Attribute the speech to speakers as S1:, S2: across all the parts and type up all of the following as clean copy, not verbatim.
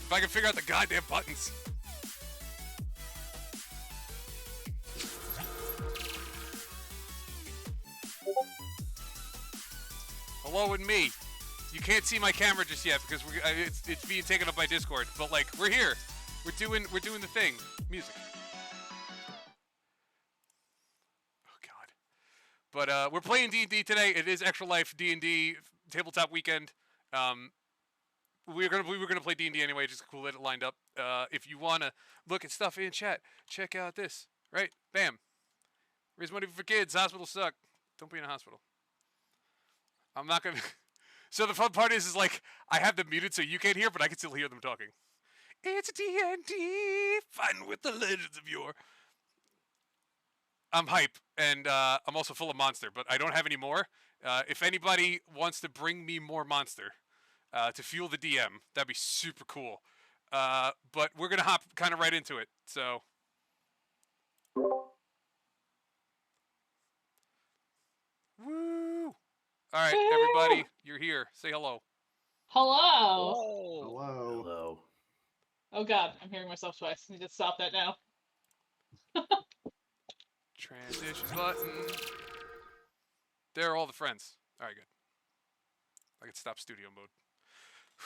S1: If I can figure out the goddamn buttons. Hello and me. You can't see my camera just yet because it's being taken up by Discord. But like, we're here. We're doing the thing. Music. Oh God. But we're playing D&D today. It is Extra Life D&D tabletop weekend. We were gonna play D&D anyway. Just cool that it lined up. If you wanna look at stuff in chat, check out this. Right? Bam. Raise money for kids. Hospitals suck. Don't be in a hospital. I'm not gonna. So the fun part is like I have them muted so you can't hear, but I can still hear them talking. It's D&D, fun with the legends of yore. I'm hype, and I'm also full of monster, but I don't have any more. If anybody wants to bring me more monster to fuel the DM, that'd be super cool. But we're gonna hop kind of right into it. So, woo! All right, everybody, you're here. Say hello.
S2: Hello.
S3: Hello.
S4: Hello.
S2: Oh God, I'm hearing myself twice. I need to stop that now.
S1: Transition button. There are all the friends. All right, good. I can stop studio mode.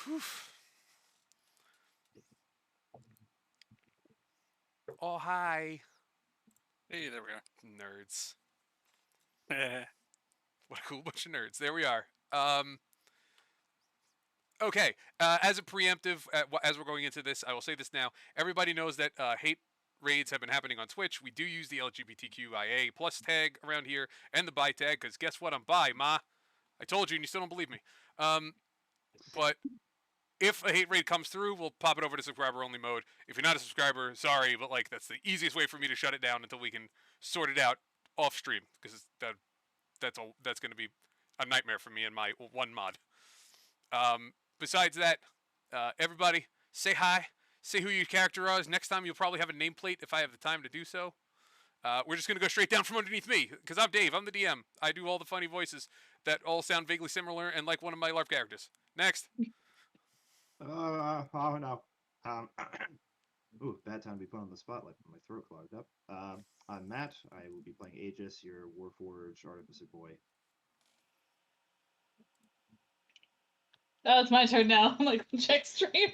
S1: Whew. Oh, hi.
S5: Hey, there we
S1: Nerds.
S5: are.
S1: What a cool bunch of nerds. There we are. Okay, as a preemptive, as we're going into this, I will say this now. Everybody knows that hate raids have been happening on Twitch. We do use the LGBTQIA plus tag around here and the bi tag, because guess what? I'm bi, ma. I told you, and you still don't believe me. But if a hate raid comes through, we'll pop it over to subscriber only mode. If you're not a subscriber, sorry, but like that's the easiest way for me to shut it down until we can sort it out off stream, because that's going to be a nightmare for me and my one mod. Besides that, everybody say hi, say who your character is. Next time you'll probably have a nameplate if I have the time to do so. We're just going to go straight down from underneath me, because I'm Dave, I'm the DM. I do all the funny voices that all sound vaguely similar and like one of my LARP characters. Next.
S3: Oh no. Ooh, bad time to be put on the spotlight. My throat clogged up. I'm Matt. I will be playing Aegis, your Warforged Artificer boy.
S2: Oh, it's my turn now. Like check stream.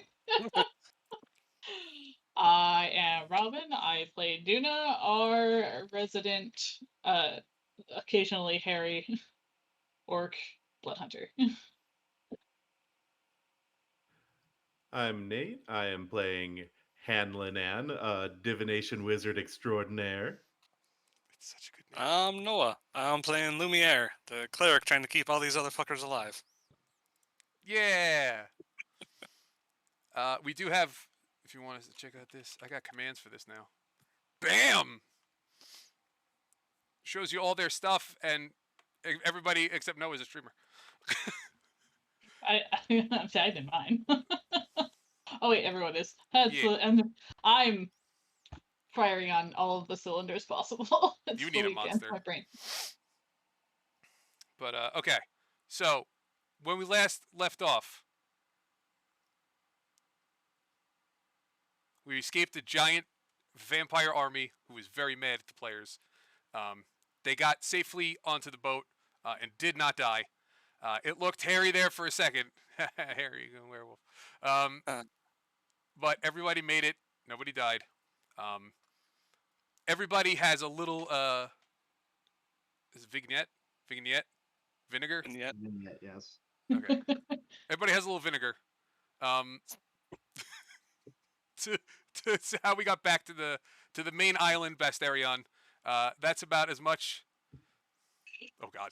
S2: I am Robin. I play Duna, our resident, occasionally hairy orc blood hunter.
S4: I'm Nate. I am playing Hanlon Ann, a divination wizard extraordinaire.
S1: It's such a good name.
S5: I'm Noah. I'm playing Lumiere, the cleric trying to keep all these other fuckers alive.
S1: Yeah. We do have, if you want us to check out this, I got commands for this now. Bam! Shows you all their stuff, and everybody except Noah's a streamer.
S2: I'm tagged in mine. Oh wait, everyone is.
S1: Yeah.
S2: I'm firing on all of the cylinders possible. It's
S1: You
S2: the
S1: need a
S2: weekend,
S1: monster.
S2: my brain.
S1: But, okay. So, when we last left off, we escaped a giant vampire army who was very mad at the players. They got safely onto the boat and did not die. It looked hairy there for a second. Hairy werewolf. But everybody made it. Nobody died. Everybody has a little is it vignette? Vinegar?
S5: And yet,
S3: Yes.
S1: Okay. Everybody has a little vinegar. To how we got back to the main island, Basterion. That's about as much. Oh God.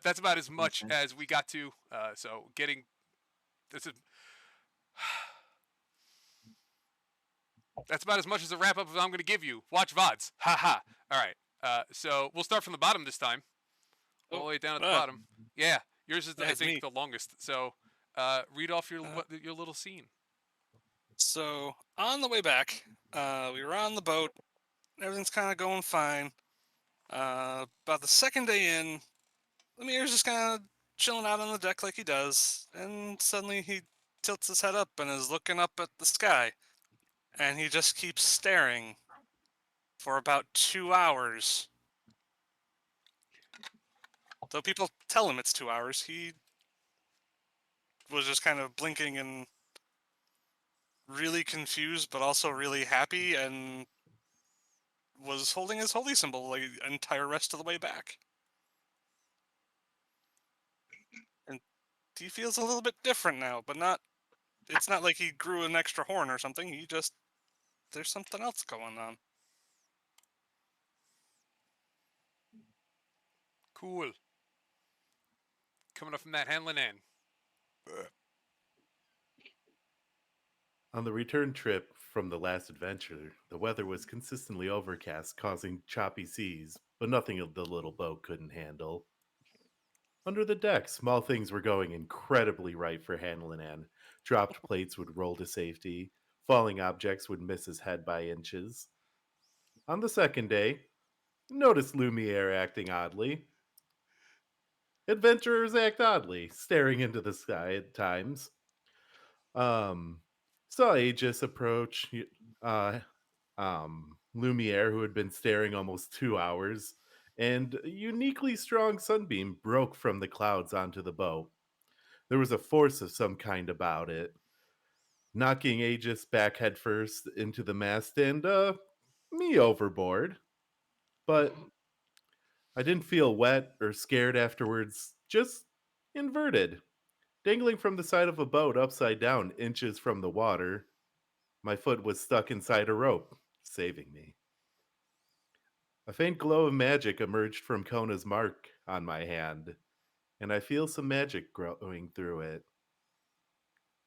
S1: That's about as much as we got to. So getting this is. That's about as much as a wrap up as I'm going to give you. Watch VODs. Ha ha. All right. So we'll start from the bottom this time. All the way down at the bottom. Yeah. Yours is, I think, the longest. So read off your little scene.
S5: So, on the way back, we were on the boat. Everything's kind of going fine. About the second day in, Lemire just kind of chilling out on the deck like he does, and suddenly he tilts his head up and is looking up at the sky, and he just keeps staring for about 2 hours. Though people tell him it's 2 hours, he was just kind of blinking and really confused, but also really happy, and was holding his holy symbol like the entire rest of the way back. And he feels a little bit different now, but not. It's not like he grew an extra horn or something. He just. There's something else going on.
S1: Cool. Coming up from that Hanlon Ann.
S4: On the return trip from the last adventure, the weather was consistently overcast, causing choppy seas, but nothing the little boat couldn't handle. Under the deck, small things were going incredibly right for Hanlon. Dropped plates would roll to safety, falling objects would miss his head by inches. On the second day, noticed Lumiere acting oddly. Adventurers act oddly, staring into the sky at times. Um, Saw Aegis approach. Lumiere, who had been staring almost 2 hours, and a uniquely strong sunbeam broke from the clouds onto the boat. There was a force of some kind about it, knocking Aegis back headfirst into the mast and me overboard. But I didn't feel wet or scared afterwards, just inverted, dangling from the side of a boat upside down, inches from the water. My foot was stuck inside a rope, saving me. A faint glow of magic emerged from Kona's mark on my hand, and I feel some magic growing through it.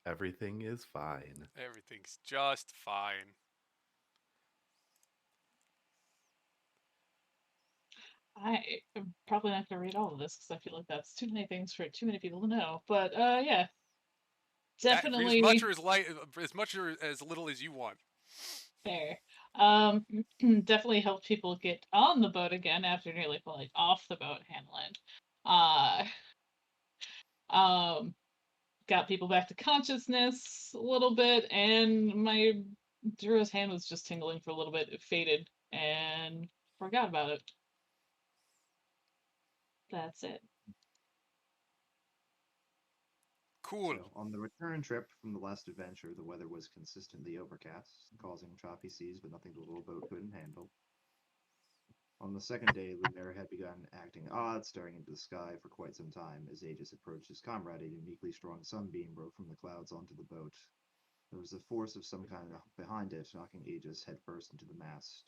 S4: Everything is fine.
S1: Everything's just fine.
S2: I am probably not going to read all of this because I feel like that's too many things for too many people to know. But yeah,
S1: Read
S2: definitely
S1: as much or as much or as little as you want.
S2: fair. Definitely helped people get on the boat again after nearly falling off the boat, Hanlon. Got people back to consciousness a little bit, and my Duro's hand was just tingling for a little bit. It faded and forgot about it. That's it.
S1: Cool.
S3: So, on the return trip from the last adventure, the weather was consistently overcast, causing choppy seas, but nothing the little boat couldn't handle. On the second day, Lumiere had begun acting odd, staring into the sky for quite some time. As Aegis approached his comrade, a uniquely strong sunbeam broke from the clouds onto the boat. There was a force of some kind behind it, knocking Aegis headfirst into the mast.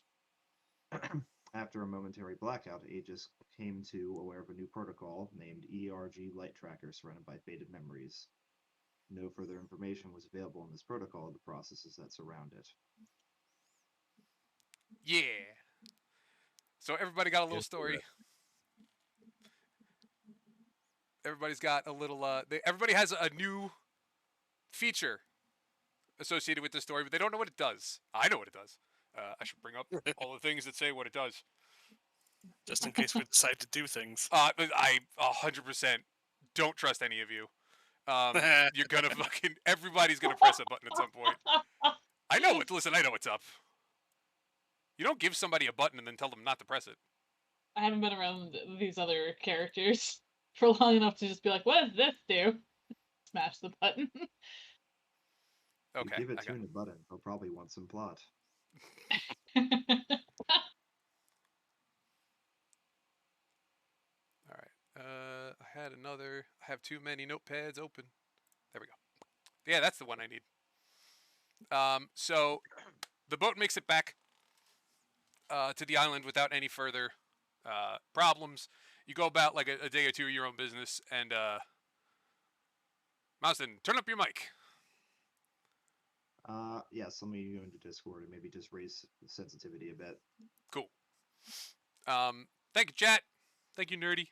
S3: After a momentary blackout, Aegis came to aware of a new protocol named ERG Light Tracker surrounded by faded memories. No further information was available in this protocol of the processes that surround it.
S1: Yeah. So everybody got a little
S4: Yes,
S1: story. Everybody's got a little. Everybody has a new feature associated with the story, but they don't know what it does. I know what it does. I should bring up all the things that say what it does.
S5: Just in case we decide to do things.
S1: But I 100% don't trust any of you. You're gonna fucking. Everybody's gonna press a button at some point. I know it. Listen, I know what's up. You don't give somebody a button and then tell them not to press it.
S2: I haven't been around these other characters for long enough to just be like, what does this do? Smash the button.
S1: Okay.
S3: You give
S1: I
S3: it
S1: got
S3: Toon a button, he'll probably want some plot.
S1: All right. I had another. I have too many notepads open. There we go. Yeah, that's the one I need. So the boat makes it back to the island without any further problems. You go about like a day or two of your own business, and Mouston, turn up your mic.
S3: Yes, let me go into Discord and maybe just raise the sensitivity a bit.
S1: Cool. Thank you, chat. Thank you, Nerdy.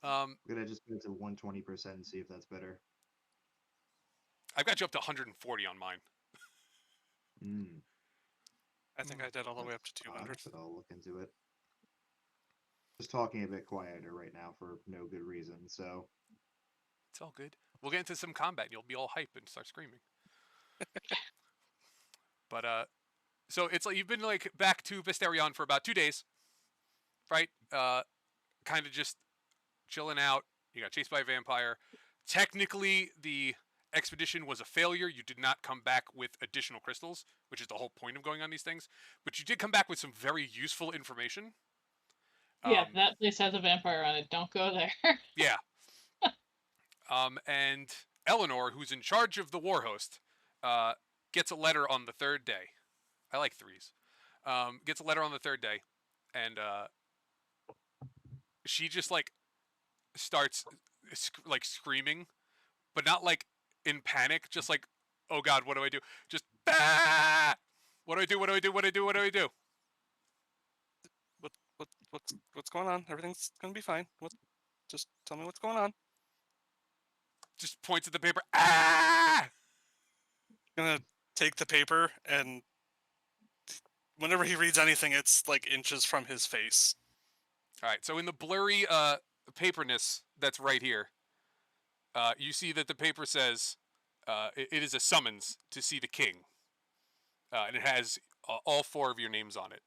S3: I'm gonna just go to 120% and see if that's better.
S1: I've got you up to 140 on mine.
S5: I think I did all the way up to
S3: That's odd,
S5: 200.
S3: but I'll look into it. Just talking a bit quieter right now for no good reason, so
S1: It's all good. We'll get into some combat and you'll be all hype and start screaming. But so it's like you've been like back to Visterion for about 2 days, right? Kind of just chilling out. You got chased by a vampire. Technically, the expedition was a failure. You did not come back with additional crystals, which is the whole point of going on these things. But you did come back with some very useful information.
S2: Yeah, that place has a vampire on it. Don't go there.
S1: Yeah. And Eleanor, who's in charge of the war host, gets a letter on the third day. I like threes. Gets a letter on the third day, and she just like starts like screaming, but not like in panic, just like oh god, what do I do? Just ah! What do I do? What do I do? What do I do? What do I do?
S5: What's going on? Everything's gonna be fine. Just tell me what's going on.
S1: Just points at the paper. Ah!
S5: Gonna take the paper, and whenever he reads anything, it's like inches from his face.
S1: All right. So in the blurry paperness that's right here, you see that the paper says it is a summons to see the king, and it has all 4 of your names on it.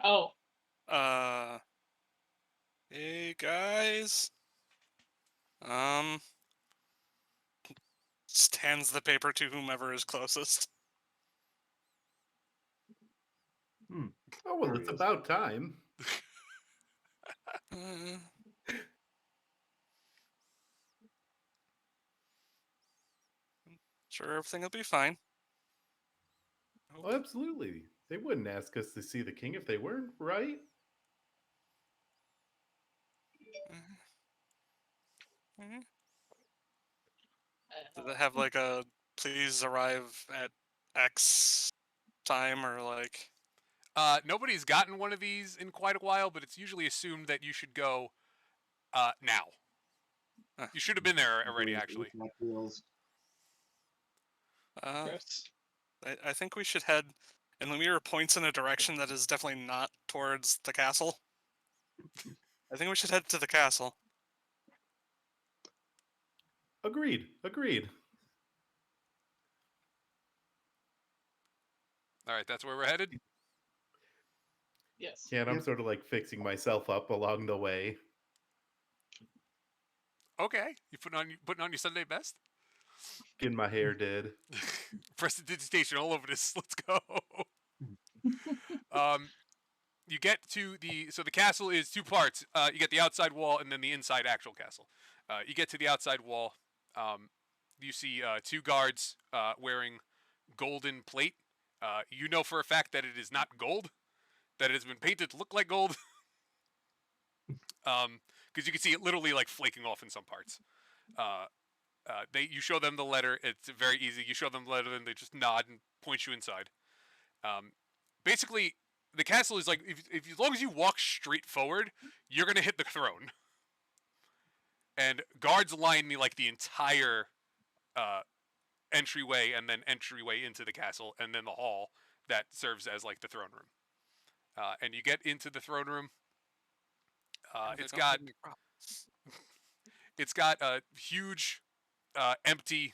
S2: Oh,
S5: Hey guys. Just hands the paper to whomever is closest.
S4: Oh, well, it's
S3: Curious.
S4: about time.
S5: Uh, sure, everything will be fine.
S4: Oh, absolutely. They wouldn't ask us to see the king if they weren't, right?
S5: Mhm. Do they have like a please arrive at X time or like?
S1: Nobody's gotten one of these in quite a while, but it's usually assumed that you should go now. You should have been there already,
S3: Doing
S1: actually.
S3: ASAP wheels.
S2: gross.
S5: I think we should head. And Lemire points in a direction that is definitely not towards the castle. I think we should head to the castle.
S4: Agreed. Agreed.
S1: All right, that's where we're headed.
S2: Yes.
S4: And I'm
S3: Yep.
S4: sort of like fixing myself up along the way.
S1: Okay, you putting on your Sunday best.
S4: Getting my hair did.
S1: Prestidigitation all over this. Let's go. You get to the castle is 2 parts. You get the outside wall and then the inside actual castle. You get to the outside wall. You see 2 guards wearing golden plate. You know for a fact that it is not gold, that it has been painted to look like gold. Because you can see it literally like flaking off in some parts. You show them the letter. It's very easy. You show them the letter, and they just nod and point you inside. Basically, the castle is like if as long as you walk straight forward, you're gonna hit the throne. And guards line me like the entire entryway, and then entryway into the castle, and then the hall that serves as like the throne room. And you get into the throne room. It's got a huge empty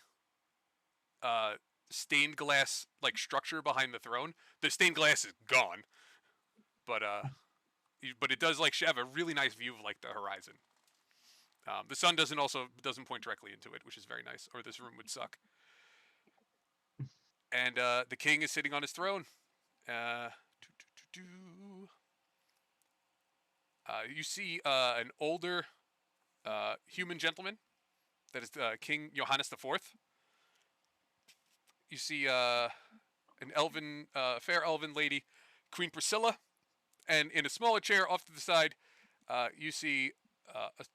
S1: stained glass like structure behind the throne. The stained glass is gone, but it does like have a really nice view of like the horizon. The sun doesn't point directly into it, which is very nice, or this room would suck. And the king is sitting on his throne. You see an older human gentleman. That is King Johannes IV. You see an elven, fair elven lady, Queen Priscilla, and in a smaller chair off to the side, you see a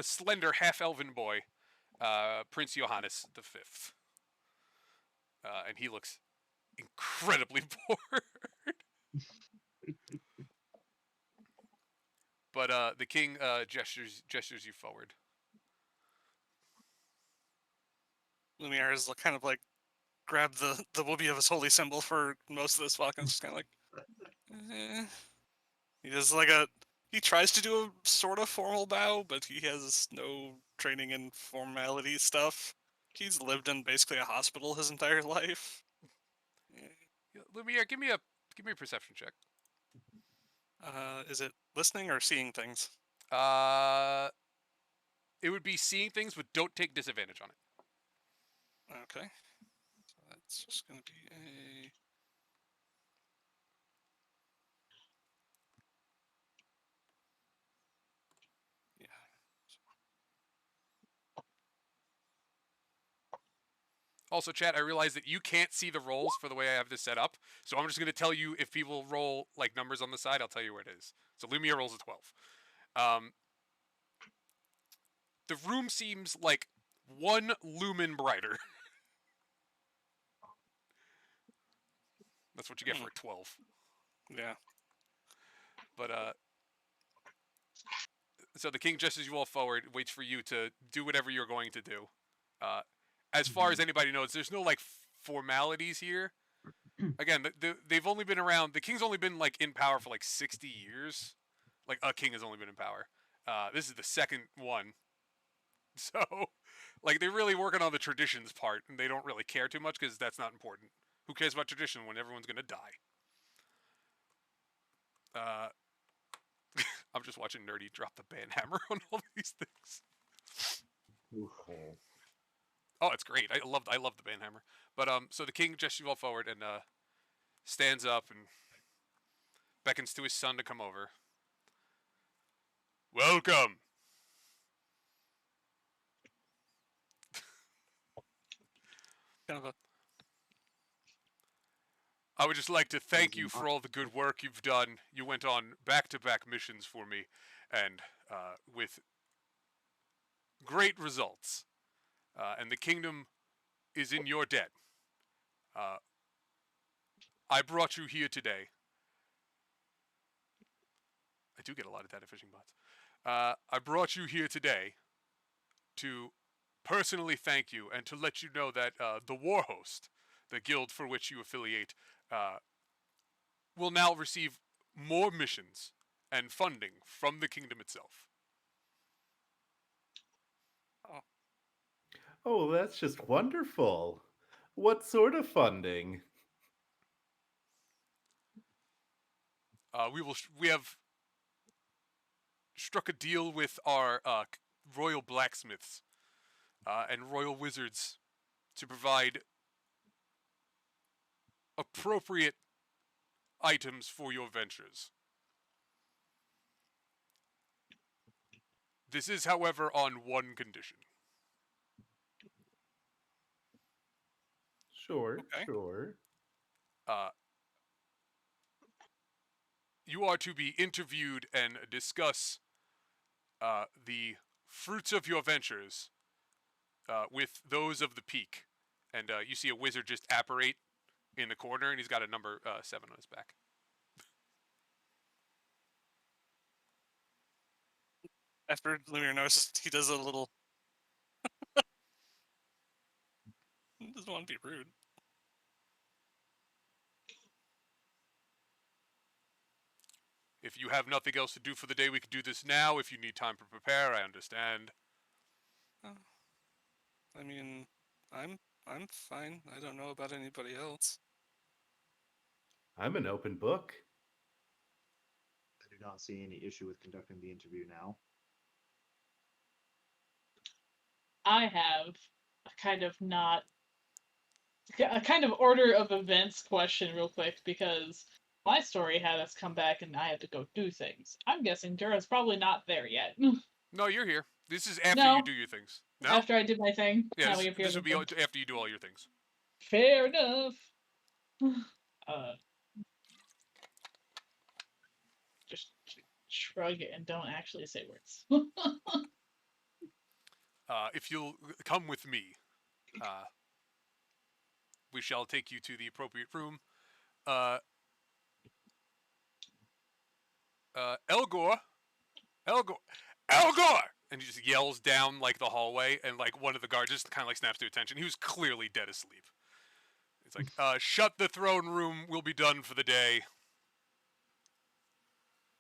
S1: slender half-elven boy, Prince Johannes V. And he looks incredibly bored. But the king gestures you forward.
S5: Lumiere has kind of like grabbed the whoopee of his holy symbol for most of this walk, and it's just kind of like, He does like he tries to do a sort of formal bow, but he has no training in formality stuff. He's lived in basically a hospital his entire life.
S1: Lumiere, give me a perception check.
S5: Is it listening or seeing things?
S1: It would be seeing things, but don't take disadvantage on it.
S5: Okay. So that's just going to be a... Yeah.
S1: Also, chat, I realize that you can't see the rolls for the way I have this set up, so I'm just going to tell you if people roll like numbers on the side, I'll tell you where it is. So Lumiere rolls a 12. The room seems like 1 lumen brighter. That's what you get for a 12.
S5: Yeah.
S1: But so the king gestures you all forward, waits for you to do whatever you're going to do. As far as anybody knows, there's no like formalities here. Again, they've only been around. The king's only been like in power for like 60 years. Like a king has only been in power. This is the second one, so like they're really working on the traditions part, and they don't really care too much because that's not important. Who cares about tradition when everyone's gonna die? I'm just watching Nerdy drop the band hammer on all these things. Oh, it's great. I love the band hammer. But so the king gestures you all forward and stands up and beckons to his son to come over. Welcome.
S5: Kind of a
S1: I would just like to thank you for all the good work you've done. You went on back-to-back missions for me, and with great results. And the kingdom is in your debt. I brought you here today. I do get a lot of data fishing bots. I brought you here today to personally thank you and to let you know that the War Host, the guild for which you affiliate, will now receive more missions and funding from the kingdom itself.
S4: Oh, that's just wonderful. What sort of funding?
S1: We have struck a deal with our royal blacksmiths and royal wizards to provide appropriate items for your ventures. This is, however, on one condition.
S4: Sure,
S5: Okay.
S4: sure.
S1: You are to be interviewed and discuss the fruits of your ventures with those of the peak. And you see a wizard just apparate in the corner, and he's got a number 7 on his back.
S5: after Lumiere notices, he does a little. He doesn't want to be rude.
S1: If you have nothing else to do for the day, we could do this now. If you need time to prepare, I understand.
S5: I mean, I'm fine. I don't know about anybody else.
S4: I'm an open book.
S3: I do not see any issue with conducting the interview now.
S2: I have a kind of order of events question real quick because my story had us come back and I had to go do things. I'm guessing Dura's probably not there yet.
S1: No, you're here. This is after
S2: No.
S1: you do your things. No?
S2: After I did my thing,
S1: Yeah,
S2: now we appear
S1: this would be
S2: the thing.
S1: after you do all your things.
S2: Fair enough. Just shrug it and don't actually say words.
S1: If you'll come with me, we shall take you to the appropriate room. Elgor! And he just yells down like the hallway, and like one of the guards just kind of like snaps to attention. He was clearly dead asleep. It's like, shut the throne room. We'll be done for the day.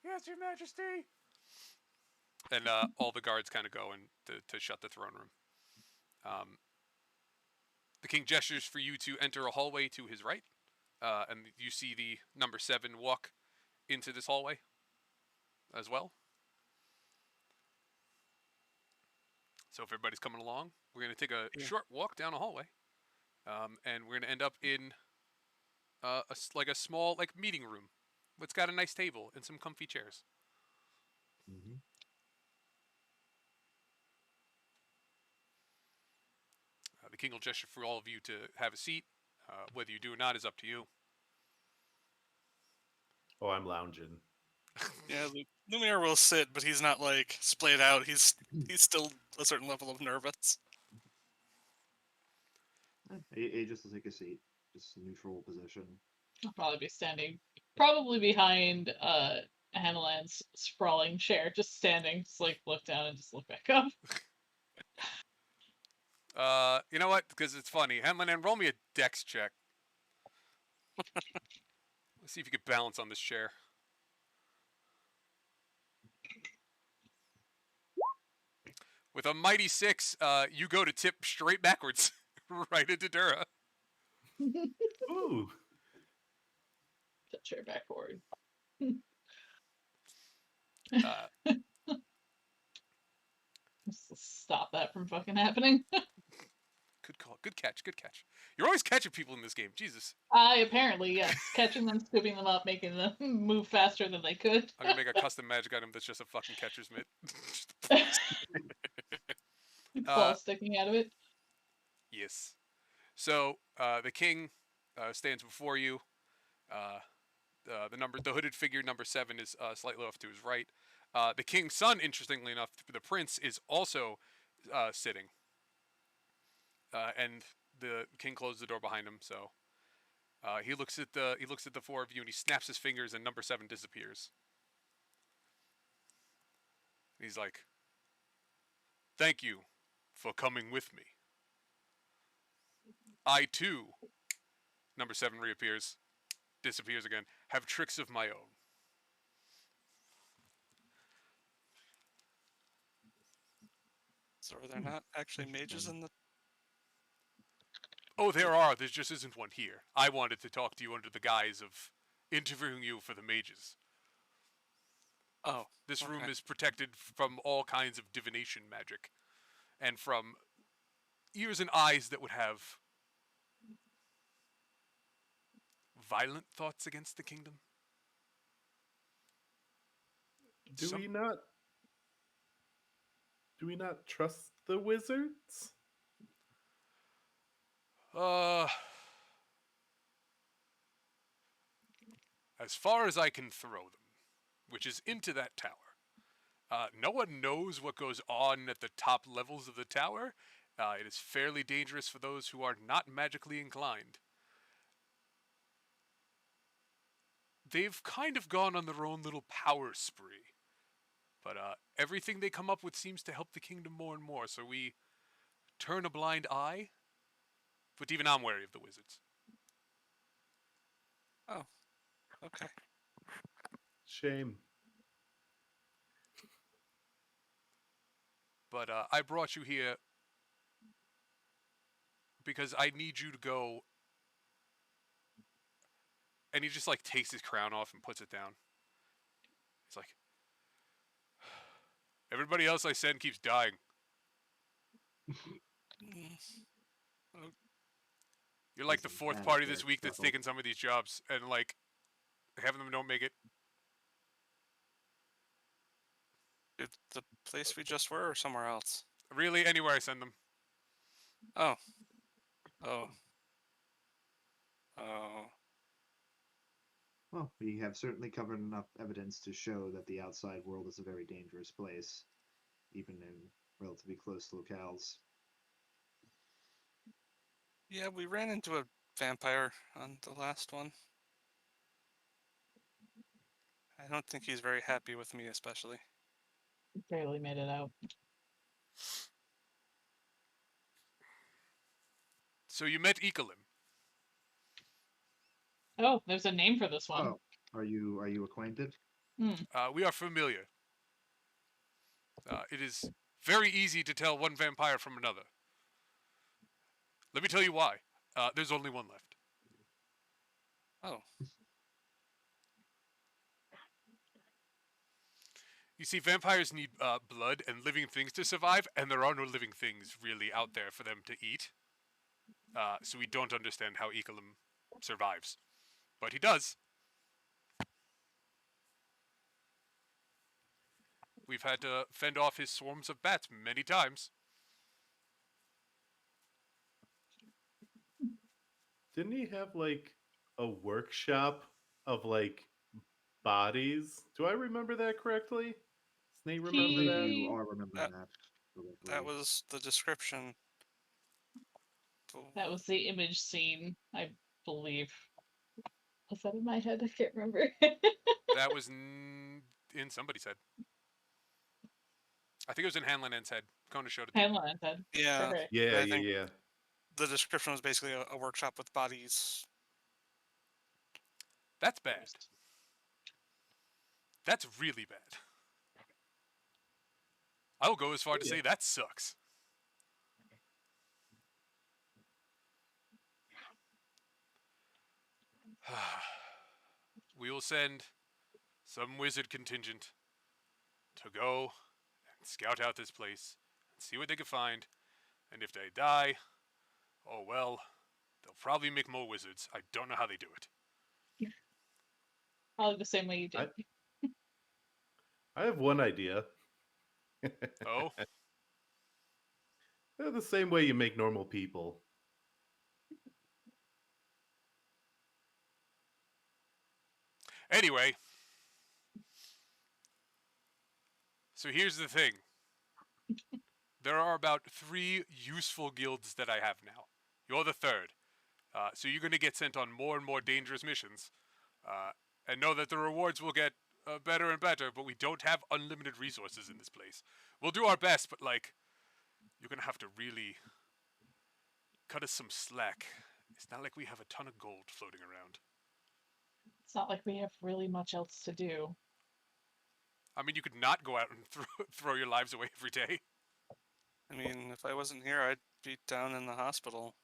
S1: Yes, Your Majesty. And all the guards kind of go in to shut the throne room. The king gestures for you to enter a hallway to his right, and you see the number 7 walk into this hallway as well. So if everybody's coming along, we're going to take a short walk down a hallway, and we're going to end up in a small meeting room. It's got a nice table and some comfy chairs.
S3: Mm-hmm.
S1: The king will gesture for all of you to have a seat. Whether you do or not is up to you.
S4: Oh, I'm lounging.
S5: Yeah, Lumiere will sit, but he's not like splayed out. He's still a certain level of nervous.
S3: Aegis will take a seat, just neutral position.
S2: I'll probably be standing, probably behind Hanalan's sprawling chair, just standing, just like look down and just look back up.
S1: You know what? Because it's funny. Hamlin, roll me a dex check. Let's see if you can balance on this chair. With a mighty 6, you go to tip straight backwards, right into Dura.
S4: Ooh.
S2: The chair back forward.
S1: Uh,
S2: Just stop that from fucking happening.
S1: good call. Good catch. Good catch. You're always catching people in this game. Jesus.
S2: Apparently, yes. Catching them, scooping them up, making them move faster than they could.
S1: I'm gonna make a custom magic item that's just a fucking catcher's mitt.
S2: Claws sticking out of it.
S1: Yes. So the king stands before you. The hooded figure number 7 is slightly off to his right. The king's son, interestingly enough, the prince, is also sitting. And the king closes the door behind him. So he looks at the 4 of you and he snaps his fingers and number 7 disappears. He's like, "Thank you for coming with me. I too," number 7 reappears, disappears again, "have tricks of my own."
S5: So are there not actually mages in the?
S1: Oh, there are. There just isn't one here. I wanted to talk to you under the guise of interviewing you for the mages.
S5: Oh,
S1: This room
S5: okay.
S1: is protected from all kinds of divination magic, and from ears and eyes that would have violent thoughts against the kingdom.
S4: Do
S1: Some-
S4: we not trust the wizards?
S1: As far as I can throw them, which is into that tower. No one knows what goes on at the top levels of the tower. It is fairly dangerous for those who are not magically inclined. They've kind of gone on their own little power spree. But everything they come up with seems to help the kingdom more and more, so we turn a blind eye. But even I'm wary of the wizards.
S5: Oh, okay.
S4: Shame.
S1: But I brought you here because I need you to go. And he just like takes his crown off and puts it down. He's like, "Everybody else I send keeps dying.
S5: Mm,
S1: You're like the
S3: He's a
S1: 4th
S3: bad
S1: party this
S3: character
S1: week that's
S3: struggle.
S1: taken some of these jobs, and like half of them don't make it."
S5: Dude, the place we just were, or somewhere else?
S1: Really, anywhere I send them.
S5: Oh. Oh. Oh.
S3: Well, we have certainly covered enough evidence to show that the outside world is a very dangerous place, even in relatively close locales.
S5: Yeah, we ran into a vampire on the last one. I don't think he's very happy with me, especially.
S2: Barely made it out.
S1: So you met Ikalim.
S2: Oh, there's a name for this one.
S3: Oh, are you acquainted?
S1: We are familiar. It is very easy to tell one vampire from another. Let me tell you why. There's only one left.
S5: Oh.
S1: You see, vampires need blood and living things to survive, and there are no living things really out there for them to eat. So we don't understand how Ikalim survives. But he does. We've had to fend off his swarms of bats many times.
S4: Didn't he have like a workshop of like bodies? Do I remember that correctly? Does Nate
S3: I
S4: remember
S3: believe
S4: that?
S3: you are remembering that.
S5: That
S3: correctly.
S5: was the description.
S2: That was the image scene, I believe. Was that in my head? I can't remember.
S1: That was in somebody's head. I think it was in Hanlon N's head. Kona showed it to me.
S2: Hanlon said.
S5: Yeah,
S2: Perfect.
S4: Yeah,
S5: I
S4: yeah,
S5: think-
S4: yeah.
S5: the description was basically a workshop with bodies.
S1: That's bad. That's really bad. I will go as far to say that sucks. We will send some wizard contingent to go and scout out this place and see what they can find. And if they die, oh well, they'll probably make more wizards. I don't know how they do it.
S2: Probably the same way you did.
S4: I have one idea.
S1: Oh,
S4: The same way you make normal people.
S1: anyway. So here's the thing. There are about 3 useful guilds that I have now. You're the 3rd. So you're going to get sent on more and more dangerous missions. And know that the rewards will get better and better, but we don't have unlimited resources in this place. We'll do our best, but, like, you're going to have to really cut us some slack. It's not like we have a ton of gold floating around.
S2: It's not like we have really much else to do.
S1: I mean, you could not go out and throw your lives away every day.
S5: I mean, if I wasn't here, I'd be down in the hospital.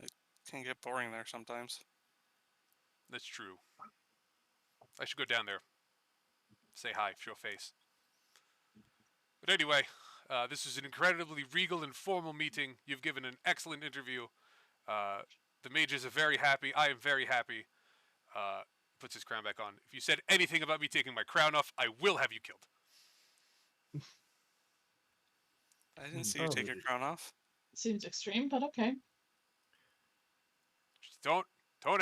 S5: It can get boring there sometimes.
S1: That's true. I should go down there. Say hi, show face. But anyway, this was an incredibly regal and formal meeting. You've given an excellent interview. The mages are very happy. I am very happy. Puts his crown back on. If you said anything about me taking my crown off, I will have you killed.
S5: I didn't see you take your crown off.
S2: Seems extreme, but okay.
S1: Just don't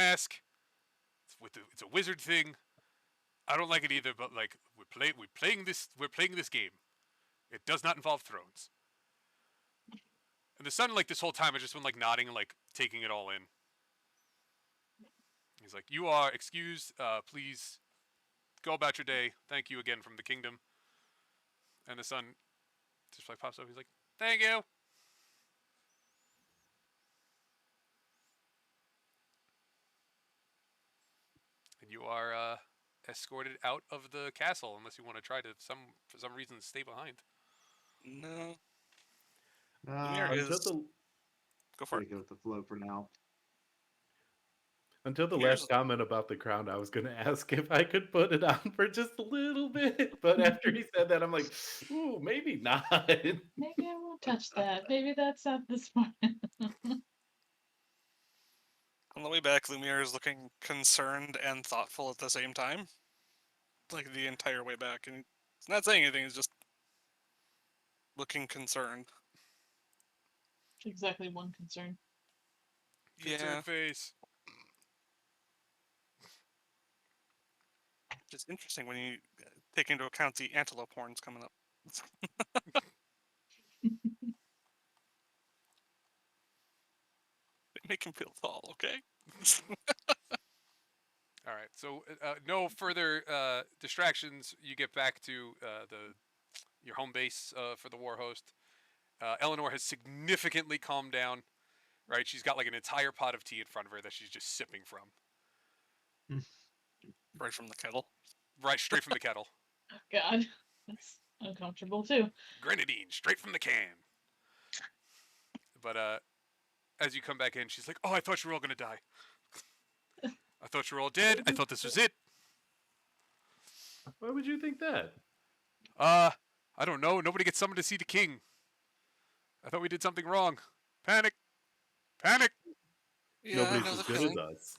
S1: ask. It's a wizard thing. I don't like it either, but like we're playing this game. It does not involve thrones. And the son, like, this whole time has just been like nodding and like taking it all in. He's like, "You are excused. Please go about your day. Thank you again from the kingdom." And the son just like pops up. He's like, "Thank you." And you are escorted out of the castle unless you want to try to for some reason stay behind.
S5: No,
S3: Uh,
S5: Is-
S4: Until
S5: go for
S3: Gotta
S5: it.
S3: go with the flow for now.
S4: the
S5: Here's-
S4: last comment about the crown, I was going to ask if I could put it on for just a little bit. But after he said that, I'm like, ooh, maybe not.
S2: Maybe I won't touch that. Maybe that's not this one.
S5: On the way back, Lumiere is looking concerned and thoughtful at the same time. Like the entire way back. And he's not saying anything, he's just looking concerned.
S2: Exactly one concern.
S1: Concerned face.
S5: It's interesting when you take into account the antelope horns coming up. They make him feel tall, okay?
S1: All right. So no further distractions. You get back to your home base for the war host. Eleanor has significantly calmed down. Right. She's got like an entire pot of tea in front of her that she's just sipping from.
S5: Right from the kettle.
S1: Right, straight from the kettle.
S2: Oh, God. That's uncomfortable, too.
S1: Grenadine, straight from the can. But as you come back in, she's like, "Oh, I thought you were all gonna die. I thought you were all dead. I thought this was it.
S4: Why would you think that?
S1: I don't know. Nobody gets summoned to see the king. I thought we did something wrong. Panic. Panic."
S5: Yeah, I
S4: Nobody's
S5: know
S4: as
S5: the
S4: good
S5: feeling.
S4: as us.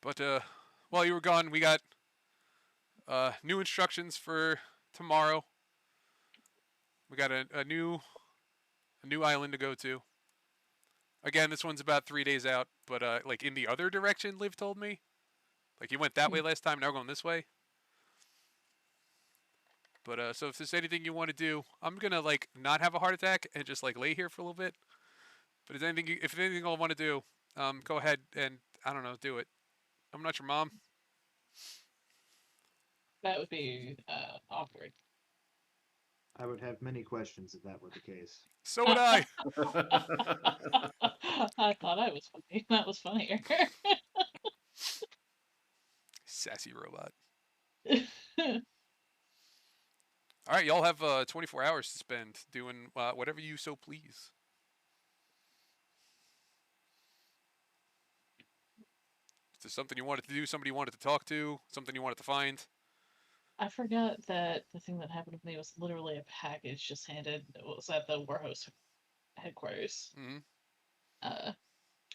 S1: But while you were gone, we got new instructions for tomorrow. We got a new island to go to. Again, this one's about 3 days out, but like in the other direction, Liv told me. Like you went that way last time, now we're going this way. But so if there's anything you want to do, I'm gonna like not have a heart attack and just like lay here for a little bit. But if there's anything I want to do, go ahead and I don't know, do it. I'm not your mom.
S2: That would be awkward.
S3: I would have many questions if that were the case.
S1: So would I.
S2: I thought I was funny. That was funnier.
S1: Sassy robot. All right, y'all have 24 hours to spend doing whatever you so please. Is there something you wanted to do? Somebody you wanted to talk to? Something you wanted to find?
S2: I forgot that the thing that happened with me was literally a package just handed. It was at the warehouse headquarters.
S1: Mm-hmm.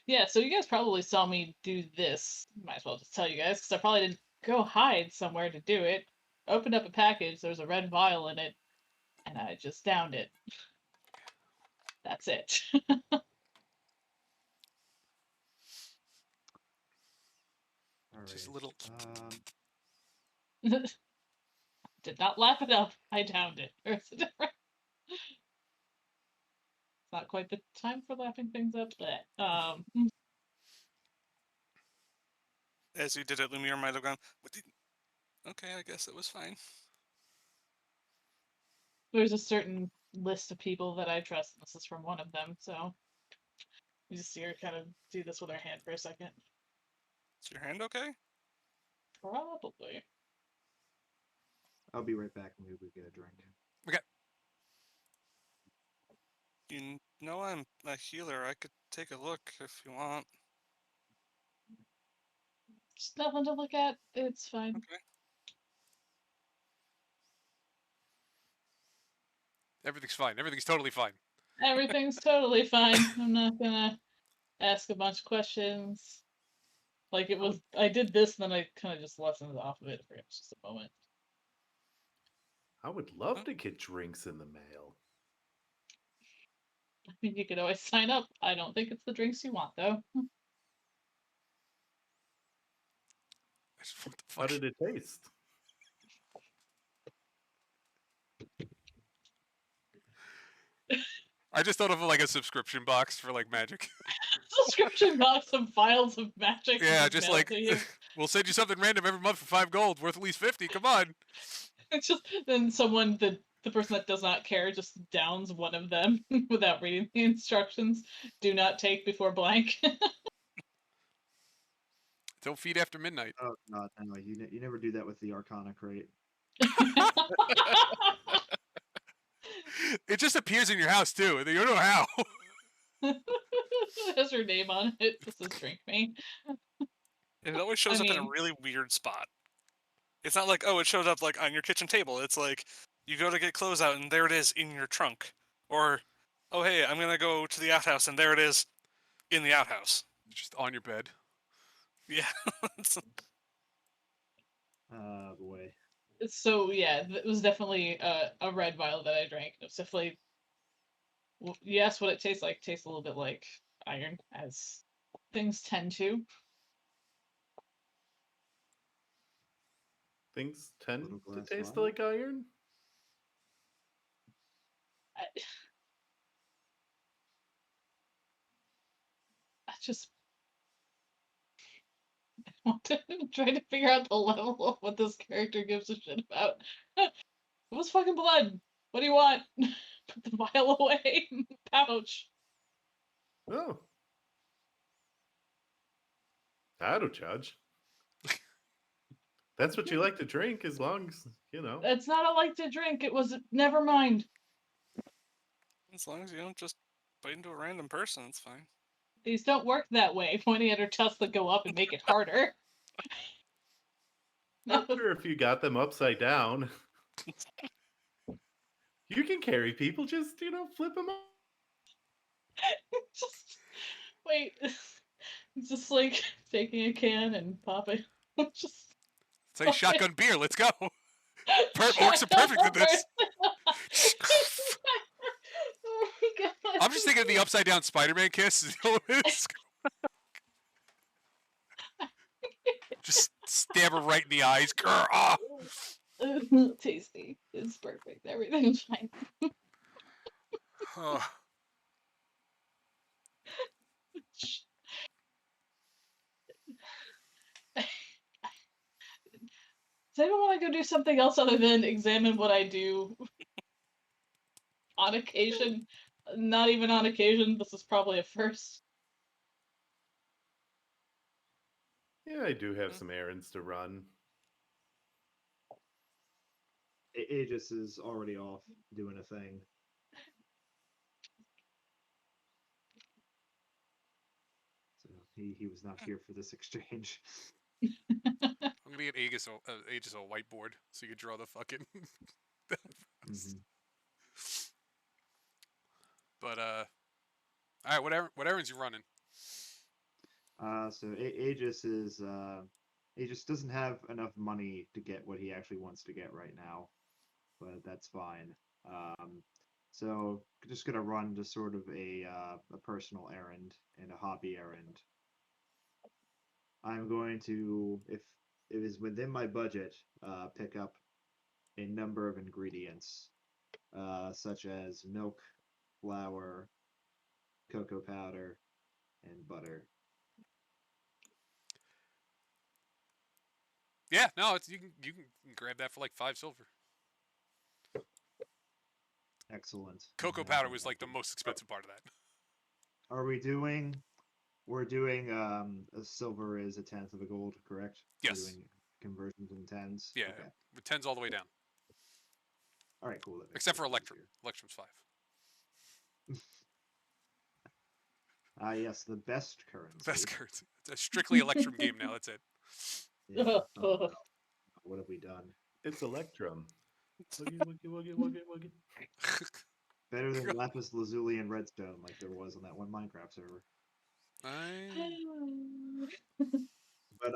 S2: Yeah, so you guys probably saw me do this. Might as well just tell you guys, because I probably didn't go hide somewhere to do it. Opened up a package, there was a red vial in it, and I just downed it. That's it.
S3: All
S1: Just a
S3: right.
S1: little.
S2: Did not lap it up. I downed it. There's a difference. It's not quite the time for lapping things up, but
S5: As you did it, Lumiere might have gone, "What did?" Okay, I guess it was fine.
S2: there's a certain list of people that I trust, and this is from one of them, so you just see her kind of do this with her hand for a second.
S5: Is your hand okay?
S2: Probably.
S3: I'll be right back and we will get a drink.
S5: You know I'm a healer. I could take a look if you want.
S2: Just nothing to look at. It's fine.
S5: Okay.
S1: Everything's fine. Everything's totally fine.
S2: Everything's totally fine. I'm not gonna ask a bunch of questions. Like it was, I did this, and then I kind of just lessened off of it for just a moment.
S4: I would love to get drinks in the mail.
S2: I mean, you could always sign up. I don't think it's the drinks you want, though.
S1: What the
S4: How
S1: fuck?
S4: did it taste?
S1: I just thought of like a subscription box for like magic.
S2: Subscription box of vials of magic.
S1: Yeah,
S2: and
S1: just
S2: mail
S1: like
S2: to you.
S1: we'll send you something random every month for 5 gold, worth at least 50. Come on.
S2: It's just then someone the person that does not care just downs one of them without reading the instructions. Do not take before blank.
S1: Don't feed after midnight.
S3: Oh God, no! You never do that with the Arcana crate.
S1: It just appears in your house too. You don't know how.
S2: It has her name on it. This is drink me.
S5: It always shows
S2: I
S5: up in a
S2: mean-
S5: really weird spot. It's not like, oh, it shows up like on your kitchen table. It's like you go to get clothes out and there it is in your trunk. Or, oh hey, I'm gonna go to the outhouse and there it is in the outhouse.
S1: Just on your bed.
S5: Yeah.
S3: Boy.
S2: So yeah, it was definitely a red vial that I drank. It was definitely. Well, you asked what it tastes like. It tastes a little bit like iron, as things tend to.
S4: Things tend
S3: Little
S4: to
S3: glass
S4: taste
S3: vial?
S4: like iron.
S2: I just want to try to figure out the level of what this character gives a shit about. It was fucking blood. What do you want? Put the vial away. Pouch.
S4: Oh, I don't judge. That's what you like to drink, as long as you know.
S2: It's not a like to drink. It was never mind.
S5: As long as you don't just bite into a random person, it's fine.
S2: These don't work that way. Pointing at her tusks that go up and make it harder.
S4: Not sure if you got them upside down. You can carry people. Just flip them up.
S2: Just wait. It's just like taking a can and popping. Just
S1: Say shotgun beer. Let's go. Orcs are perfect at this.
S2: Oh my God.
S1: I'm just thinking of the upside down Spider-Man kiss. Just stab her right in the eyes. Grr, ah.
S2: Tasty. It's perfect. Everything's fine.
S1: Oh,
S2: Does anyone want to go do something else other than examine what I do on occasion? Not even on occasion. This is probably a first.
S4: Yeah, I do have some errands to run.
S3: Aegis is already off doing a thing. So he was not here for this exchange.
S1: I'm gonna get Aegis a whiteboard so you can draw the fucking.
S3: Mhm.
S1: But all right, what errands you running?
S3: So Aegis doesn't have enough money to get what he actually wants to get right now, but that's fine. So just gonna run just sort of a personal errand and a hobby errand. I'm going to, if it is within my budget, pick up a number of ingredients, such as milk, flour, cocoa powder, and butter.
S1: Yeah, no, it's you can grab that for like 5 silver.
S3: Excellent.
S1: Cocoa powder was like the most expensive part of that.
S3: Are we doing? We're doing a silver is a tenth of a gold, correct? We're
S1: Yes.
S3: doing conversions in tens.
S1: Yeah,
S3: Okay.
S1: with 10s all the way down,
S3: All right. Cool. That makes
S1: except
S3: it
S1: for
S3: a lot
S1: Electrum.
S3: easier.
S1: Electrum's 5.
S3: Ah, yes, the best currency.
S1: Best currency. It's a strictly Electrum game now. That's it.
S3: Yeah. Oh no. What have we done?
S4: It's Electrum. Woogie, woogie, woogie, woogie, woogie.
S3: Better than lapis lazuli and redstone, like there was on that one Minecraft server. But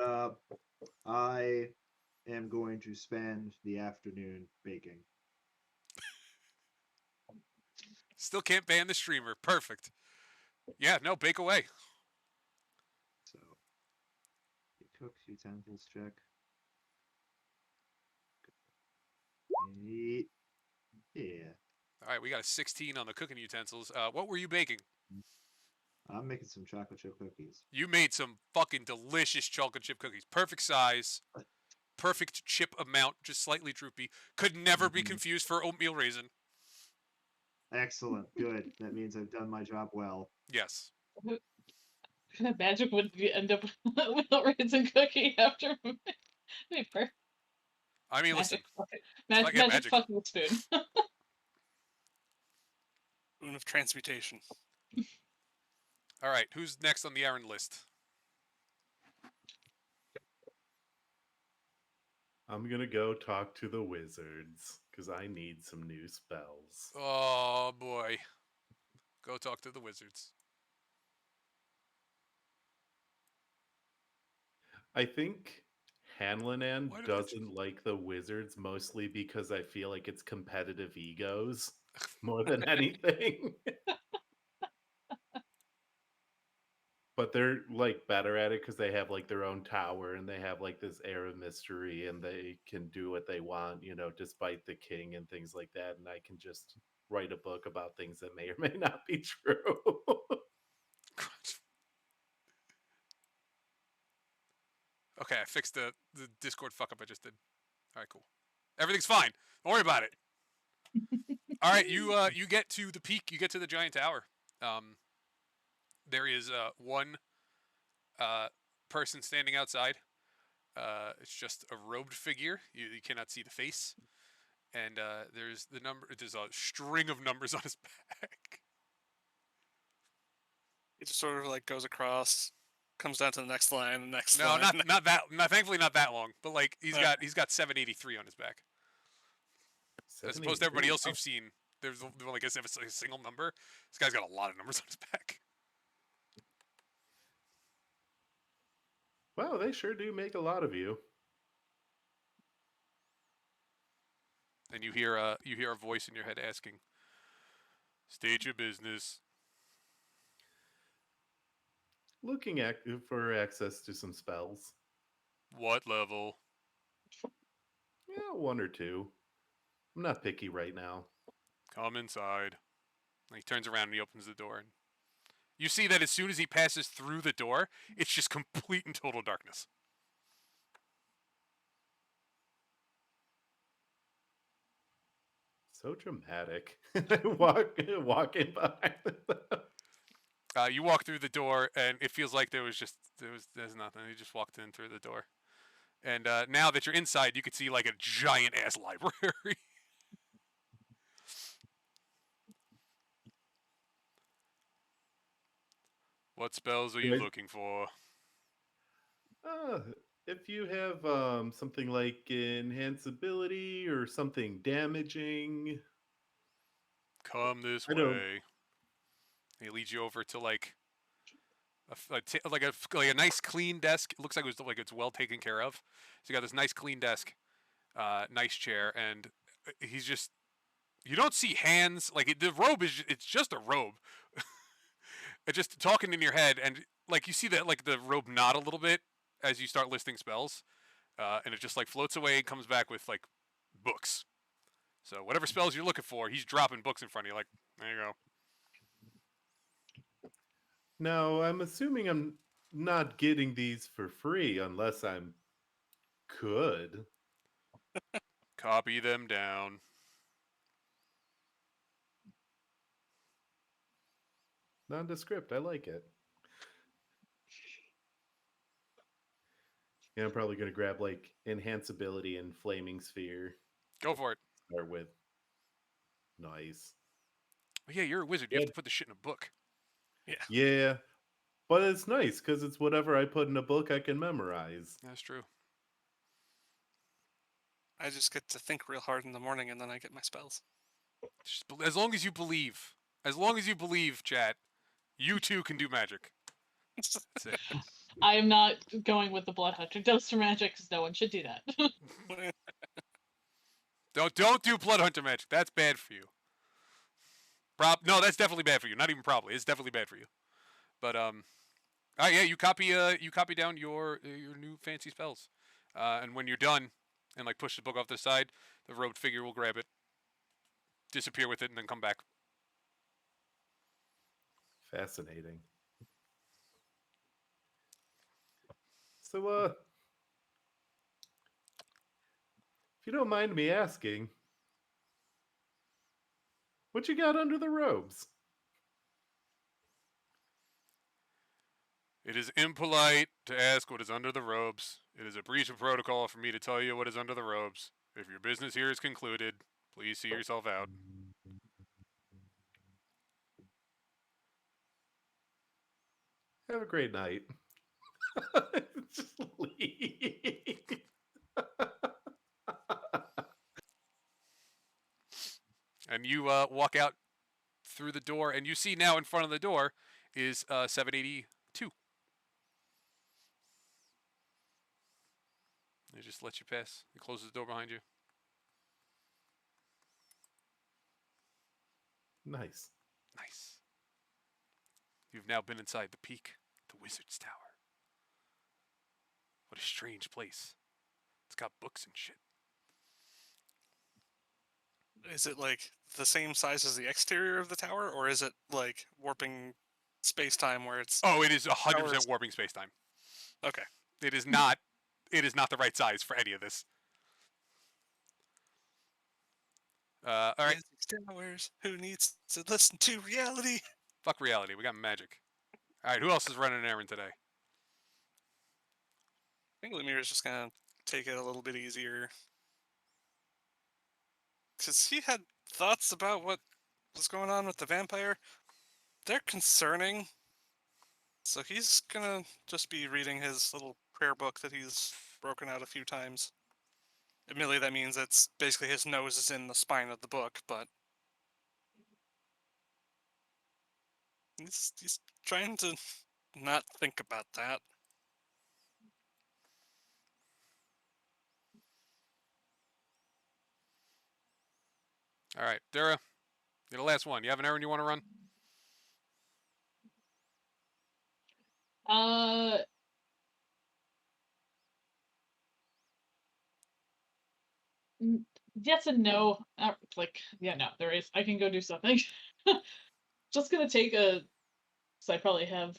S3: I am going to spend the afternoon baking.
S1: Still can't ban the streamer. Perfect. Yeah, no, bake away.
S3: So, cook utensils check. Yeah,
S1: All right, we got a 16 on the cooking utensils. What were you baking?
S3: I'm making some chocolate chip cookies.
S1: You made some fucking delicious chocolate chip cookies. Perfect size, perfect chip amount, just slightly droopy. Could never be
S3: Mhm.
S1: confused for oatmeal raisin.
S3: Excellent, good. That means I've done my job well.
S1: Yes.
S2: Magic would end up with a raisin cookie after.
S1: I mean, listen,
S2: Magic,
S1: yeah,
S2: magic
S1: magic.
S2: fucking spoon.
S5: Spoon of transmutation.
S1: All right, who's next on the errand list?
S4: I'm gonna go talk to the wizards because I need some new spells.
S1: Oh boy, go talk to the wizards.
S4: I think Hanlanan
S1: Why did I
S4: doesn't like the wizards mostly because I feel like it's competitive egos more than anything. But they're like better at it because they have like their own tower and they have like this air of mystery and they can do what they want, despite the king and things like that. And I can just write a book about things that may or may not be true.
S1: Okay, I fixed the Discord fuck up I just did. All right, cool. Everything's fine. Don't worry about it. All right, you get to the peak. You get to the giant tower. There is one person standing outside. It's just a robed figure. You cannot see the face. And there's the number. There's a string of numbers on his back.
S5: It just sort of like goes across, comes down to the next line, the next
S1: No,
S5: line.
S1: not that. Not thankfully not that long. But like he's
S5: Alright.
S1: got 783 on his back. As opposed to everybody else you've seen, there's only I guess a single number. This guy's got a lot of numbers on his back.
S4: Wow, they sure do make a lot of you.
S1: And you hear a voice in your head asking, "State your business."
S4: Looking for access to some spells.
S1: What level?
S4: Yeah, one or two. I'm not picky right now.
S1: Come inside. And he turns around and he opens the door. And you see that as soon as he passes through the door, it's just complete and total darkness.
S4: So dramatic. Walking behind them.
S1: You walk through the door, and it feels like there's nothing. You just walked in through the door, and now that you're inside, you can see like a giant ass library. What spells are you
S4: Right.
S1: looking for?
S4: If you have something like enhance ability or something damaging,
S1: Come this
S4: I don't.
S1: way. He leads you over to like like a nice clean desk. It looks like it's well taken care of. So you got this nice clean desk, nice chair, and he's just you don't see hands. Like the robe it's just a robe. It's just talking in your head, and like you see that like the robe nod a little bit as you start listing spells, and it just like floats away and comes back with like books. So whatever spells you're looking for, he's dropping books in front of you. Like there you go.
S4: Now, I'm assuming I'm not getting these for free unless I'm could.
S1: Copy them down.
S4: Nondescript. I like it. Yeah, I'm probably going to grab like enhance ability and flaming sphere.
S1: Go for it.
S4: Start with. Nice.
S1: But yeah, you're a wizard. You have to put the shit in a book.
S4: Yeah, but it's nice because it's whatever I put in a book I can memorize.
S1: That's true.
S5: I just get to think real hard in the morning, and then I get my spells.
S1: Just, as long as you believe, chat, you too can do magic. That's it.
S2: I am not going with the Blood Hunter dose for magic because no one should do that.
S1: Don't do blood hunter magic. That's bad for you. No, that's definitely bad for you. Not even probably. It's definitely bad for you. But yeah, you copy down your new fancy spells, and when you're done, and like push the book off the side, the robed figure will grab it, disappear with it, and then come back.
S4: Fascinating. So, if you don't mind me asking, what you got under the robes?
S1: It is impolite to ask what is under the robes. It is a breach of protocol for me to tell you what is under the robes. If your business here is concluded, please see yourself out.
S4: Have a great night. Just leave.
S1: And you walk out through the door, and you see now in front of the door is 782. It just lets you pass. It closes the door behind you.
S4: Nice.
S1: Nice. You've now been inside the peak, the wizard's tower. What a strange place. It's got books and shit.
S5: Is it like the same size as the exterior of the tower, or is it like warping space-time where it's...
S1: Oh, it is 100%
S5: Towers.
S1: warping space-time.
S5: Okay.
S1: It is not the right size for any of this. All right.
S5: Towers, who needs to listen to reality?
S1: Fuck reality. We got magic. All right. Who else is running an errand today?
S5: I think Lumir's just gonna take it a little bit easier. Because he had thoughts about what was going on with the vampire. They're concerning. So he's gonna just be reading his little prayer book that he's broken out a few times. Admittedly, that means it's basically his nose is in the spine of the book, but he's trying to not think about that.
S1: All right. Dara, you're the last one. You have an errand you want to run?
S2: Yes and no. No, there is. I can go do something. Just gonna take a. So I probably have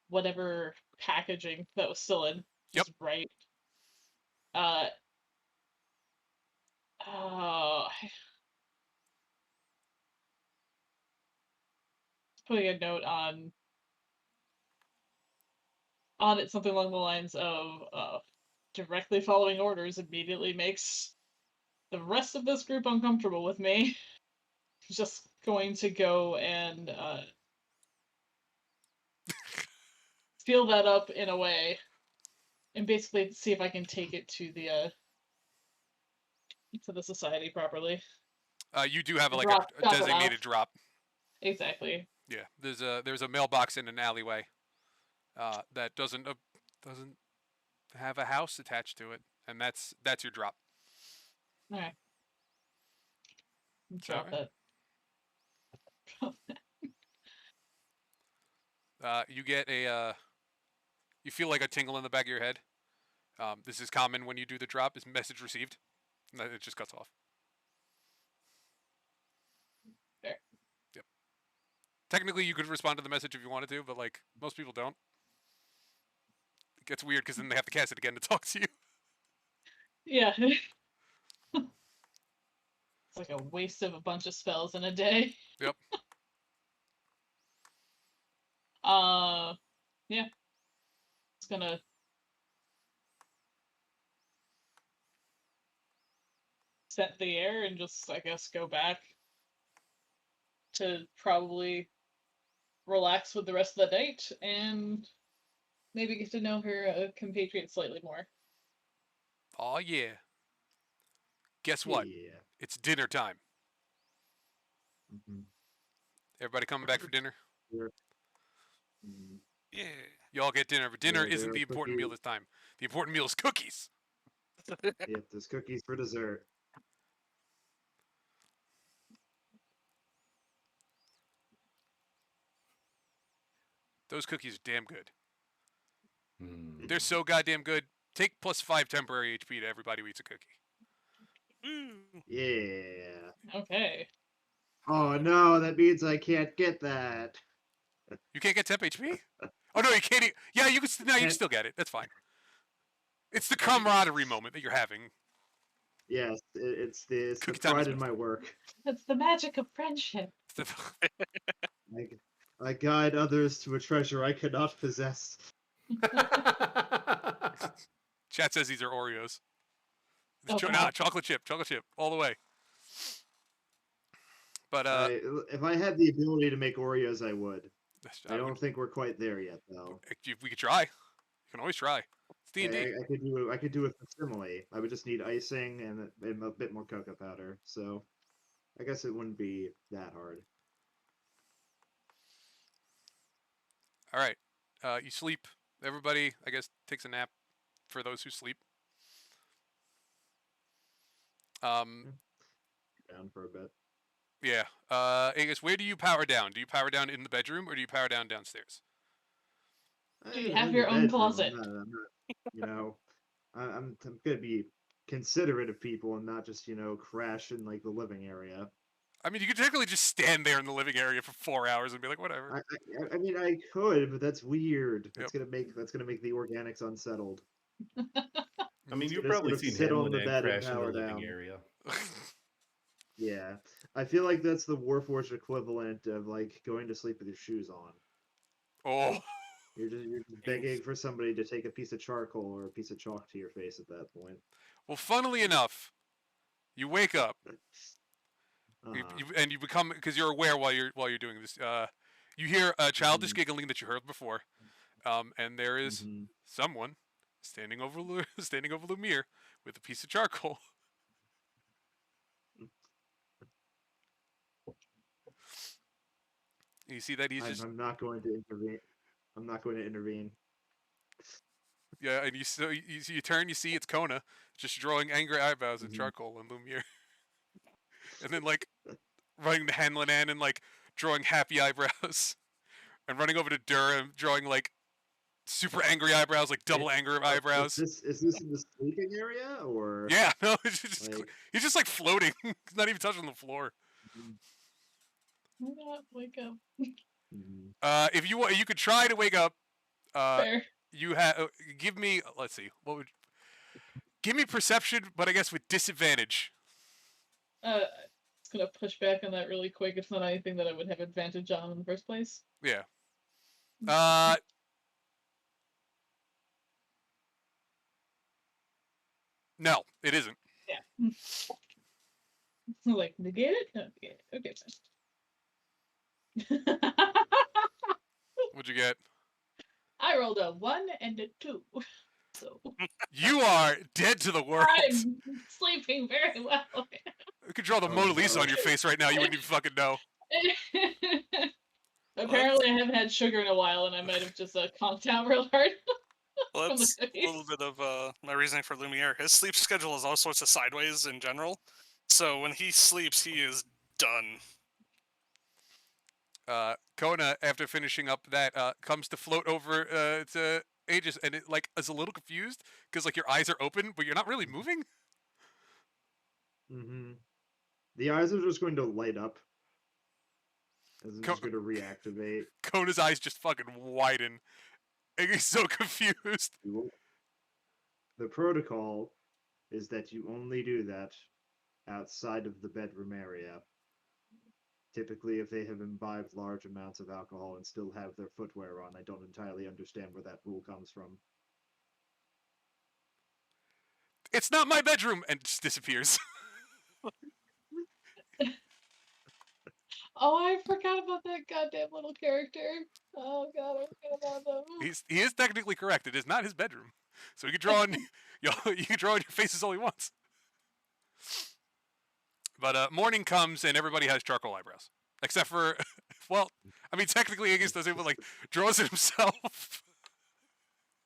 S2: whatever packaging that was still in.
S1: Yep.
S2: Just right. Uh. Oh. Putting a note on it, something along the lines of directly following orders immediately makes the rest of this group uncomfortable with me. Just going to go and seal that up in a way, and basically see if I can take it to the society properly.
S1: You do have like
S2: Drop
S1: a
S2: it
S1: designated
S2: off.
S1: drop.
S2: Exactly.
S1: Yeah, there's a mailbox in an alleyway that doesn't have a house attached to it, and that's your drop.
S2: All right.
S1: Is that
S2: Drop
S1: right?
S2: that.
S1: You get a you feel like a tingle in the back of your head. This is common when you do the drop. Is message received? And then it just cuts off.
S2: Fair.
S1: Yep. Technically, you could respond to the message if you wanted to, but like most people don't. It gets weird because then they have to cast it again to talk to you.
S2: Yeah. It's like a waste of a bunch of spells in a day.
S1: Yep.
S2: Yeah. It's gonna set the air and just, I guess, go back to probably relax with the rest of the night and maybe get to know her compatriot slightly more.
S1: Oh yeah. Guess what?
S3: Yeah.
S1: It's dinner time.
S3: Mm-hmm.
S1: Everybody coming back for dinner?
S3: Mm.
S5: Yeah.
S1: Y'all get dinner, but dinner
S3: Yeah,
S1: isn't
S3: there
S1: the
S3: are
S1: important meal
S3: cookies.
S1: this time. The important meal is cookies.
S3: Yep, there's cookies for dessert.
S1: Those cookies are damn good.
S4: Hmm.
S1: They're so goddamn good. Take +5 temporary HP to everybody who eats a cookie.
S3: Yeah.
S2: Okay.
S3: Oh no, that means I can't get that.
S1: You can't get temp HP? Oh no, you can't eat. Yeah, you can. No, you can
S3: Can't-
S1: still get it. That's fine. It's the camaraderie moment that you're having.
S3: Yes, it's the
S1: Cookie time
S3: pride
S1: is
S3: in my work.
S2: That's the magic of friendship.
S3: I guide others to a treasure I cannot possess.
S1: Chat says these are Oreos.
S2: Oh,
S1: Nah,
S2: God.
S1: chocolate chip, all the way. But
S3: If I had the ability to make Oreos, I would. I
S1: I
S3: don't
S1: would,
S3: think we're quite there yet, though.
S1: we could try. You can always try. It's D&D.
S3: I could do a facsimile. I would just need icing and a bit more cocoa powder. So I guess it wouldn't be that hard.
S1: All right. You sleep. Everybody, I guess, takes a nap for those who sleep.
S3: Down for a bit.
S1: Yeah. I guess, where do you power down? Do you power down in the bedroom or do you power down downstairs?
S2: Do you
S3: I'm
S2: have
S3: in
S2: your
S3: the
S2: own
S3: bedroom.
S2: closet?
S3: I'm not, you know, I'm gonna be considerate of people and not just crash in like the living area.
S1: I mean, you could technically just stand there in the living area for 4 hours and be like, whatever.
S3: I mean I could, but that's weird.
S1: Yep.
S3: That's gonna make the organics unsettled.
S4: I mean,
S3: It's
S4: you've
S3: gonna
S4: probably
S3: sort of
S4: seen
S3: sit on
S4: Hamlin
S3: the
S4: and
S3: bed and
S4: crash in the
S3: power
S4: living
S3: down.
S4: area.
S3: Yeah, I feel like that's the Warforged equivalent of like going to sleep with your shoes on.
S1: Oh.
S3: You're just begging for somebody to take a piece of charcoal or a piece of chalk to your face at that point.
S1: Well, funnily enough, you wake up
S3: Uh-huh.
S1: and you become, because you're aware while you're doing this. You hear a childish giggling that you heard before, and there is
S3: Mhm.
S1: someone standing over Lumir with a piece of charcoal. You see that he's just
S3: I'm not going to intervene. I'm not going to intervene.
S1: yeah, and you turn, you see it's Kona just drawing angry eyebrows in
S3: Mhm.
S1: charcoal and Lumiere, and then like running to Hanlanan and like drawing happy eyebrows, and running over to Durham drawing like super angry eyebrows, like double angry eyebrows.
S3: Is this in the sleeping area or?
S1: Yeah, no, it's just,
S3: Like-
S1: he's just like floating. He's not even touching the floor.
S2: Why not wake up?
S3: Mhm.
S1: If you want, you could try to wake up.
S2: Fair.
S1: You have give me. Let's see. What would give me perception, but I guess with disadvantage.
S2: It's gonna push back on that really quick. It's not anything that I would have advantage on in the first place.
S1: Yeah. No, it isn't.
S2: Yeah. Like negate it? No, negate it. Okay, fine.
S1: What'd you get?
S2: I rolled a 1 and a 2. So
S1: You are dead to the world.
S2: I'm sleeping very well.
S1: You could draw the Mona Lisa on your face right now. You wouldn't even fucking know.
S2: Apparently, I haven't had sugar in a while, and I might have just conked out real hard.
S5: Well,
S2: From the
S5: that's a little
S2: face.
S5: bit of my reasoning for Lumiere. His sleep schedule is all sorts of sideways in general. So when he sleeps, he is done.
S1: Kona, after finishing up that, comes to float over to Aegis, and it like is a little confused because like your eyes are open, but you're not really moving.
S3: Mm-hmm. The eyes are just going to light up. It's just going to reactivate.
S1: Kona's eyes just fucking widen. And he's so confused.
S3: The protocol is that you only do that outside of the bedroom area. Typically, if they have imbibed large amounts of alcohol and still have their footwear on, I don't entirely understand where that rule comes from.
S1: It's not my bedroom, and just disappears.
S2: Oh, I forgot about that goddamn little character. Oh god, I forgot about them.
S1: He is technically correct. It is not his bedroom, so he can draw on you can draw on your faces all he wants. But morning comes and everybody has charcoal eyebrows, except for well, I mean technically Aegis does it, but like draws it himself.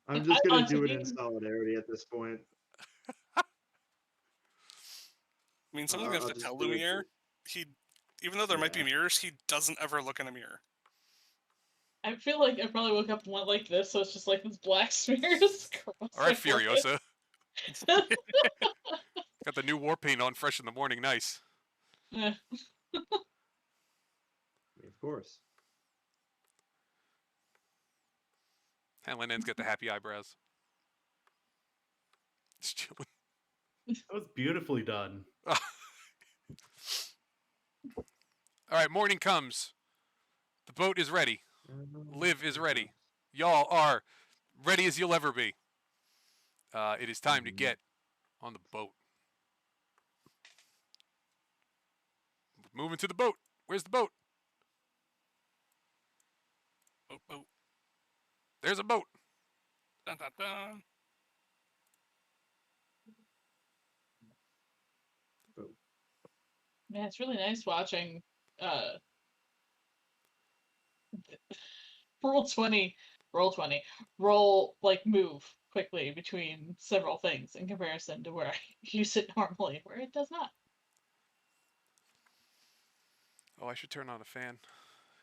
S3: I'm just going to do it in
S2: Honestly.
S3: solidarity at this point.
S5: I mean, something we
S3: I'll
S5: have to
S3: just
S5: tell
S3: do it
S5: Lumiere. He, even though there might be
S3: Yeah.
S5: mirrors, he doesn't ever look in a mirror.
S2: I feel like I probably woke up and went like this, so it's just like this black smears.
S1: All right, Furiosa. Got the new war paint on fresh in the morning. Nice.
S2: Yeah.
S3: Of course.
S1: Helenen's got the happy eyebrows. Just chilling.
S4: That was beautifully done.
S1: All right, morning comes. The boat is ready. Liv is ready. Y'all are ready as you'll ever be. It is time to get on the boat. Moving to the boat. Where's the boat?
S5: Oh,
S1: There's a boat.
S5: dun, dun, dun.
S2: Man, it's really nice watching roll like move quickly between several things in comparison to where I use it normally, where it does not.
S1: Oh, I should turn on a fan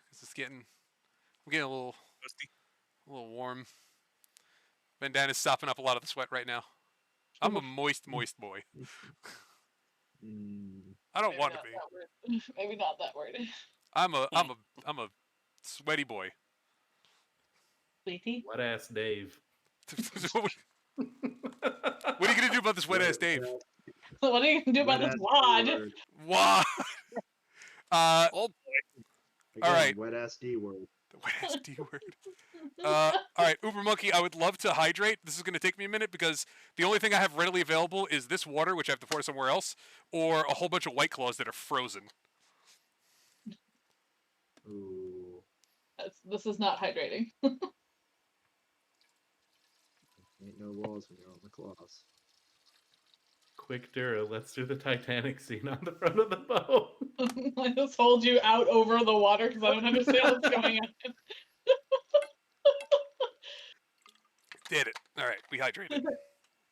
S1: because it's getting. I'm getting a little warm. Bandana's sopping up a lot of the sweat right now. I'm a moist boy. I don't
S2: Maybe
S1: want to
S2: not
S1: be.
S2: that word. Maybe not that word.
S1: I'm a sweaty boy.
S2: Sweetie.
S4: Wet ass Dave.
S1: What are you gonna do about this wet ass Dave?
S2: What are you gonna do about this wad?
S1: What?
S5: Oh boy.
S3: Again,
S1: all right.
S3: Wet ass D word.
S1: The wet ass D word. All right, Uber Monkey, I would love to hydrate. This is going to take me a minute because the only thing I have readily available is this water, which I have to pour somewhere else, or a whole bunch of White Claws that are frozen.
S3: Ooh.
S2: This is not hydrating.
S3: Ain't no walls when you're on the claws.
S4: Quick, Dura, let's do the Titanic scene on the front of the boat.
S2: I just hold you out over the water because I don't understand what's going on.
S1: Did it. All right, we hydrated.
S5: I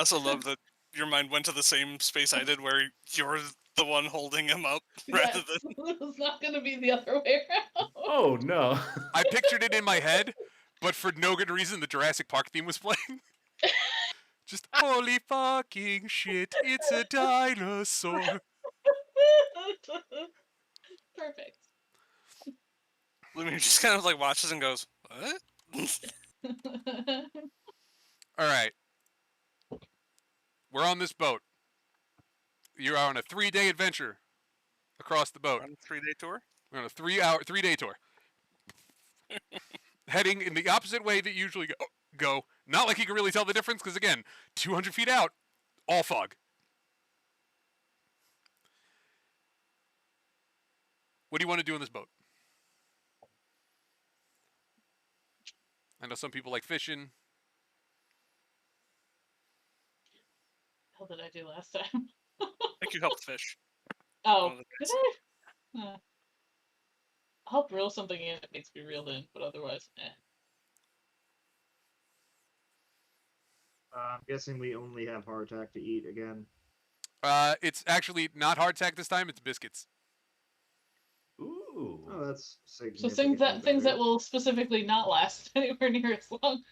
S5: also love that your mind went to the same space I did, where you're the one holding him up rather than.
S2: It's not going to be the other way around.
S4: Oh, no.
S1: I pictured it in my head, but for no good reason, the Jurassic Park theme was playing. Just holy fucking shit! It's a dinosaur.
S2: Perfect.
S5: Lumiere just kind of like watches and goes, "What?"
S1: All right, we're on this boat. You're on a 3-day adventure across the boat.
S5: On a 3-day tour.
S1: We're on a 3-day tour, heading in the opposite way that you usually go. Not like you can really tell the difference, because again, 200 feet out, all fog. What do you want to do on this boat? I know some people like fishing.
S2: What the hell did I do last time?
S5: I think you helped fish.
S2: Oh,
S5: One of the
S2: did
S5: days.
S2: I? I'll help reel something in that needs to be reeled in, but otherwise, eh.
S3: I'm guessing we only have hardtack to eat again.
S1: It's actually not hardtack this time. It's biscuits.
S4: Ooh.
S3: Oh, that's
S2: So
S3: significantly
S2: things that
S3: better.
S2: will specifically not last anywhere near as long.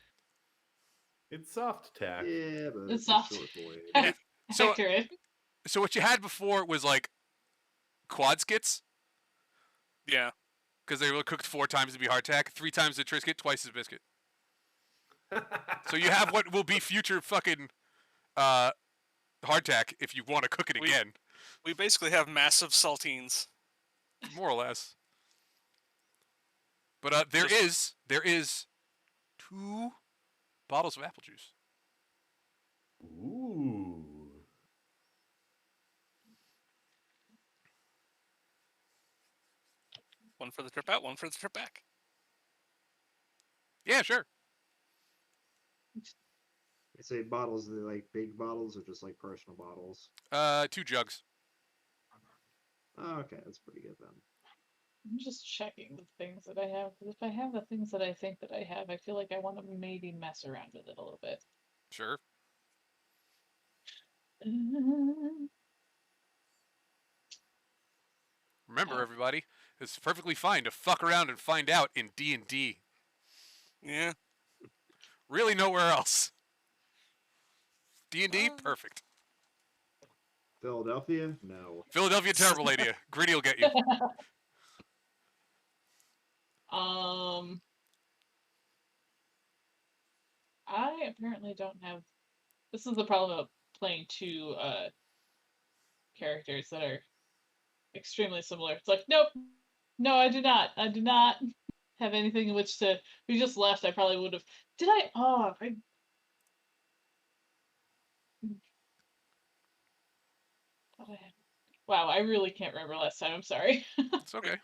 S4: It's soft tack.
S3: Yeah, but
S2: It's
S3: it's
S2: soft.
S3: a short voyage.
S1: Yeah. So-
S2: Accurate.
S1: So what you had before was like quad skits,
S5: Yeah.
S1: because they were cooked 4 times to be hardtack, 3 times the Triscuit, twice as biscuit. So you have what will be future fucking hardtack if you want to cook it
S5: We-
S1: again,
S5: We basically have massive saltines.
S1: more or less. But there is 2 bottles of apple juice.
S4: Ooh.
S5: One for the trip out, one for the trip back.
S1: Yeah, sure.
S3: You say bottles, are they like big bottles or just like personal bottles?
S1: 2 jugs.
S3: Oh, okay, that's pretty good then.
S2: I'm just checking the things that I have, because if I have the things that I think that I have, I feel like I want to maybe mess around with it a little bit.
S1: Sure. Remember,
S2: Oh.
S1: everybody, it's perfectly fine to fuck around and find out in D&D.
S5: Yeah.
S1: Really nowhere else. D&D, perfect.
S3: Philadelphia? No.
S1: Philadelphia, terrible idea. Gritty will get you.
S2: I apparently don't have. This is the problem of playing 2 characters that are extremely similar. It's like, nope, no, I do not. I do not have anything in which to. If we just left, I probably would have. Did I? Oh, I. Thought I had. Wow, I really can't remember last time. I'm sorry.
S1: It's okay.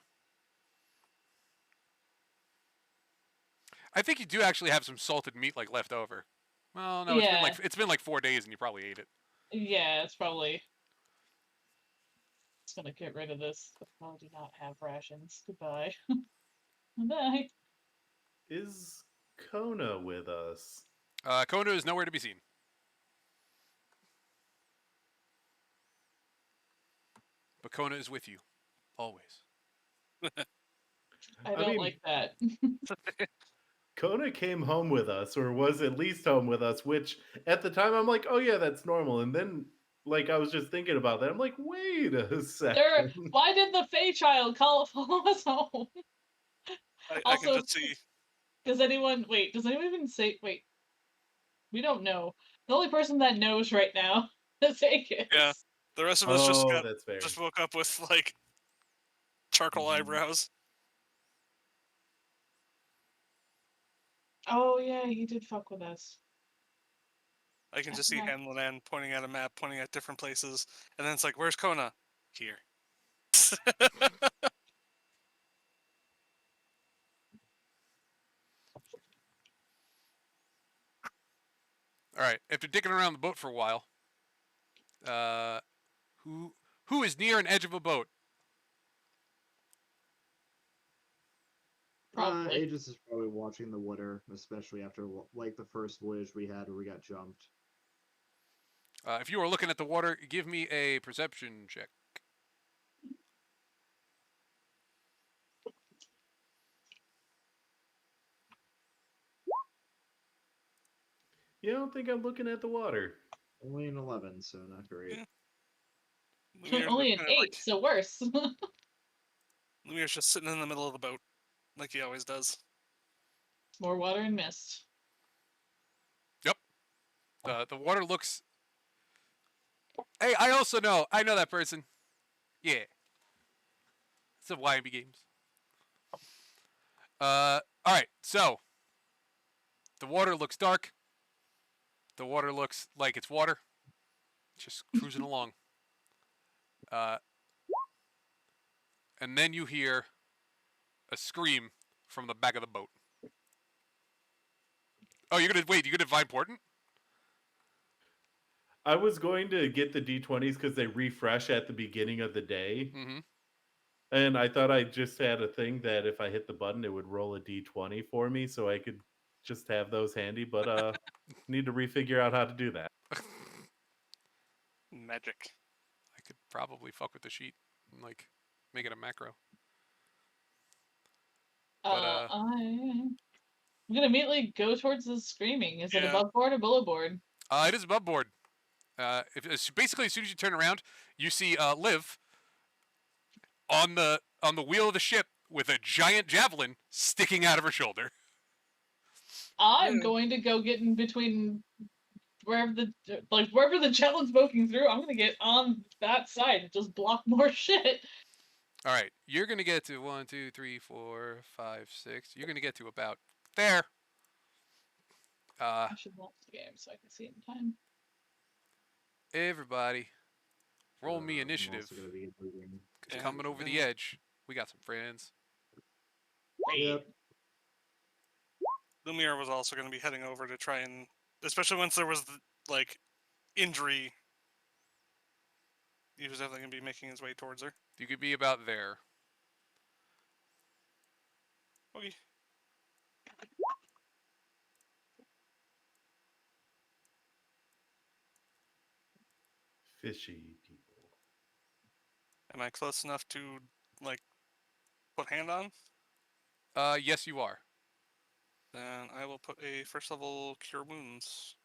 S1: I think you do actually have some salted meat like left over. Well, no,
S2: Yeah.
S1: it's been like 4 days and you probably ate it.
S2: Yeah, it's probably. Just gonna get rid of this. I probably do not have rations. Goodbye. Bye.
S4: Is Kona with us?
S1: Kona is nowhere to be seen. But Kona is with you, always.
S2: I don't
S4: mean-
S2: like that.
S4: Kona came home with us, or was at least home with us, which at the time I'm like, oh yeah, that's normal. And then, like, I was just thinking about that. I'm like, wait a second.
S2: Why did the Fey child follow us home?
S5: I can
S2: Also-
S5: just see.
S2: Does anyone Does anyone even say wait? We don't know. The only person that knows right now is Akis.
S5: Yeah. The rest of us
S4: Oh, that's fair.
S5: just woke up with like charcoal eyebrows.
S2: Oh yeah, he did fuck with us.
S5: I can just see
S2: Yeah.
S5: Hanlan pointing at a map, pointing at different places, and then it's like, "Where's Kona?" Here.
S1: All right. After dicking around the boat for a while, who is near an edge of a boat?
S2: Probably.
S3: Aegis is probably watching the water, especially after like the first voyage we had where we got jumped.
S1: If you are looking at the water, give me a perception check.
S4: You don't think I'm looking at the water?
S3: Only an 11, so not great.
S5: Yeah. Lumire's
S2: Only an
S5: kind of
S2: 8, so worse.
S5: Lumire's just sitting in the middle of the boat, like he always does.
S2: More water and mist.
S1: Yep. The water looks. Hey, I also know. I know that person. Yeah. It's a YMB games. All right. So the water looks dark. The water looks like it's water. Just cruising along. And then you hear a scream from the back of the boat. Oh, you're gonna wait. You're gonna divine important?
S4: I was going to get the D20s because they refresh at the beginning of the day.
S1: Mm-hmm.
S4: And I thought I just had a thing that if I hit the button, it would roll a D20 for me, so I could just have those handy. But need to refigure out how to do that.
S5: Magic.
S1: I could probably fuck with the sheet and like make it a macro. But
S2: I'm gonna immediately go towards the screaming. Is it
S5: Yeah.
S2: above board or below board?
S1: it is above board. Basically as soon as you turn around, you see Liv on the wheel of the ship with a giant javelin sticking out of her shoulder.
S2: I'm
S5: Yeah.
S2: going to go get in between wherever the javelin's poking through. I'm gonna get on that side and just block more shit.
S1: All right, you're gonna get to 1, 2, 3, 4, 5, 6. You're gonna get to about there.
S2: I should watch the game so I can see it in time.
S1: Everybody, roll me
S3: I'm
S1: initiative.
S3: also gonna be moving.
S1: 'Cause
S5: Yeah.
S1: coming over the edge, we got some friends.
S3: Yep.
S5: Lumire was also going to be heading over to try and, especially once there was like injury, he was definitely going to be making his way towards her.
S1: You could be about there.
S5: Okay.
S4: Fishy people.
S5: Am I close enough to like put hand on?
S1: Yes, you are.
S5: Then I will put a first level cure wounds.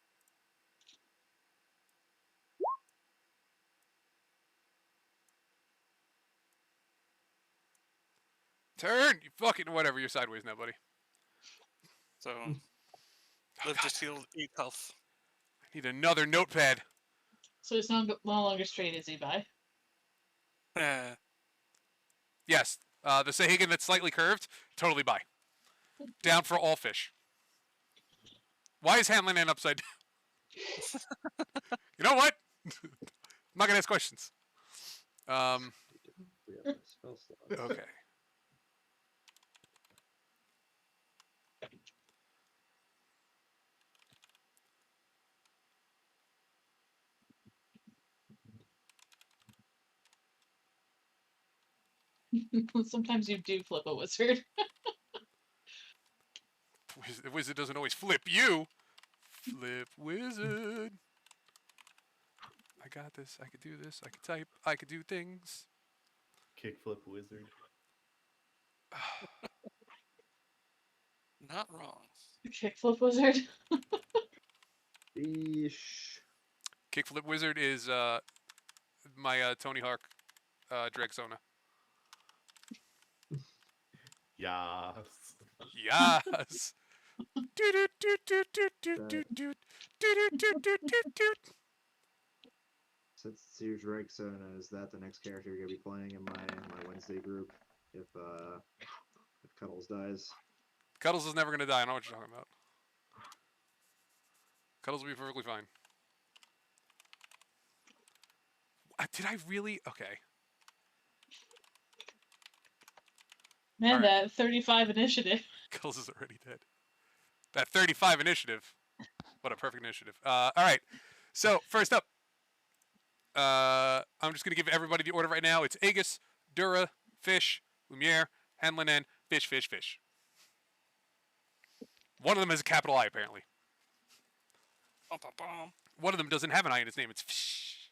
S1: Turn, you fucking whatever. You're sideways now, buddy.
S5: So
S1: Oh,
S5: Liv
S1: God.
S5: just healed 8 health.
S1: I need another notepad.
S2: So it's no longer straight, is he, by?
S5: Eh,
S1: Yes, the Sahuagin that's slightly curved, totally by. Down for all fish. Why is Hanlon upside down? You know what? I'm not gonna ask questions.
S3: We have a spell slot.
S1: Okay.
S2: Sometimes you do flip a wizard.
S1: The wizard doesn't always flip you. Flip wizard. I got this. I could do this. I could type. I could do things.
S4: Kickflip wizard.
S5: not wrong.
S2: Kickflip wizard.
S3: Fish.
S1: Kickflip wizard is my Tony Hawk Drexona.
S4: Yas.
S1: Yes. Doot, doot, doot, doot, doot, doot, doot, doot, doot, doot, doot, doot, doot.
S3: Since it's your Drexona, is that the next character you're gonna be playing in my Wednesday group? If Cuddles dies.
S1: Cuddles is never gonna die. I know what you're talking about. Cuddles will be perfectly fine. Did I really? Okay.
S2: Man,
S1: All right.
S2: that 35 initiative.
S1: Cuddles is already dead. That 35 initiative. What a perfect initiative. All right. So first up, I'm just gonna give everybody the order right now. It's Aegis, Dura, Fish, Lumiere, Hanlon, and Fish, Fish, Fish. One of them has a capital I apparently.
S5: Bum, bum, bum.
S1: One of them doesn't have an I in its name. It's Fish.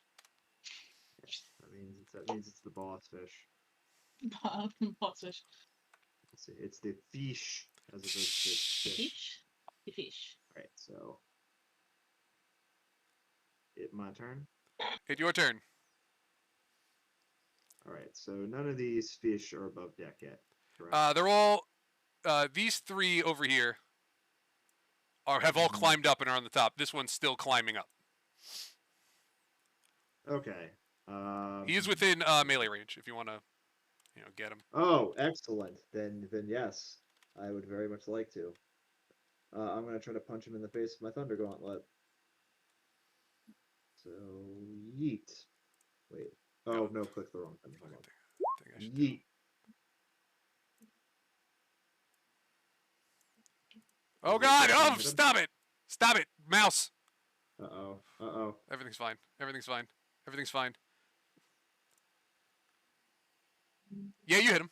S3: That means it's the boss fish.
S2: What's
S3: It's the fish as opposed to fish.
S2: fish? The fish.
S3: Right, so My turn.
S1: It's your turn.
S3: All right. So none of these fish are above deck yet. Correct.
S1: They're all these three over here have all
S3: Mhm.
S1: climbed up and are on the top. This one's still climbing up.
S3: Okay.
S1: He is within melee range if you want to, get him.
S3: Oh, excellent. Then yes, I would very much like to. I'm gonna try to punch him in the face with my Thunder Gauntlet. So yeet. Wait. Oh no, click the wrong thing. Hold on.
S1: Thing I should do.
S3: Yeet.
S1: Oh
S3: Is that
S1: God!
S3: gonna
S1: Oh,
S3: hit him?
S1: stop it! Stop it, mouse!
S3: Uh oh.
S1: Everything's fine. Everything's fine. Everything's fine. Yeah, you hit him.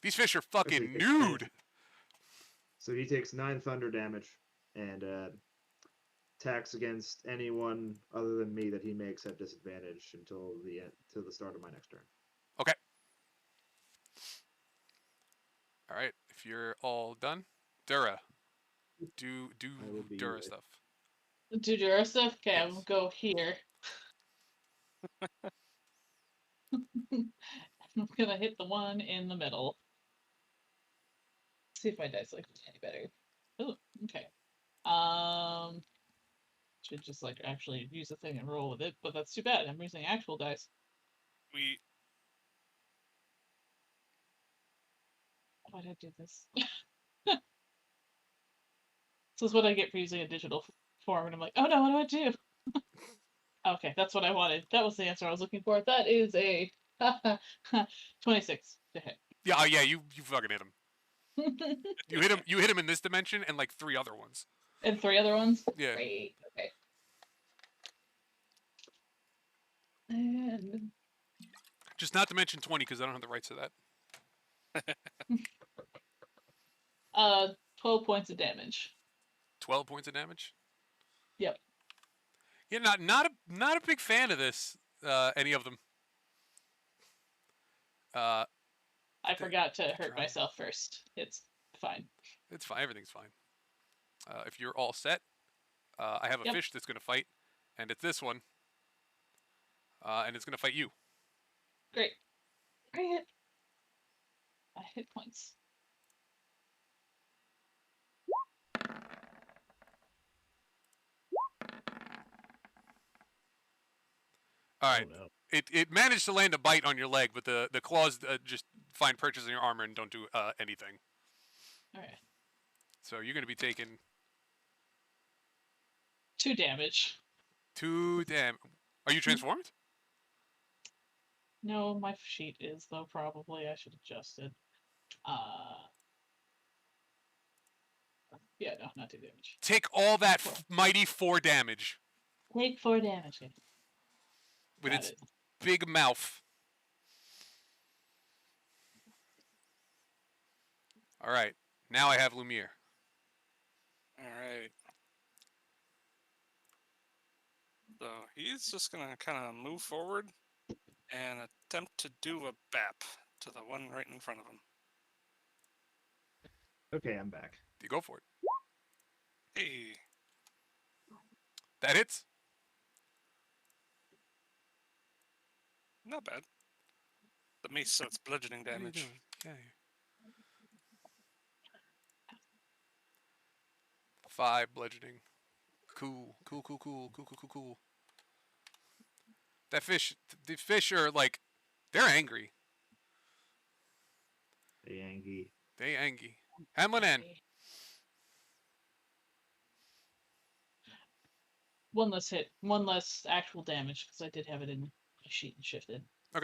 S1: These fish are fucking
S3: takes
S1: nude.
S3: So he takes 9 thunder damage and attacks against anyone other than me that he makes at disadvantage until the start of my next turn.
S1: Okay. All right. If you're all done, Dura, do
S3: I will be
S1: Dura
S3: right.
S1: stuff.
S2: Do Dura stuff? Okay, I'm
S1: Yes.
S2: gonna go here. I'm gonna hit the one in the middle. See if my dice like any better. Oh, okay. Should just like actually use the thing and roll with it, but that's too bad. I'm using actual dice.
S5: We
S2: Why did I do this? This is what I get for using a digital form, and I'm like, oh no, what do I do? Okay, that's what I wanted. That was the answer I was looking for. That is a 26 to hit.
S1: Yeah, yeah, you fucking hit him. You hit him. You hit him in this dimension and like 3 other ones.
S2: And 3 other ones?
S1: Yeah.
S2: Great. Okay. And
S1: Just not to mention 20 because I don't have the rights to that.
S2: 12 points of damage.
S1: 12 points of damage.
S2: Yep.
S1: Yeah, not a big fan of this. Any of them.
S2: I forgot to hurt
S1: try.
S2: myself first. It's fine.
S1: It's fine. Everything's fine. If you're all set, I have a
S2: Yep.
S1: fish that's gonna fight, and it's this one. And it's gonna fight you.
S2: Great. Bring it. Hit points.
S1: All right.
S4: Oh, no.
S1: It managed to land a bite on your leg, but the claws just find purchase in your armor and don't do anything.
S2: All right.
S1: So you're gonna be taking
S2: 2 damage.
S1: 2 damage. Are you transformed?
S2: No, my sheet is though. Probably I should adjust it. Yeah, no, not 2 damage.
S1: Take all that mighty 4 damage
S2: Take 4 damage.
S1: with
S2: Got
S1: its
S2: it.
S1: big mouth. All right. Now I have Lumiere.
S5: all right. So he's just gonna kind of move forward and attempt to do a bap to the one right in front of him.
S3: Okay, I'm back.
S1: You go for it.
S5: Hey,
S1: That hits.
S5: not bad. The mace, so it's bludgeoning
S1: What are you
S5: damage.
S1: doing? Yeah. 5 bludgeoning. Cool. That fish. The fish are like, they're angry.
S3: Hey, Angie.
S1: They angry. Hamlin in.
S2: One less hit. One less actual damage because I did have it in my sheet and shifted.
S4: I'm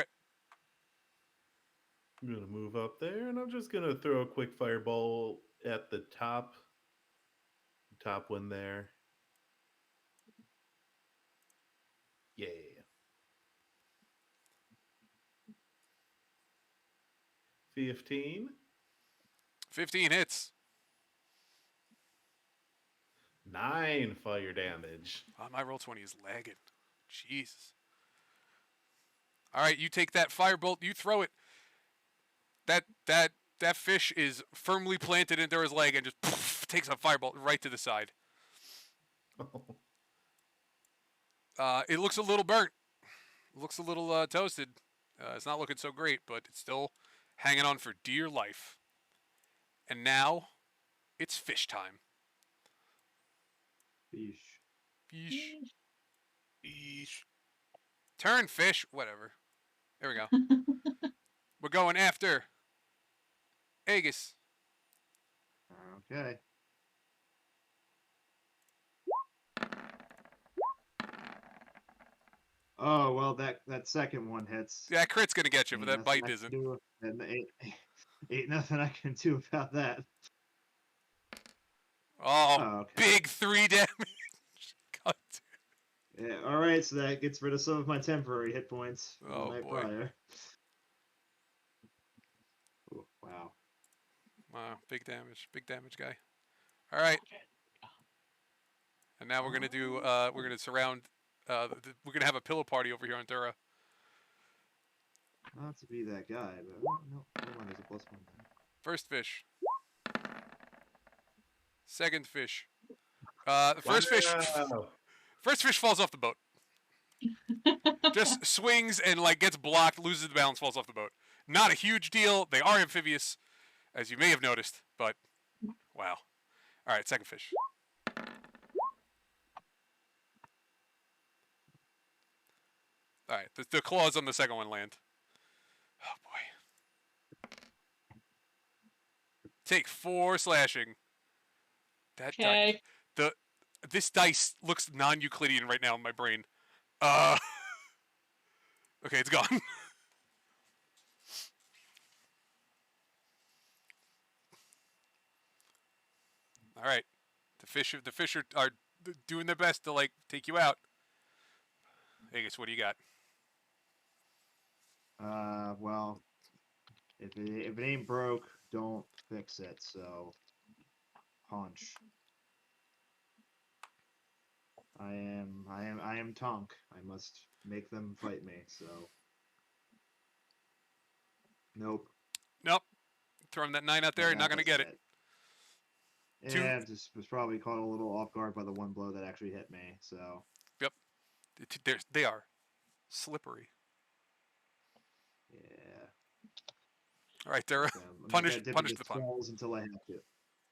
S4: going to move up there, and I'm just going to throw a quick fireball at the top one there. Yeah. 15.
S1: 15 hits.
S4: 9 fire damage.
S1: Oh, my roll 20 is lagging. Jesus. All right, you take that firebolt. You throw it. That fish is firmly planted into his leg and just poof, takes a firebolt right to the side. It looks a little burnt. It looks a little toasted. It's not looking so great, but it's still hanging on for dear life. And now, it's fish time.
S3: Fish.
S1: Fish.
S5: Eesh.
S1: Turn fish. Whatever. There we go. We're going after Aegis.
S3: Okay. Oh well, that second one hits.
S1: Yeah, crit's gonna get you, but
S3: Ain't
S1: that
S3: nothing
S1: bite
S3: I can
S1: isn't.
S3: do- and ain't nothing I can do about that.
S1: Oh,
S3: Okay.
S1: big 3 damage. God.
S3: Yeah, all right, so that gets rid of some of my temporary hit points from
S1: Oh,
S3: the night
S1: boy.
S3: prior. Ooh, wow.
S1: Wow, big damage guy. All right, and now we're gonna do. We're gonna surround. We're gonna have a pillow party over here on Dura.
S3: Not to be that guy, but oh, no, never mind. There's a +1 there.
S1: First fish. Second fish. The first fish.
S4: Wow.
S1: First fish falls off the boat. Just swings and like gets blocked, loses the balance, falls off the boat. Not a huge deal. They are amphibious, as you may have noticed, but wow. All right, second fish. All right, the claws on the second one land. Oh boy. Take 4 slashing. That
S2: Okay.
S1: this dice looks non-Euclidean right now in my brain. Okay, it's gone. All right, the fish are doing their best to like take you out. Aegis, what do you got?
S3: Well, if it ain't broke, don't fix it. So, punch. I am Tonk. I must make them fight me. So, nope.
S1: Nope. Throwing that 9 out there,
S3: That
S1: not gonna
S3: doesn't
S1: get it.
S3: hit.
S1: Two-
S3: Yeah, just was probably caught a little off guard by the one blow that actually hit me. So,
S1: They are slippery.
S3: yeah.
S1: All right, they're
S3: I'm
S1: punish
S3: gonna dip
S1: punish
S3: into
S1: the pun.
S3: smalls until I have to.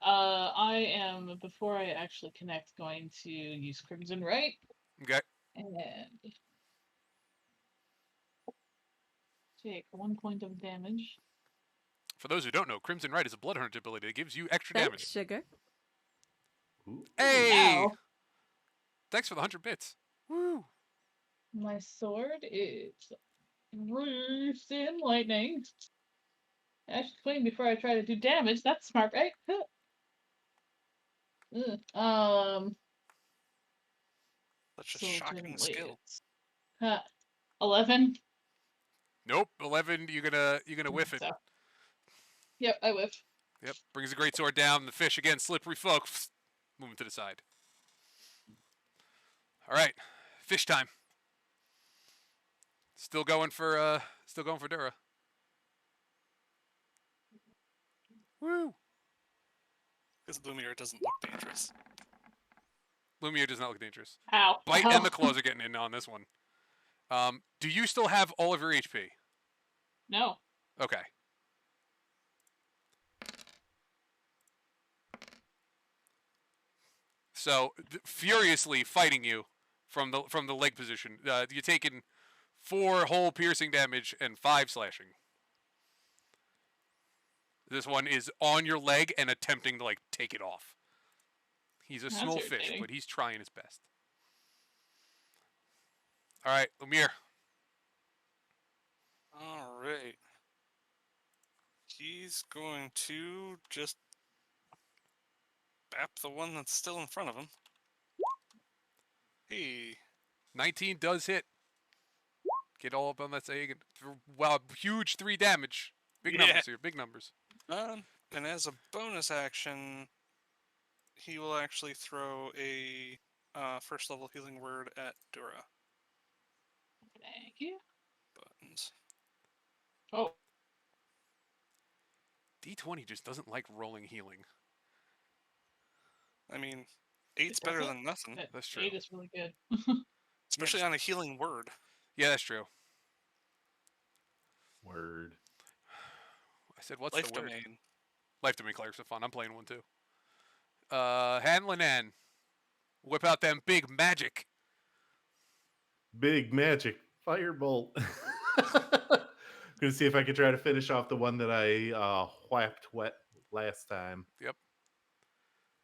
S2: I am, before I actually connect, going to use Crimson Right
S1: Okay.
S2: and take 1 point of damage.
S1: For those who don't know, Crimson Right is a blood hunter ability that gives you extra
S6: Thanks,
S1: damage.
S6: sugar.
S4: Ooh.
S1: Hey!
S2: Ow.
S1: Thanks for the 100 bits. Woo!
S2: My sword is wreathed in lightning. Actually, clean before I try to do damage. That's smart, right?
S5: Such a
S2: Sultan
S5: shocking skill.
S2: Huh. 11.
S1: Nope. 11. You're gonna whiff it.
S2: So. Yep, I whiff.
S1: Yep. Brings the great sword down. The fish again, slippery folk. Moving to the side. All right, fish time. Still going for Dura. Woo!
S5: Because Lumiere doesn't look dangerous.
S1: Lumiere does not look dangerous.
S2: Ow.
S1: Bite
S2: Ow.
S1: and the claws are getting in on this one. Do you still have all of your HP?
S2: No.
S1: Okay. So furiously fighting you from the leg position. You're taking 4 whole piercing damage and 5 slashing. This one is on your leg and attempting to like take it off. He's a
S2: That's
S1: small fish,
S2: irritating.
S1: but he's trying his best. All right, Lumiere.
S5: All right. He's going to just bap the one that's still in front of him. Hey.
S1: 19 does hit. Get all up on that egg. Wow, huge 3 damage. Big
S5: Yeah.
S1: numbers here, big numbers.
S5: And as a bonus action, he will actually throw a first level healing word at Dura.
S2: Thank you.
S5: Buttons.
S2: Oh,
S1: D20 just doesn't like rolling healing.
S5: I mean, 8's
S2: It
S5: better
S2: doesn't?
S5: than nothing.
S1: That's true.
S2: 8 is really good.
S5: especially on a healing word.
S1: Yeah, that's true.
S4: Word.
S1: I said, what's
S5: Life
S1: the word?
S5: domain.
S1: Life Domain Clerics are fun. I'm playing one too. Hanlin, whip out them big magic.
S4: Big magic firebolt. Gonna see if I can try to finish off the one that I whacked wet last time.
S1: Yep.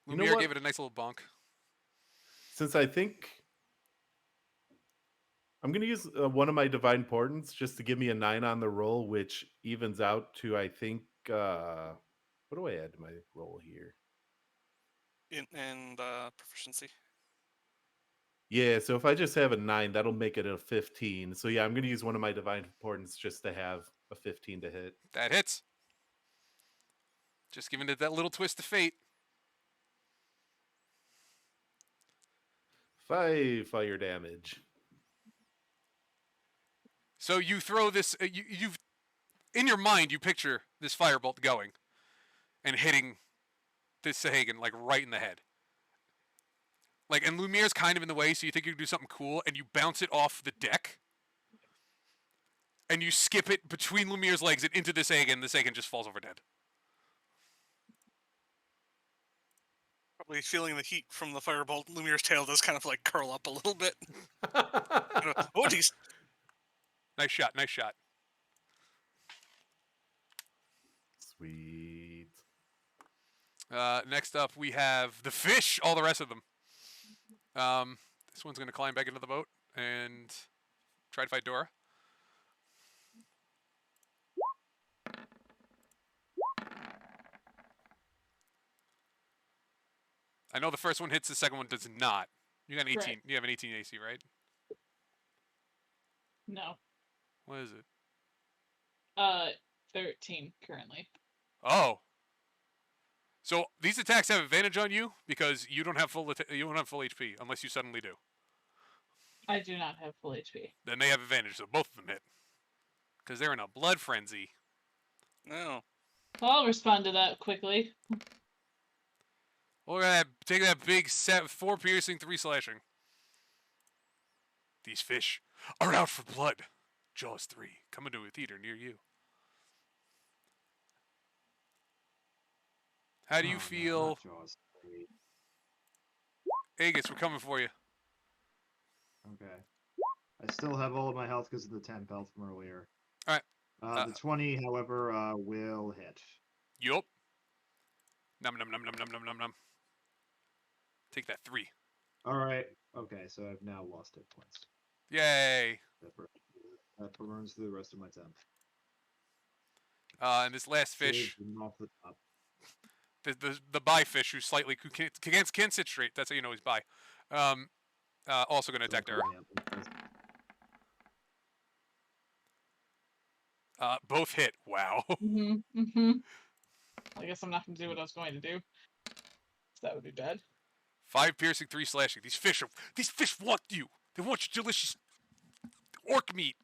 S4: You know
S1: Lumiere
S4: what?
S1: gave it a nice little bonk.
S4: Since I think I'm gonna use one of my divine portents just to give me a 9 on the roll, which evens out to I think what do I add to my roll here?
S5: And proficiency.
S4: Yeah, so if I just have a 9, that'll make it a 15. So yeah, I'm gonna use one of my divine portents just to have a 15 to hit.
S1: That hits. Just giving it that little twist of fate.
S4: 5 fire damage.
S1: So you throw this. You've in your mind you picture this firebolt going and hitting this Sahagan like right in the head. Like, and Lumiere's kind of in the way, so you think you can do something cool, and you bounce it off the deck, and you skip it between Lumiere's legs and into this Sahagan. The Sahagan just falls over dead.
S5: Probably feeling the heat from the firebolt. Lumiere's tail does kind of like curl up a little bit. Oh, geez.
S1: Nice shot. Nice shot.
S4: Sweet.
S1: Next up, we have the fish. All the rest of them. This one's going to climb back into the boat and try to fight Dora. I know the first one hits, the second one does not. You got an 18.
S2: Right.
S1: You have an 18 AC, right?
S2: No.
S1: What is it?
S2: 13 currently.
S1: Oh. So these attacks have advantage on you because you don't have full HP unless you suddenly do.
S2: I do not have full HP.
S1: Then they have advantage, so both of them hit because they're in a blood frenzy.
S5: No.
S2: Well, I'll respond to that quickly.
S1: Look at that! Take that big 4 piercing, 3 slashing. These fish are out for blood. Jaws 3 coming to a theater near you. How do you feel?
S3: No, not Jaws 3.
S1: Aegis, we're coming for you.
S3: Okay. I still have all of my health because of the 10 health from earlier.
S1: Alright.
S3: The 20, however, will hit.
S1: Yup. Num num num num num num num num. Take that 3.
S3: Alright. Okay, so I've now lost hit points.
S1: Yay!
S3: That burns through the rest of my 10.
S1: And this last fish,
S3: Saved them off the top.
S1: the bi fish, who can't sit straight. That's how you know he's bi. Also going to attack Dara. Both hit. Wow.
S2: I guess I'm not going to do what I was going to do. So that would be bad.
S1: 5 piercing, 3 slashing. These fish want you. They want your delicious orc meat.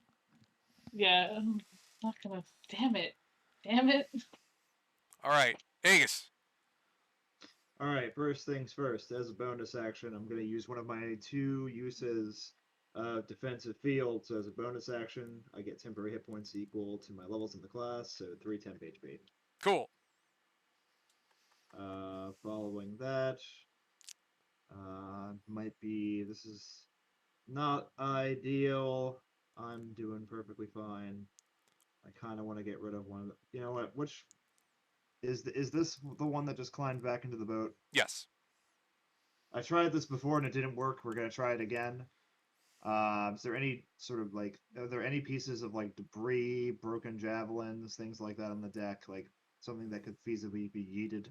S2: Yeah, I'm not going to. Damn it. Damn it.
S1: All right, Aegis.
S3: Alright, first things first. As a bonus action, I'm going to use one of my 2 uses of defensive field. So as a bonus action, I get temporary hit points equal to my levels in the class, so 3 temp HP.
S1: Cool.
S3: Following that, this is not ideal. I'm doing perfectly fine. I kind of want to get rid of one of the, you know what, which, is this the one that just climbed back into the boat?
S1: Yes.
S3: I tried this before and it didn't work. We're going to try it again. Is there any sort of like, are there any pieces of like debris, broken javelins, things like that on the deck? Like something that could feasibly be yeeted?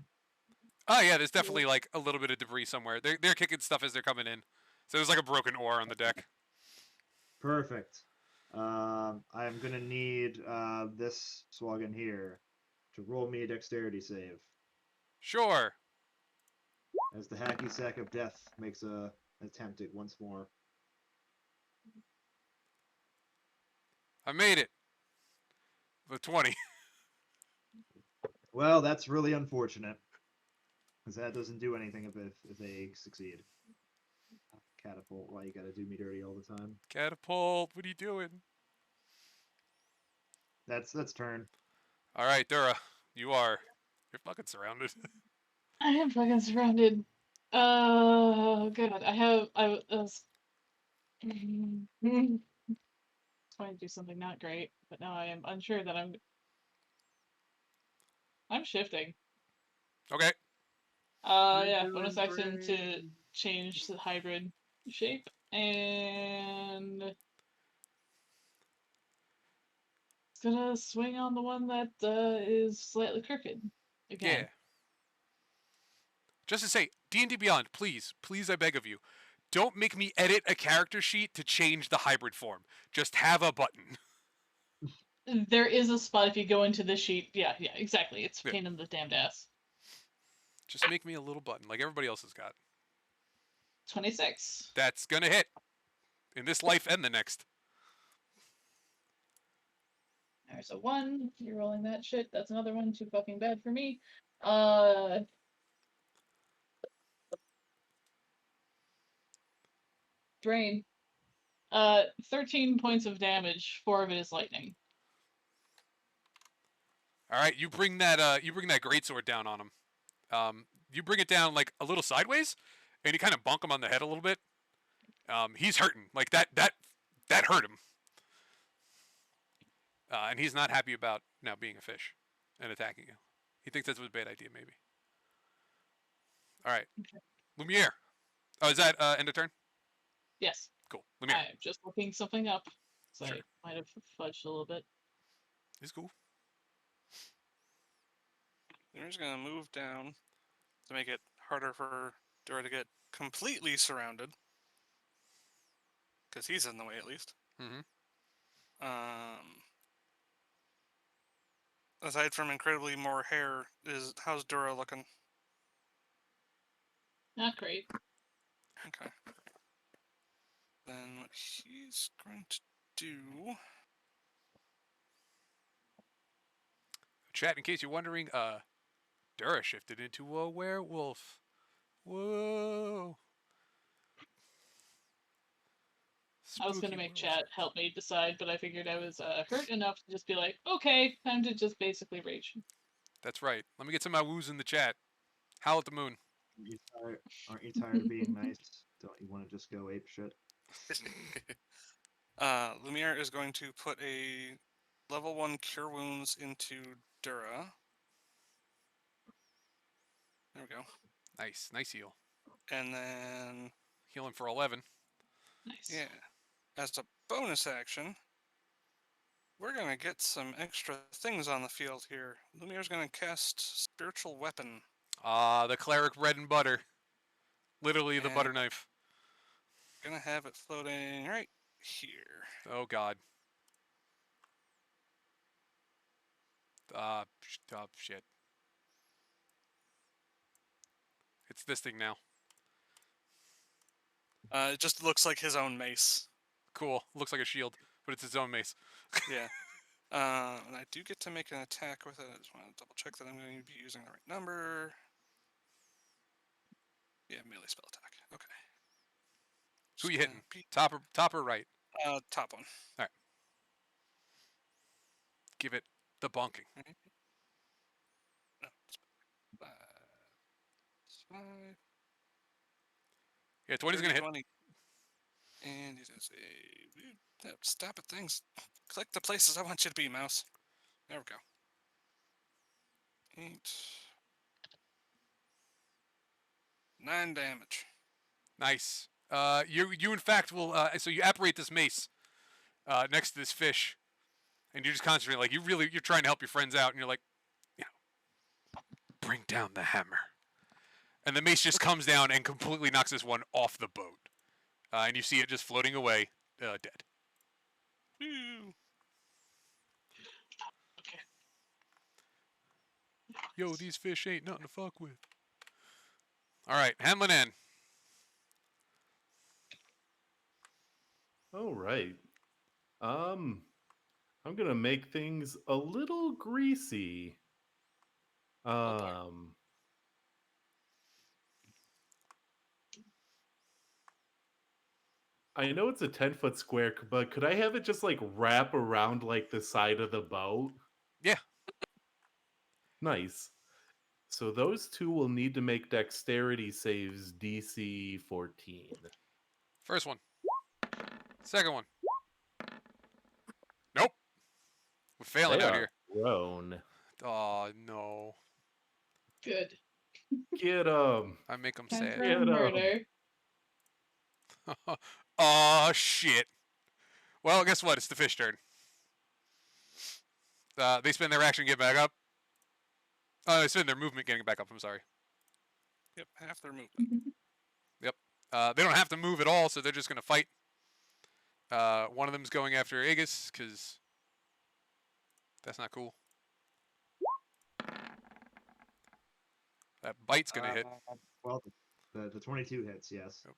S1: Oh yeah, there's definitely like a little bit of debris somewhere. They're kicking stuff as they're coming in. So there's like a broken oar on the deck.
S3: Perfect. I'm gonna need this Swagan here to roll me a dexterity save.
S1: Sure.
S3: As the hacky sack of death makes a attempt at once more.
S1: I made it. The 20.
S3: Well, that's really unfortunate. Because that doesn't do anything if they succeed. catapult. Why you gotta do me dirty all the time?
S1: Catapult. What are you doing?
S3: That's turn.
S1: All right, Dura. You're fucking surrounded.
S2: I am fucking surrounded. Oh god, I was trying to do something not great, but now I am unsure that I'm shifting.
S1: Okay.
S2: Yeah, bonus action to
S3: brain.
S2: change the hybrid shape, and it's gonna swing on the one that is slightly crooked again.
S1: Yeah. Just to say, D&D Beyond, please, I beg of you, don't make me edit a character sheet to change the hybrid form. Just have a button.
S2: There is a spot if you go into the sheet. Yeah, exactly. It's a
S1: Yeah.
S2: pain in the damned ass.
S1: Just make me a little button like everybody else has got.
S2: 26.
S1: That's gonna hit in this life and the next.
S2: There's a 1. You're rolling that shit. That's another one. Too fucking bad for me. Drain. 13 points of damage. 4 of it is lightning.
S1: All right, you bring that greatsword down on him. You bring it down like a little sideways, and you kind of bonk him on the head a little bit. He's hurting. Like that hurt him. And he's not happy about now being a fish and attacking you. He thinks that's a bad idea, maybe. All right.
S2: Okay.
S1: Lumiere. Oh, is that end of turn?
S2: Yes.
S1: Cool. Lumiere.
S2: I'm just looking something up. So
S1: Sure.
S2: I might have fudged a little bit.
S1: It's cool.
S5: We're just gonna move down to make it harder for Dora to get completely surrounded, because he's in the way at least.
S1: Mm-hmm.
S5: Aside from incredibly more hair, how's Dora looking?
S2: Not great.
S5: Okay. Then what he's going to do.
S1: Chat, in case you're wondering, Dura shifted into a werewolf. Whoa.
S2: I was gonna
S1: Spooky
S2: make
S1: werewolf.
S2: chat help me decide, but I figured I was hurt enough to just be like, okay, time to just basically rage.
S1: That's right. Let me get some of my woos in the chat. Howl at the moon.
S3: Aren't you tired of being nice? Don't you want to just go ape shit?
S5: Lumiere is going to put a level 1 Cure Wounds into Dura. There we go.
S1: Nice. Nice heal.
S5: And then,
S1: Healing for 11.
S2: Nice.
S5: yeah, as a bonus action, we're going to get some extra things on the field here. Lumiere's going to cast Spiritual Weapon.
S1: The cleric bread and butter. Literally the
S5: And-
S1: butter knife.
S5: Gonna have it floating right here.
S1: Oh god. Shit. It's this thing now.
S5: It just looks like his own mace.
S1: Cool. Looks like a shield, but it's its own mace.
S5: Yeah. And I do get to make an attack with it. I just want to double check that I'm going to be using the right number. Yeah, melee spell attack. Okay.
S1: Who you
S5: Just
S1: hitting?
S5: gonna
S1: Top or right?
S5: top one.
S1: Give it the bonking.
S5: No, it's 5.
S1: Yeah, 20's gonna hit.
S5: 20. And he says, stop at things. Click the places I want you to be, mouse. There we go. 8. 9 damage.
S1: Nice. You in fact will. So you apparate this mace next to this fish, and you're just concentrating. Like you're trying to help your friends out, and you're like, bring down the hammer. And the mace just comes down and completely knocks this one off the boat. And you see it just floating away, dead.
S5: Woo.
S2: Okay.
S1: Yo, these fish ain't nothing to fuck with. All right, Hanlon N.
S4: All right. I'm gonna make things a little greasy. I know it's a 10-foot square, but could I have it just like wrap around like the side of the boat?
S1: Yeah.
S4: Nice. So those two will need to make dexterity saves DC 14.
S1: First one. Second one. Nope. We're failing
S4: They
S1: out
S4: are
S1: here.
S4: grown.
S1: Oh no.
S2: Good.
S4: Get them.
S1: I make them
S2: Time
S1: sad.
S2: for
S4: Yeah,
S2: a
S4: no.
S2: murder.
S1: Oh shit. Well, guess what? It's the fish turn. They spend their action, get back up. Oh, they spend their movement getting back up. I'm sorry.
S5: Yep, half their movement.
S1: They don't have to move at all, so they're just gonna fight. One of them's going after Aegis because that's not cool. That bite's gonna hit.
S3: Well, the 22 hits, yes.
S1: Yep.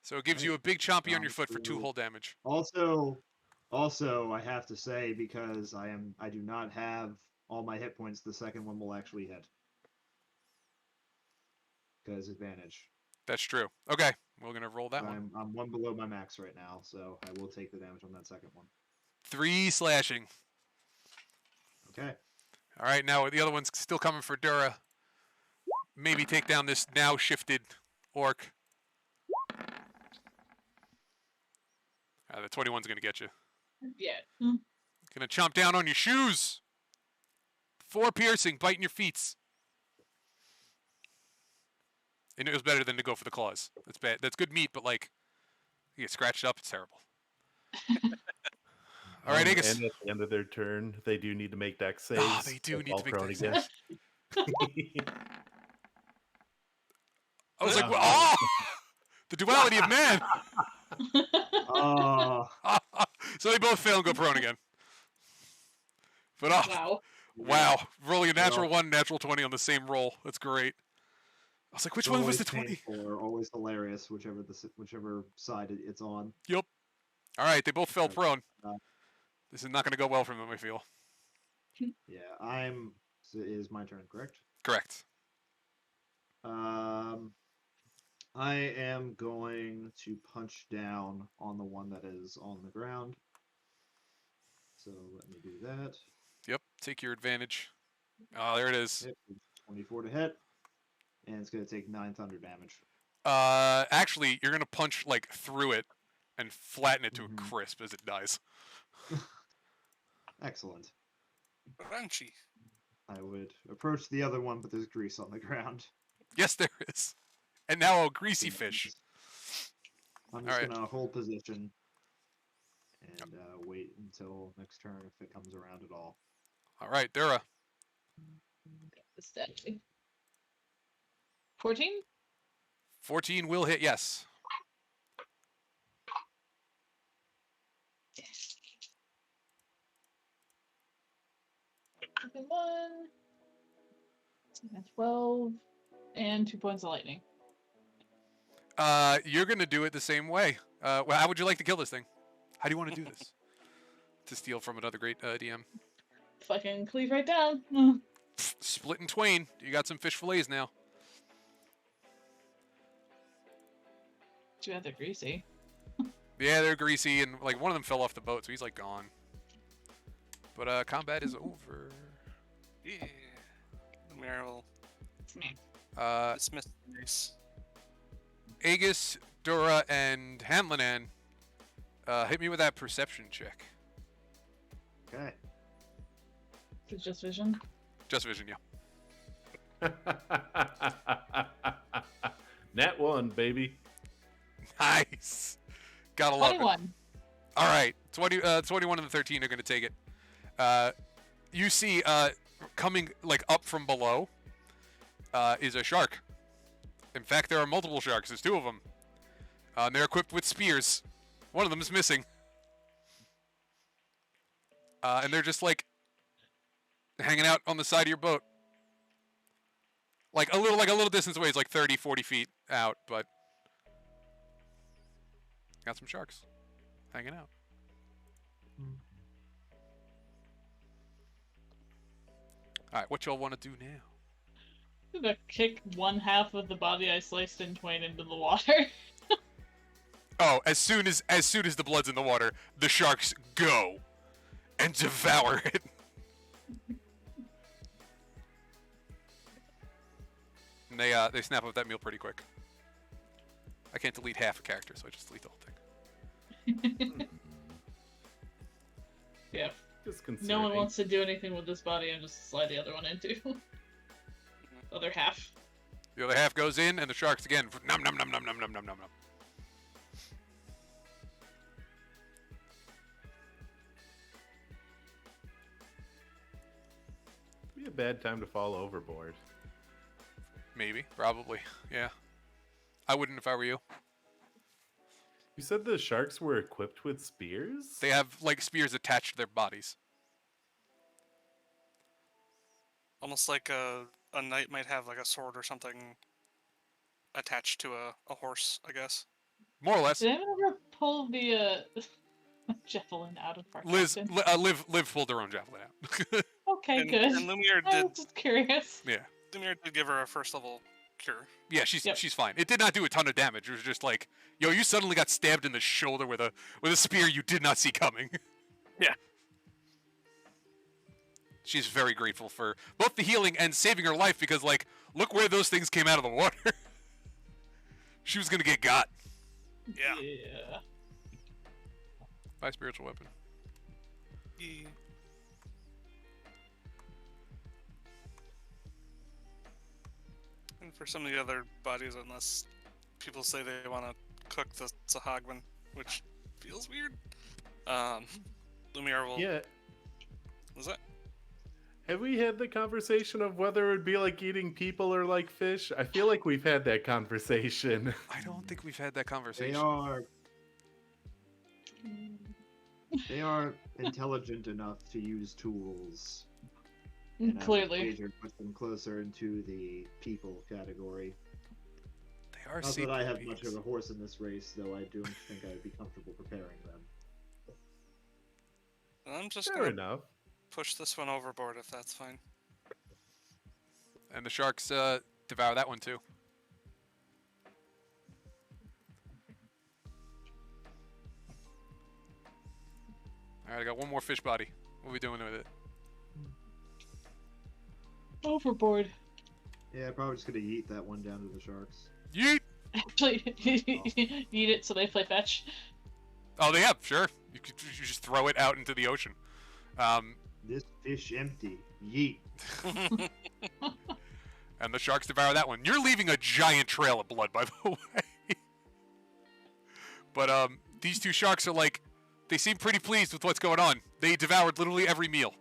S1: So it gives
S3: Right.
S1: you a big chompy on your foot for 2
S3: Through-
S1: whole damage.
S3: Also, I have to say, because I do not have all my hit points, the second one will actually hit. Because advantage.
S1: That's true. Okay, we're gonna roll that one.
S3: I'm one below my max right now, so I will take the damage on that second one.
S1: 3 slashing.
S3: Okay.
S1: All right, now the other one's still coming for Dura. Maybe take down this now shifted orc. The 21's gonna get you.
S2: Yeah.
S1: Gonna chomp down on your shoes. 4 piercing, biting your feet. And it was better than to go for the claws. That's bad. That's good meat, but like, you get scratched up. It's terrible. All right, Aegis.
S4: And at the end of their turn, they do need to make dex saves.
S1: Ah, they do
S4: to
S1: need to
S4: fall
S1: make
S4: prone
S1: dex
S4: again.
S1: I was like, well, oh! The duality of man.
S3: Oh,
S1: So they both fail and go prone again. But oh,
S2: Wow.
S1: wow. Rolling a natural
S3: Well.
S1: 1, natural 20 on the same roll. That's great. I was like, which
S3: it's
S1: one was
S3: always
S1: the 20?
S3: painful or always hilarious, whichever side it's on.
S1: Yep. All right, they both fell
S3: Okay.
S1: prone.
S3: Uh,
S1: This is not going to go well for them, I feel.
S3: Yeah, so it is my turn, correct?
S1: Correct.
S3: I am going to punch down on the one that is on the ground. So let me do that.
S1: Yep, take your advantage. Oh, there it is.
S3: Hit, 24 to hit, and it's going to take 9 thunder damage.
S1: Actually, you're going to punch, like, through it and flatten it to a
S3: Mhm.
S1: crisp as it dies.
S3: Excellent.
S5: Crunchy.
S3: I would approach the other one, but there's grease on the ground.
S1: Yes, there is. And now a greasy fish.
S3: I'm just
S1: Alright.
S3: gonna hold position and wait until next turn if it comes around at all.
S1: All right, Dura.
S2: This deadly. 14?
S1: 14 will hit, yes.
S2: Second one. 12. And 2 points of lightning.
S1: You're going to do it the same way. Well, how would you like to kill this thing? How do you want to do this? To steal from another great DM.
S2: Fucking cleave right down.
S1: Split in twain. You got some fish fillets now.
S2: Too bad they're greasy.
S1: Yeah, they're greasy, and like one of them fell off the boat, so he's like gone. But combat is over.
S5: Yeah. Mary will
S2: It's me.
S5: dismiss this.
S1: Aegis, Dura, and Hanlanan, hit me with that perception check.
S3: Okay.
S2: It's just vision.
S1: Just vision, yeah.
S4: Nat 1, baby.
S1: Nice. Gotta love it.
S2: 21.
S1: All right, 21 and the 13 are going to take it. You see, coming like up from below, is a shark. In fact, there are multiple sharks. There's 2 of them. And they're equipped with spears. One of them is missing. And they're just like hanging out on the side of your boat. Like a little distance away. It's like 30, 40 feet out, but got some sharks hanging out. All right, what y'all want to do now?
S2: I'm gonna kick one half of the body I sliced in twain into the water.
S1: Oh, as soon as the blood's in the water, the sharks go and devour it. And they snap up that meal pretty quick. I can't delete half a character, so I just delete the whole thing.
S2: Yeah.
S4: Just
S2: No one
S4: concerning.
S2: wants to do anything with this body and just slide the other one into. Other half.
S1: The other half goes in, and the sharks again. Nom nom nom nom nom nom nom nom nom.
S4: Be a bad time to fall overboard.
S1: Maybe, probably, yeah. I wouldn't if I were you.
S4: You said the sharks were equipped with spears?
S1: They have like spears attached to their bodies.
S5: Almost like a knight might have like a sword or something attached to a horse, I guess.
S1: More or less.
S2: Did anyone ever pull the javelin out of our captain?
S1: Liv pulled her own javelin out.
S2: Okay,
S5: And,
S2: good.
S5: and Lumiere
S2: I
S5: did.
S2: was just curious.
S1: Yeah.
S5: Lumiere did give her a first level cure.
S1: Yeah, she's
S2: Yep.
S1: she's fine. It did not do a ton of damage. It was just like, yo, you suddenly got stabbed in the shoulder with a spear you did not see coming.
S5: Yeah.
S1: She's very grateful for both the healing and saving her life because, like, look where those things came out of the water. She was gonna get got
S5: Yeah.
S2: Yeah.
S1: by a spiritual weapon.
S5: Yeah. And for some of the other bodies, unless people say they want to cook the Sahagwan, which feels weird, Lumiere will.
S4: Yeah.
S5: Was that?
S4: Have we had the conversation of whether it would be like eating people or like fish? I feel like we've had that conversation.
S1: I don't think we've had that
S3: They
S1: conversation.
S3: are intelligent enough to use tools. And I would
S2: Clearly.
S3: wager put them closer into the people category.
S1: They are
S3: Not that I have
S1: sentient
S3: much
S1: beings.
S3: of a horse in this race, though I don't think I'd be comfortable preparing them.
S5: I'm just
S4: Fair
S5: gonna
S4: enough.
S5: push this one overboard if that's fine.
S1: And the sharks devour that one too. Alright, I got one more fish body. What are we doing with it?
S2: Overboard.
S3: Yeah, probably just gonna yeet that one down to the sharks.
S1: Yeet!
S2: Actually, eat it so they play fetch.
S1: Oh, they have, sure. You just throw it out into the ocean.
S3: This fish empty. Yeet.
S1: And the sharks devour that one. You're leaving a giant trail of blood, by the way. But these two sharks are like, they seem pretty pleased with what's going on. They devoured literally every meal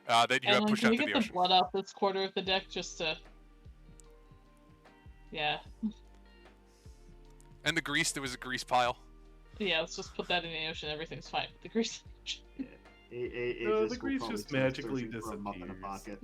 S1: that you have pushed
S2: can
S1: out
S2: we
S1: to
S2: get
S1: the
S2: the
S1: ocean.
S2: blood off this quarter of the deck just to... Yeah.
S1: And the grease, there was a grease pile.
S2: Yeah, let's just put that in the ocean. Everything's fine. The grease...
S3: The
S4: the grease just magically
S3: A mop in a
S4: disappears.
S3: bucket.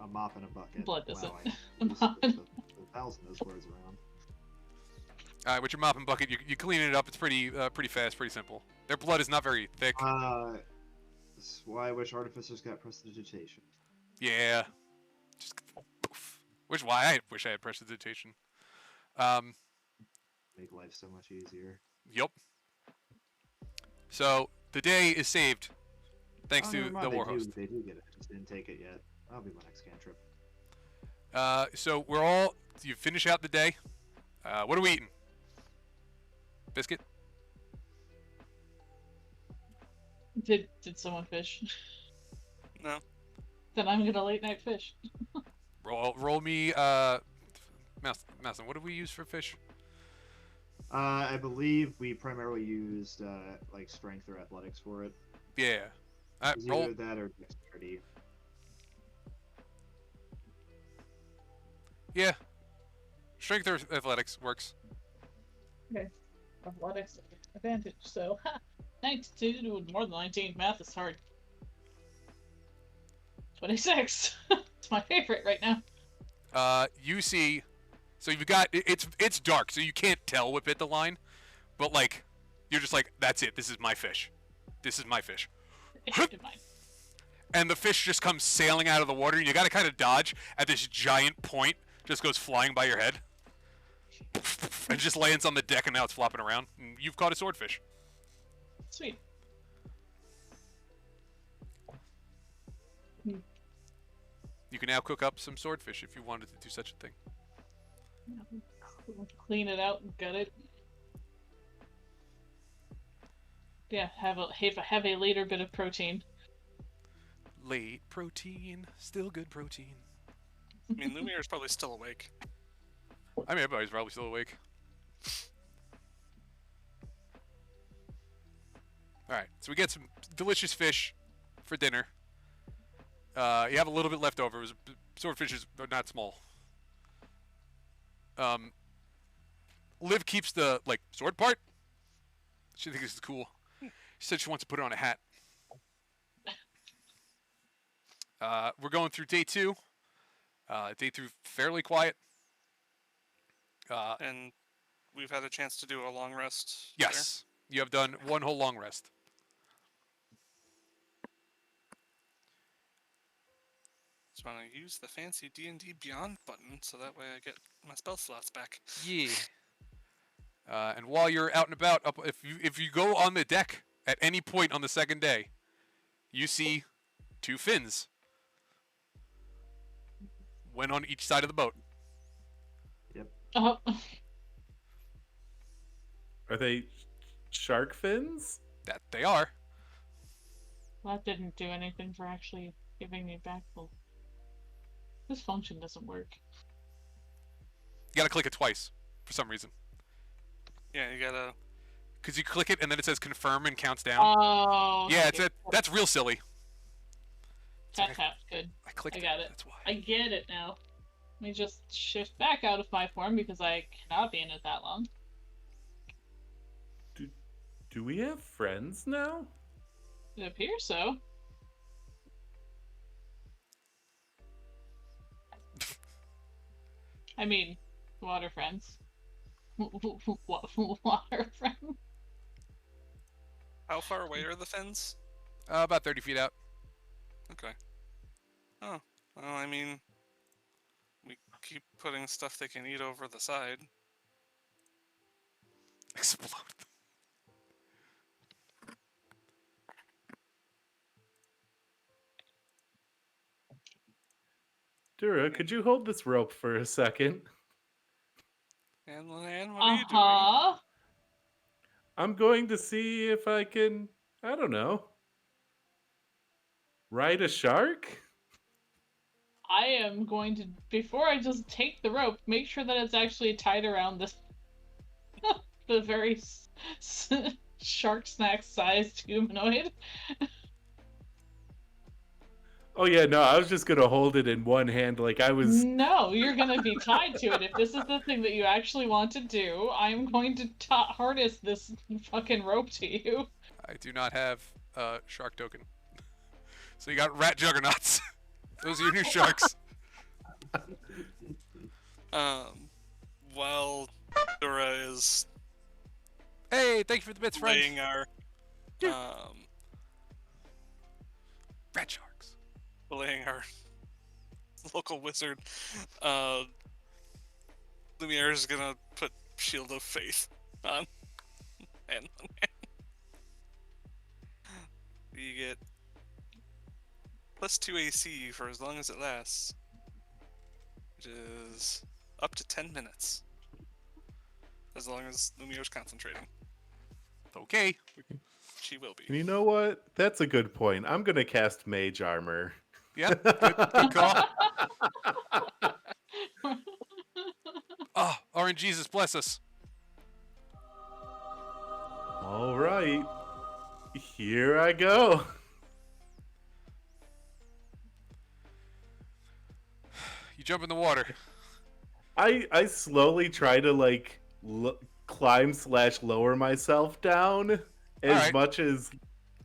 S3: A mop in a bucket.
S2: Blood doesn't.
S3: Wow, I used a thousand of those words around.
S1: With your mop and bucket, you clean it up. It's pretty fast, pretty simple. Their blood is not very thick.
S3: That's why I wish artificers got prestidigitation.
S1: Yeah. Just poof. I wish I had prestidigitation.
S3: Make life so much easier.
S1: Yup. So the day is saved, thanks
S3: Oh,
S1: to
S3: never mind,
S1: the war host.
S3: They do get it. I just didn't take it yet. That'll be my next cantrip.
S1: So you finish out the day. What are we eating? Biscuit?
S2: Did someone fish?
S5: No.
S2: Then I'm gonna late night fish.
S1: Roll me, Mouse, what do we use for fish?
S3: I believe we primarily used like strength or athletics for it.
S1: Yeah.
S3: It was
S1: Roll.
S3: either that or dexterity.
S1: Yeah. Strength or athletics works.
S2: Athletics advantage, so 92 more than 19. Math is hard. 26. It's my favorite right now.
S1: You see, so you've got it's dark, so you can't tell what bit the line, but like, you're just like, that's it. This is my fish. This is my fish.
S2: Never mind.
S1: And the fish just comes sailing out of the water, and you gotta kind of dodge at this giant point, just goes flying by your head. It just lands on the deck and now it's flopping around. And you've caught a swordfish.
S2: Sweet.
S1: You can now cook up some swordfish if you wanted to do such a thing.
S2: Clean it out and gut it. Yeah, have a later bit of protein.
S1: Late protein, still good protein.
S5: I mean, Lumiere's probably still awake.
S1: I mean, everybody's probably still awake. Alright, so we get some delicious fish for dinner. You have a little bit left over. Swordfishes are not small. Liv keeps the, sword part. She thinks this is cool. She said she wants to put it on a hat. We're going through day 2. Day 2 fairly quiet.
S5: And we've had a chance to do a long rest.
S1: Yes, you have done one whole long rest.
S5: Just want to use the fancy D&D Beyond button so that way I get my spell slots back.
S1: Yeah. And while you're out and about, if you go on the deck at any point on the second day, you see 2 fins. One on each side of the boat.
S2: Oh.
S4: Are they shark fins?
S1: That they are.
S2: That didn't do anything for actually giving me back the... This function doesn't work.
S1: You gotta click it twice for some reason.
S5: Yeah, you gotta...
S1: Because you click it and then it says confirm and counts down.
S2: Oh.
S1: Yeah,
S2: okay.
S1: that's real silly.
S2: Tap tap. Good.
S1: I clicked
S2: I got it.
S1: That's why.
S2: I get it now. Let me just shift back out of my form because I cannot be in it that long.
S4: Do we have friends now?
S2: It appears so. I mean, water friends. Water friends.
S5: How far away are the fins?
S1: About 30 feet out.
S5: Okay. Oh, well, I mean, we keep putting stuff they can eat over the side.
S1: Explode.
S4: Dura, could you hold this rope for a second?
S5: And Lan, what are you doing?
S2: Uh-huh.
S4: I'm going to see if I can, I don't know, ride a shark?
S2: I am going to, before I just take the rope, make sure that it's actually tied around this the very shark snack sized humanoid.
S4: Oh yeah, no, I was just gonna hold it in one hand like I was...
S2: No, you're gonna be tied to it. If this is the thing that you actually want to do, I'm going to harness this fucking rope to you.
S1: I do not have a shark token. So you got rat juggernauts. Those are your new sharks.
S5: While Dora is
S1: Hey, thank you for the bits, friend.
S5: laying our
S1: Rat sharks.
S5: laying our local wizard, Lumiere is gonna put Shield of Faith on. And you get +2 AC for as long as it lasts, which is up to 10 minutes, as long as Lumiere's concentrating.
S1: Okay.
S5: She will be.
S4: And you know what? That's a good point. I'm gonna cast Mage Armor.
S1: Yeah, good call. Oh, Orange Jesus, bless us.
S4: All right. Here I go.
S1: You jump in the water.
S4: I slowly try to climb / lower myself down as
S1: Alright.
S4: much as...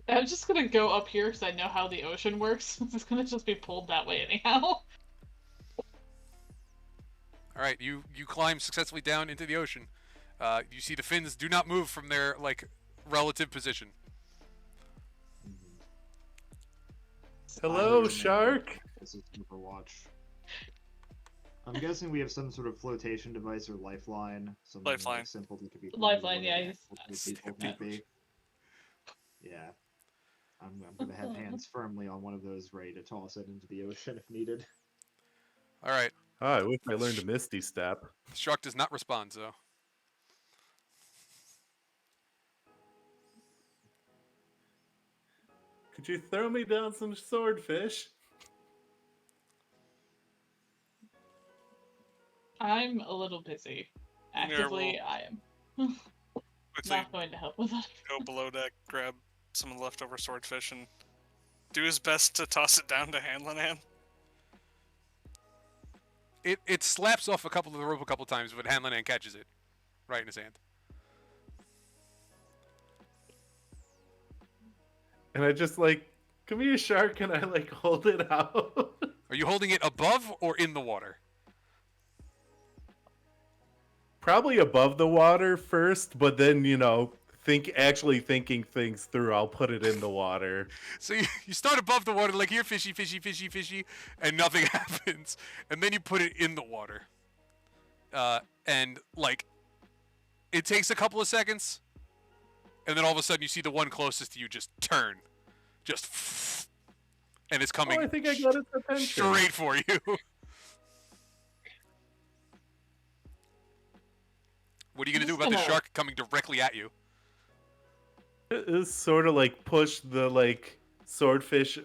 S2: I'm just gonna go up here because I know how the ocean works. It's gonna just be pulled that way anyhow.
S1: All right, you climb successfully down into the ocean. You see the fins do not move from their relative position.
S4: Hello,
S3: Either
S4: shark.
S3: This is Overwatch. I'm guessing we have some sort of flotation device or lifeline. Something
S5: Lifeline.
S3: like simple that could be thrown
S2: Lifeline,
S3: to
S2: yeah,
S3: where
S2: he's-
S3: actual two people might be. Yeah. I'm gonna have hands firmly on one of those ready to toss it into the ocean if needed.
S1: All right.
S4: Oh, I wish I learned a Misty Step.
S1: The shark does not respond, so.
S4: Could you throw me down some swordfish?
S2: I'm a little busy. Actively,
S5: we'll-
S2: I am
S5: Quickly
S2: not going to help with that.
S5: go below deck, grab some of the leftover swordfish, and do his best to toss it down to Hanlanan.
S1: It slaps off a couple of the rope a couple times, but Hanlanan catches it right in his hand.
S4: And I just like, come here, shark, and I like hold it out.
S1: Are you holding it above or in the water?
S4: Probably above the water first, but then, actually thinking things through, I'll put it in the water.
S1: So you start above the water, like, here, fishy, fishy, fishy, fishy, and nothing happens. And then you put it in the water. And, like, it takes a couple of seconds, and then all of a sudden you see the one closest to you just turn. Just, and it's coming
S4: I think I got its attention.
S1: straight for you. What are you going to do about the shark coming directly at you?
S4: It's sort of like push the swordfish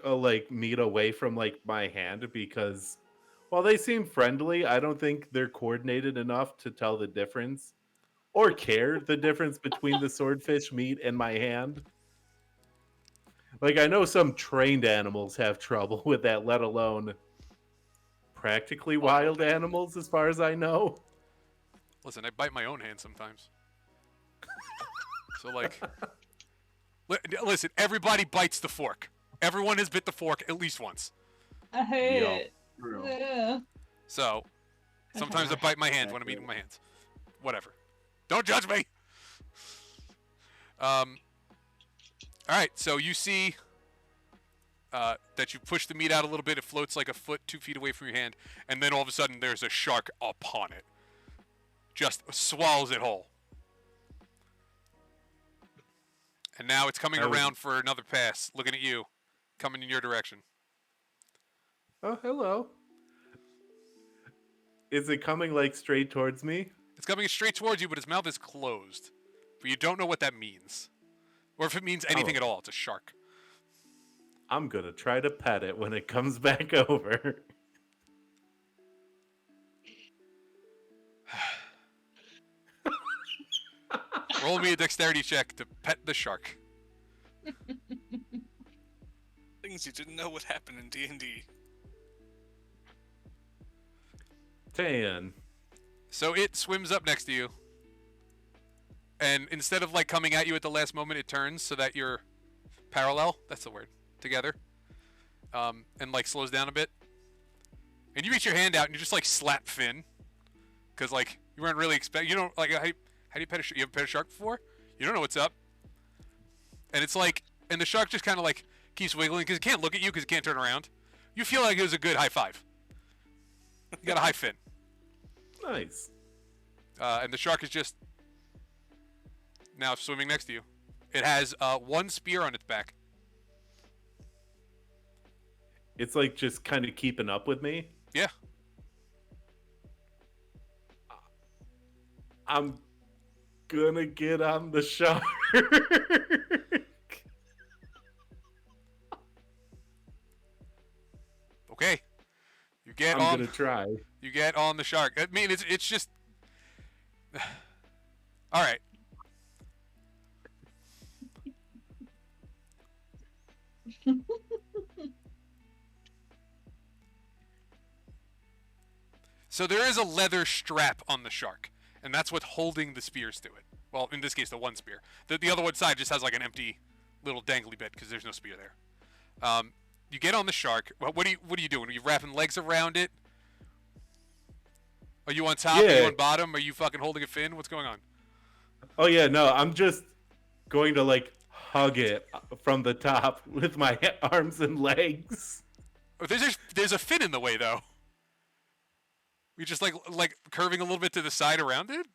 S4: meat away from my hand, because while they seem friendly, I don't think they're coordinated enough to tell the difference or care the difference between the swordfish meat and my hand. Like, I know some trained animals have trouble with that, let alone practically wild animals, as far as I know.
S1: Listen, I bite my own hand sometimes. So, like, listen, everybody bites the fork. Everyone has bit the fork at least once.
S2: I hate
S4: Yo.
S2: it.
S3: Real.
S2: Yeah.
S1: So, sometimes I bite my hand when I'm eating my hands. Whatever. Don't judge me! Alright, so you see that you push the meat out a little bit. It floats like a foot, 2 feet away from your hand. And then all of a sudden, there's a shark upon it. Just swallows it whole. And now it's coming around for another pass, looking at you, coming in your direction.
S4: Oh, hello. Is it coming straight towards me?
S1: It's coming straight towards you, but its mouth is closed. But you don't know what that means. Or if it means anything at all. It's a shark.
S4: I'm gonna try to pet it when it comes back over.
S1: Roll me a dexterity check to pet the shark.
S5: Things you didn't know would happen in D&D.
S4: 10.
S1: So it swims up next to you. And instead of coming at you at the last moment, it turns so that you're parallel. That's the word. Together. And slows down a bit. And you reach your hand out and you just slap Finn. Because you weren't really expecting. You don't how do you pet a shark? You ever pet a shark before? You don't know what's up. And it's and the shark just kind of keeps wiggling because it can't look at you because it can't turn around. You feel like it was a good high five. You got a high fin.
S4: Nice.
S1: And the shark is just now swimming next to you. It has one spear on its back.
S4: It's just kind of keeping up with me.
S1: Yeah.
S4: I'm gonna get on the shark.
S1: Okay.
S4: I'm gonna try.
S1: You get on the shark. I mean, it's just. All right. So there is a leather strap on the shark, and that's what's holding the spears to it. Well, in this case, the one spear. The other one side just has an empty little dangly bit because there's no spear there. You get on the shark. What are you doing? Are you wrapping legs around it? Are you on top?
S4: Yeah.
S1: Are you on bottom? Are you fucking holding a fin? What's going on?
S4: Oh yeah, no, I'm just going to hug it from the top with my arms and legs.
S1: Oh, there's a fin in the way though. We just like curving a little bit to the side around it.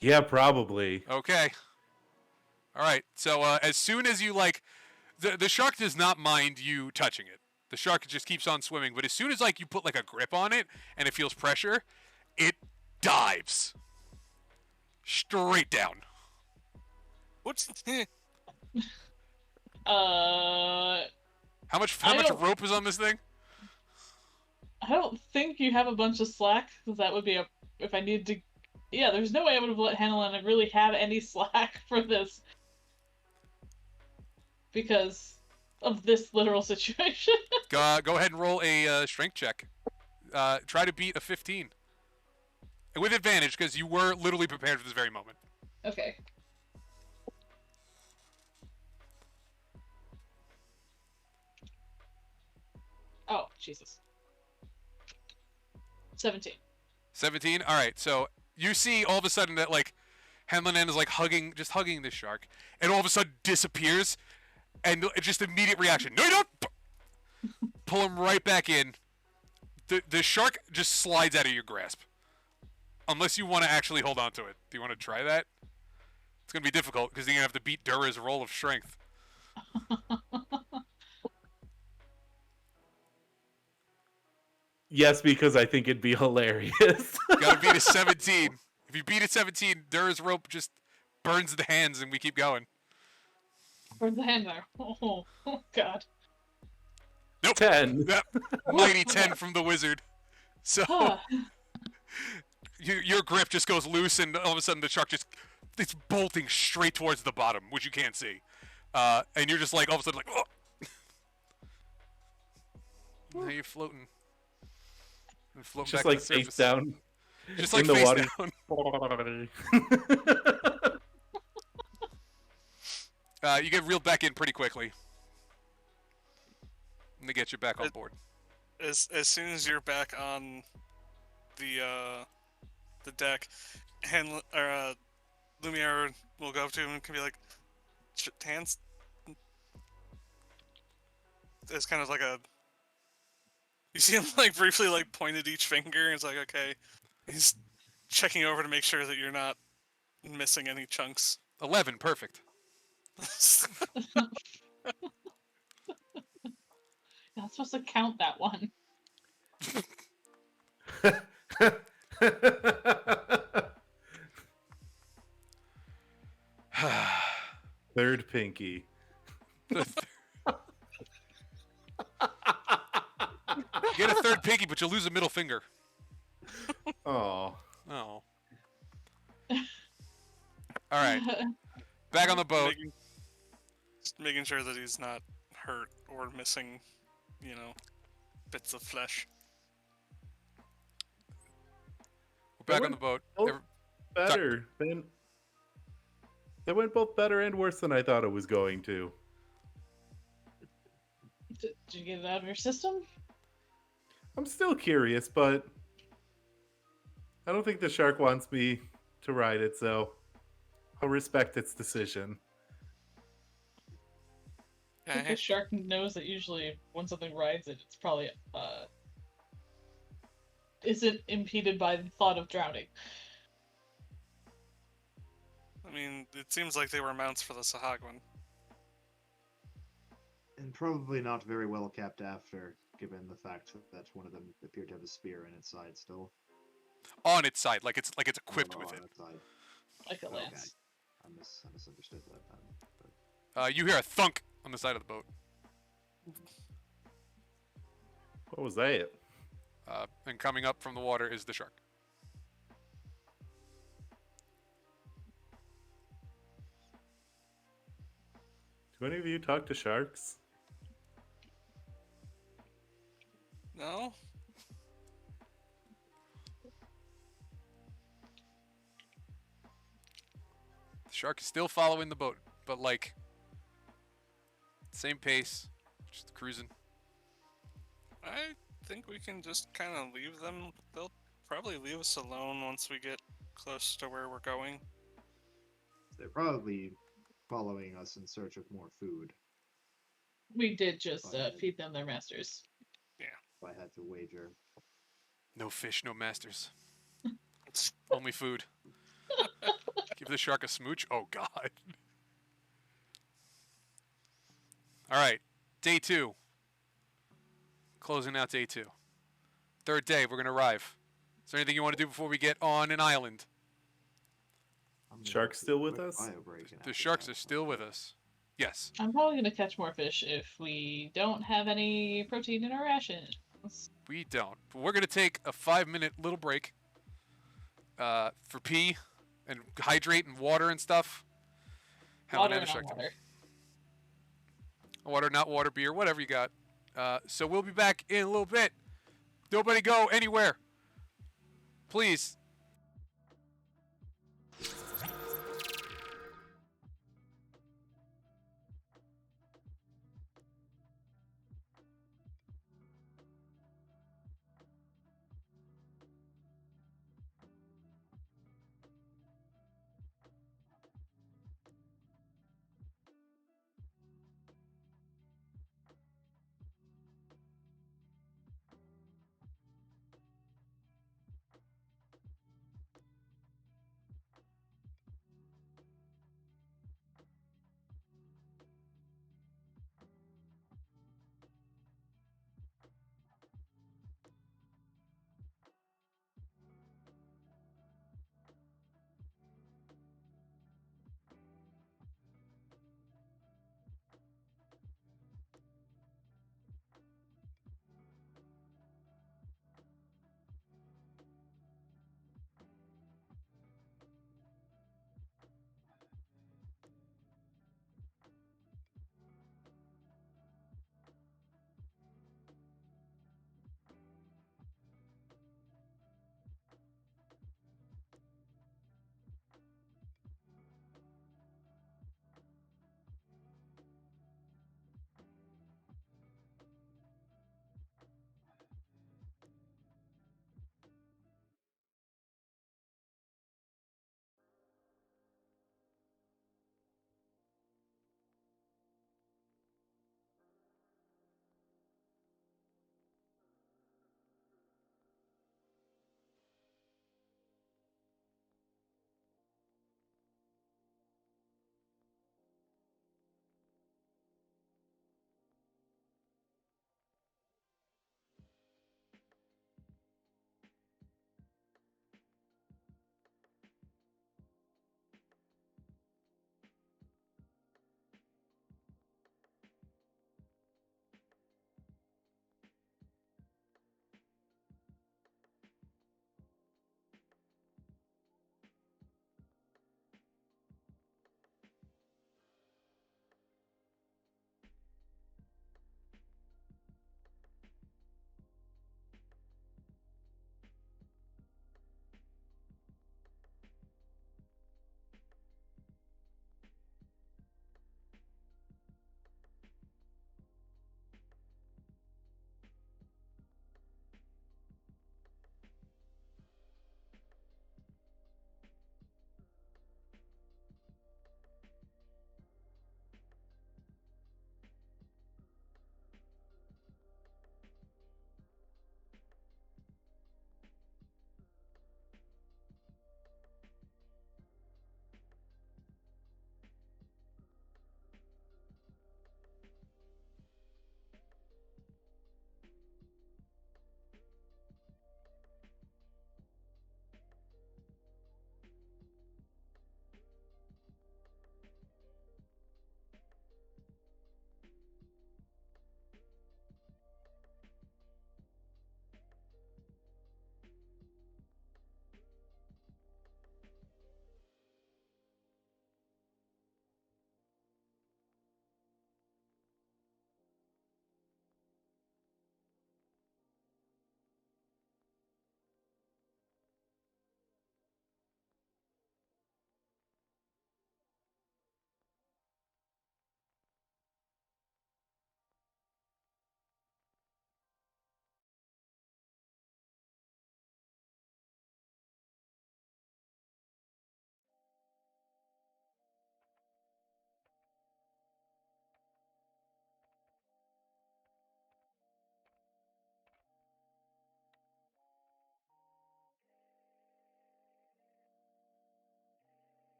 S4: Yeah, probably.
S1: Okay. All right. So as soon as you like, the shark does not mind you touching it. The shark just keeps on swimming. But as soon as like you put like a grip on it and it feels pressure, it dives straight down.
S5: What's
S2: Uh,
S1: How much
S2: I don't-
S1: rope is on this thing?
S2: I don't think you have a bunch of slack, because that would be a if I needed to. Yeah, there's no way I would have let Hanlon really have any slack for this because of this literal situation.
S1: Go ahead and roll a strength check. Try to beat a 15. And with advantage, because you were literally prepared for this very moment.
S2: Okay. Oh, Jesus. 17.
S1: 17. All right. So you see all of a sudden that like Hanlon is like hugging this shark, and all of a sudden disappears, and just immediate reaction. No, you don't. Pull him right back in. The shark just slides out of your grasp. Unless you want to actually hold on to it. Do you want to try that? It's gonna be difficult because you're gonna have to beat Dura's roll of strength.
S4: Yes, because I think it'd be hilarious.
S1: Gotta beat a 17. If you beat a 17, Dura's rope just burns the hands and we keep going.
S2: Where's the hand there? Oh, God.
S1: Nope.
S4: 10.
S1: That mighty 10 from the wizard. So your grip just goes loose, and all of a sudden the shark it's bolting straight towards the bottom, which you can't see. And you're just like all of a sudden like, oh. Now you're floating. You're floating
S4: Just
S1: back
S4: like
S1: to the
S4: face
S1: surface.
S4: down.
S1: Just like
S4: in the
S1: face
S4: water.
S1: down. You get reeled back in pretty quickly. And they get you back on board.
S5: as soon as you're back on the deck, Lumiere will go up to him and can be like, hands. It's kind of like a. You see him like briefly like point at each finger, and it's like, okay, he's checking over to make sure that you're not missing any chunks.
S1: 11, perfect.
S2: You're not supposed to count that one.
S4: Third pinky.
S1: You get a third pinky, but you lose a middle finger.
S4: Oh.
S1: Oh. All right. Back on the boat.
S5: Just making sure that he's not hurt or missing, bits of flesh.
S1: We're back on the boat.
S4: Both better than. It went both better and worse than I thought it was going to.
S2: Did you get it out of your system?
S4: I'm still curious, but I don't think the shark wants me to ride it, so I'll respect its decision.
S2: I think the shark knows that usually when something rides it, it's probably isn't impeded by the thought of drowning.
S5: I mean, it seems like they were mounts for the Sahagwan.
S3: And probably not very well kept after, given the fact that one of them appeared to have a spear in its side still.
S1: On its side, like it's equipped
S3: Oh,
S1: with
S3: on
S1: it.
S3: its side.
S2: Like a
S3: Okay.
S2: lance.
S3: I misunderstood that then. But
S1: You hear a thunk on the side of the boat.
S4: What was that?
S1: And coming up from the water is the shark.
S4: Do any of you talk to sharks?
S5: No?
S1: The shark is still following the boat, but like same pace, just cruising.
S5: I think we can just kind of leave them. They'll probably leave us alone once we get close to where we're going.
S3: they're probably following us in search of more food,
S2: We did just feed them their masters.
S3: if I had to wager.
S1: No fish, no masters. Only food. Give the shark a smooch? Oh, God. All right. Day 2. Closing out day 2. Third day, we're going to arrive. Is there anything you want to do before we get on an island?
S3: I'm gonna
S4: Shark's
S3: take a
S4: still with
S3: quick
S4: us?
S3: bio break, and
S1: The
S3: after
S1: sharks
S3: that,
S1: are still
S3: I'll
S1: with
S3: go.
S1: us. Yes.
S2: I'm probably gonna catch more fish if we don't have any protein in our rations.
S1: We don't. But we're going to take a 5-minute little break for pee and hydrate and water and stuff.
S2: Water and on water.
S1: Water, not water, beer, whatever you got. So we'll be back in a little bit. Nobody go anywhere. Please.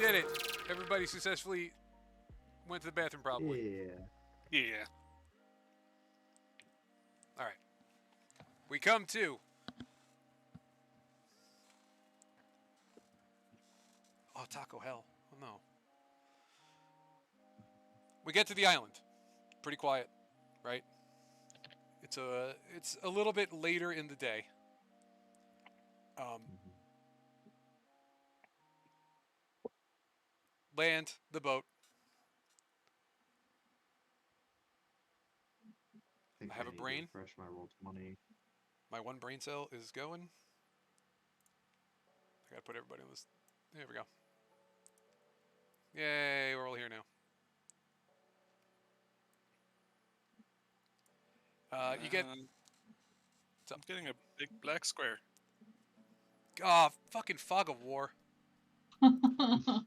S1: did it. Everybody successfully went to the bathroom, probably.
S3: Yeah.
S5: Yeah.
S1: All right. We come to. Oh, Taco Hell. Oh, no. We get to the island. Pretty quiet, right? It's a little bit later in the day.
S3: Mhm.
S1: Land the boat.
S3: Think
S1: I have a
S3: need to
S1: brain.
S3: refresh my roll 20.
S1: My one brain cell is going. I gotta put everybody on this. There we go. Yay, we're all here now. You get.
S5: I'm getting a big black square.
S1: Fucking fog of war.
S2: Oh,
S1: Thought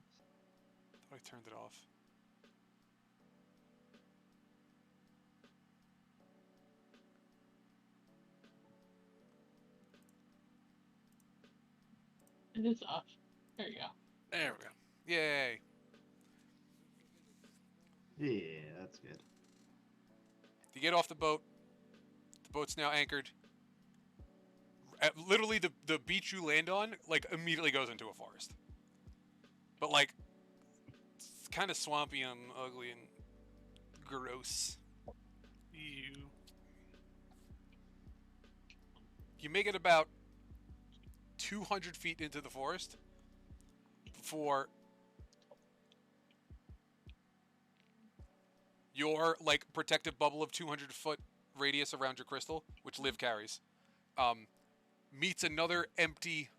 S1: I turned it off.
S2: it is off. There you go.
S5: There we go.
S1: Yay.
S3: Yeah, that's good.
S1: You get off the boat. The boat's now anchored. Literally, the beach you land on, like, immediately goes into a forest. But, like, it's kind of swampy and ugly and gross.
S5: You.
S1: You make it about 200 feet into the forest before your, like, protective bubble of 200-foot radius around your crystal, which Liv carries, meets another empty,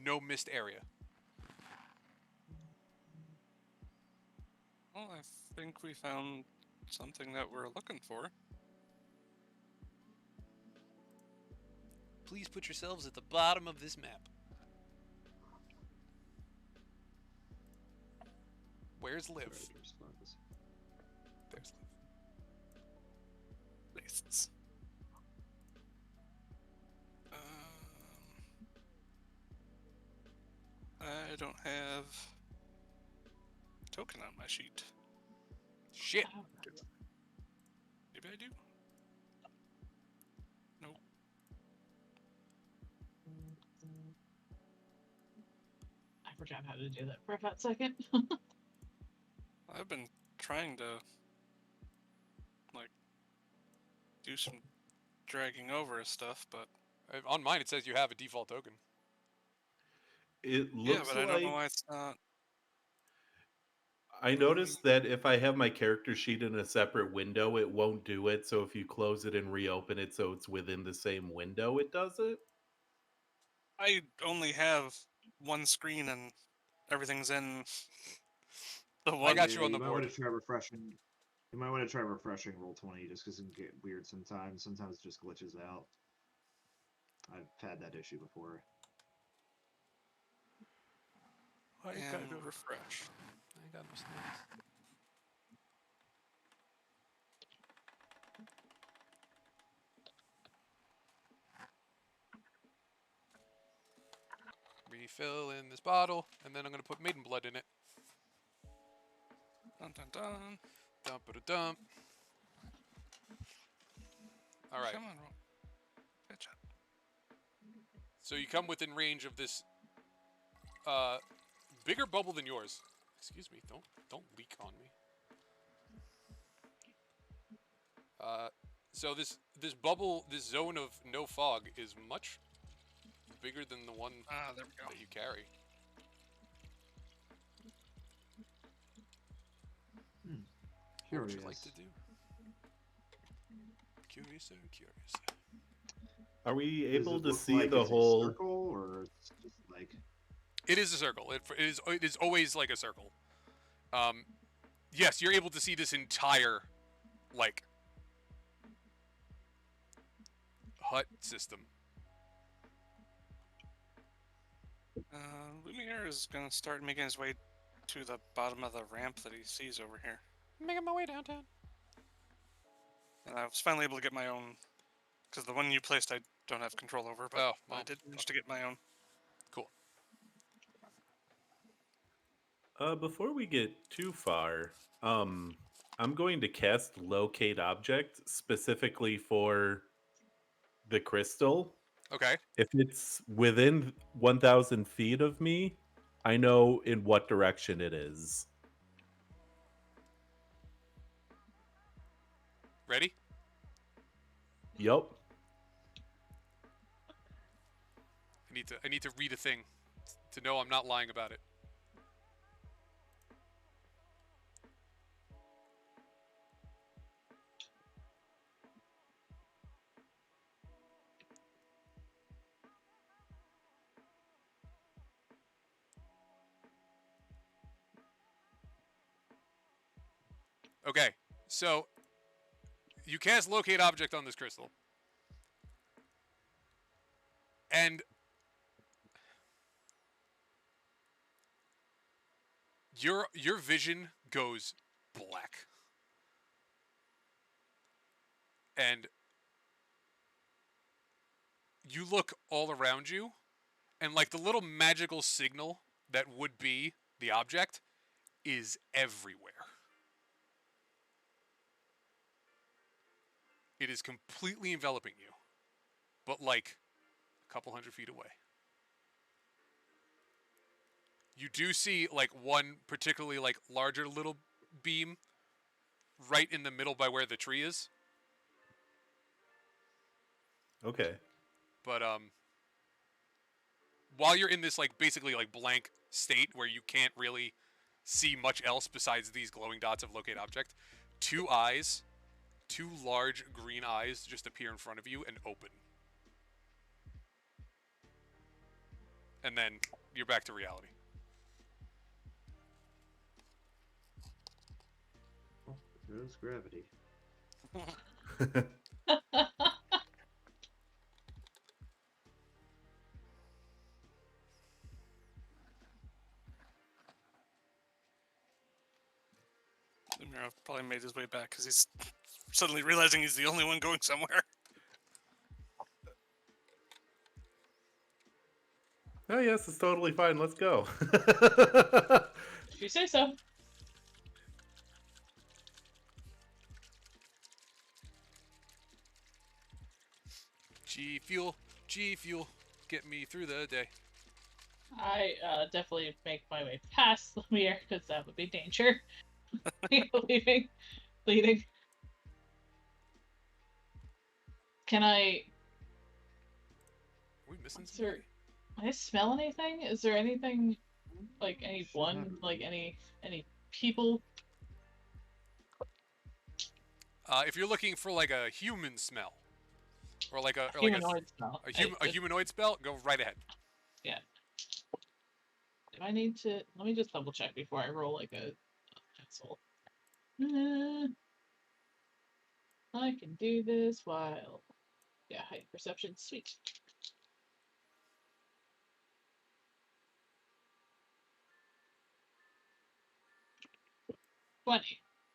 S1: no mist area.
S5: Well, I think we found something that we're looking for.
S1: Please put yourselves at the bottom of this map. Where's Liv?
S3: Sorry to respond to this.
S1: There's Liv.
S5: Places. I don't have a token on my sheet.
S1: Shit.
S2: Ow.
S5: Maybe I do. Nope.
S2: I forgot how to do that for a hot second.
S5: I've been trying to, like, do some dragging over stuff, but
S1: On mine, it says you have a default token.
S4: It
S5: yeah,
S4: looks
S5: but I don't
S4: like
S5: know why it's not.
S4: I noticed that if I have my character sheet in a separate window, it won't do it. So if you close it and reopen it so it's within the same window, it does it.
S5: I only have one screen and everything's in the one.
S1: I got you on the
S3: You might
S1: board.
S3: want to try refreshing. You might want to try refreshing roll 20 just because it can get weird sometimes. Sometimes it just glitches out. I've had that issue before.
S1: I
S5: And refresh.
S1: I got no snacks. Refill in this bottle, and then I'm gonna put maiden blood in it.
S5: Dun dun dun.
S1: Dump it a dump. All right.
S5: Come on, roll. Good job.
S1: So you come within range of this bigger bubble than yours. Excuse me. Don't leak on me. So this bubble, this zone of no fog, is much bigger than the one
S5: Ah, there we go.
S1: that you carry. What would
S3: Curious.
S1: you like to do? Curious or curious?
S4: Are we
S3: Does
S4: able
S3: it
S4: to
S3: look
S4: see
S3: like
S4: the
S3: it's a
S4: whole?
S3: circle, or it's just like
S1: It is a circle. It is always like a circle. Yes, you're able to see this entire, like, hut system.
S5: Lumiere is gonna start making his way to the bottom of the ramp that he sees over here.
S1: Making my way downtown.
S5: And I was finally able to get my own, because the one you placed I don't have control over, but
S1: Oh,
S5: I
S1: well,
S5: did manage to get my own.
S1: Cool.
S4: Before we get too far, I'm going to cast Locate Object specifically for the crystal.
S1: Okay.
S4: If it's within 1,000 feet of me, I know in what direction it is.
S1: Ready?
S4: Yup.
S1: I need to read a thing to know I'm not lying about it. Okay. So you cast locate object on this crystal. And your vision goes black. And you look all around you, and like the little magical signal that would be the object is everywhere. It is completely enveloping you, but like a couple hundred feet away. You do see like one particularly like larger little beam right in the middle by where the tree is.
S4: Okay.
S1: But while you're in this like basically like blank state where you can't really see much else besides these glowing dots of locate object, two eyes, two large green eyes just appear in front of you and open. And then you're back to reality.
S3: There goes gravity.
S5: Lumira probably made his way back because he's suddenly realizing he's the only one going somewhere.
S4: Oh, yes, it's totally fine. Let's go.
S2: If you say so.
S1: G fuel, get me through the day.
S2: I definitely make my way past Lumiere because that would be danger. Bleeding. Can I?
S1: Are we missing
S2: Is there-
S1: somebody?
S2: Can I smell anything? Is there anything like anyone,
S3: Should
S2: like any people?
S1: If you're looking for like a human smell, or like a
S2: Humanoid smell.
S1: a humanoid spell, go right ahead.
S2: Do I need to? Let me just double check before I roll like a pencil. I can do this while. Yeah, height perception. Sweet.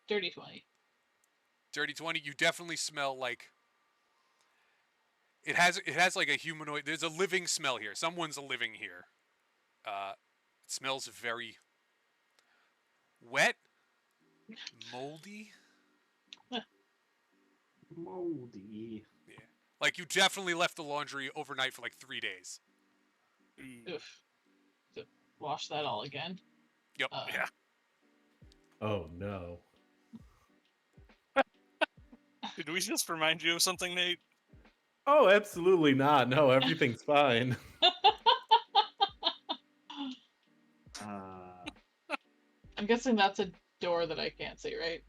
S2: Dirty 20.
S1: Dirty 20, you definitely smell like it has like a humanoid. There's a living smell here. Someone's living here. It smells very wet, moldy.
S3: Moldy.
S1: Yeah, like you definitely left the laundry overnight for like 3 days.
S2: Oof. So wash that all again.
S1: Yep.
S5: Yeah.
S4: Oh, no.
S5: Did we just remind you of something, Nate?
S4: Oh, absolutely not. No, everything's fine.
S2: I'm guessing that's a door that I can't see, right?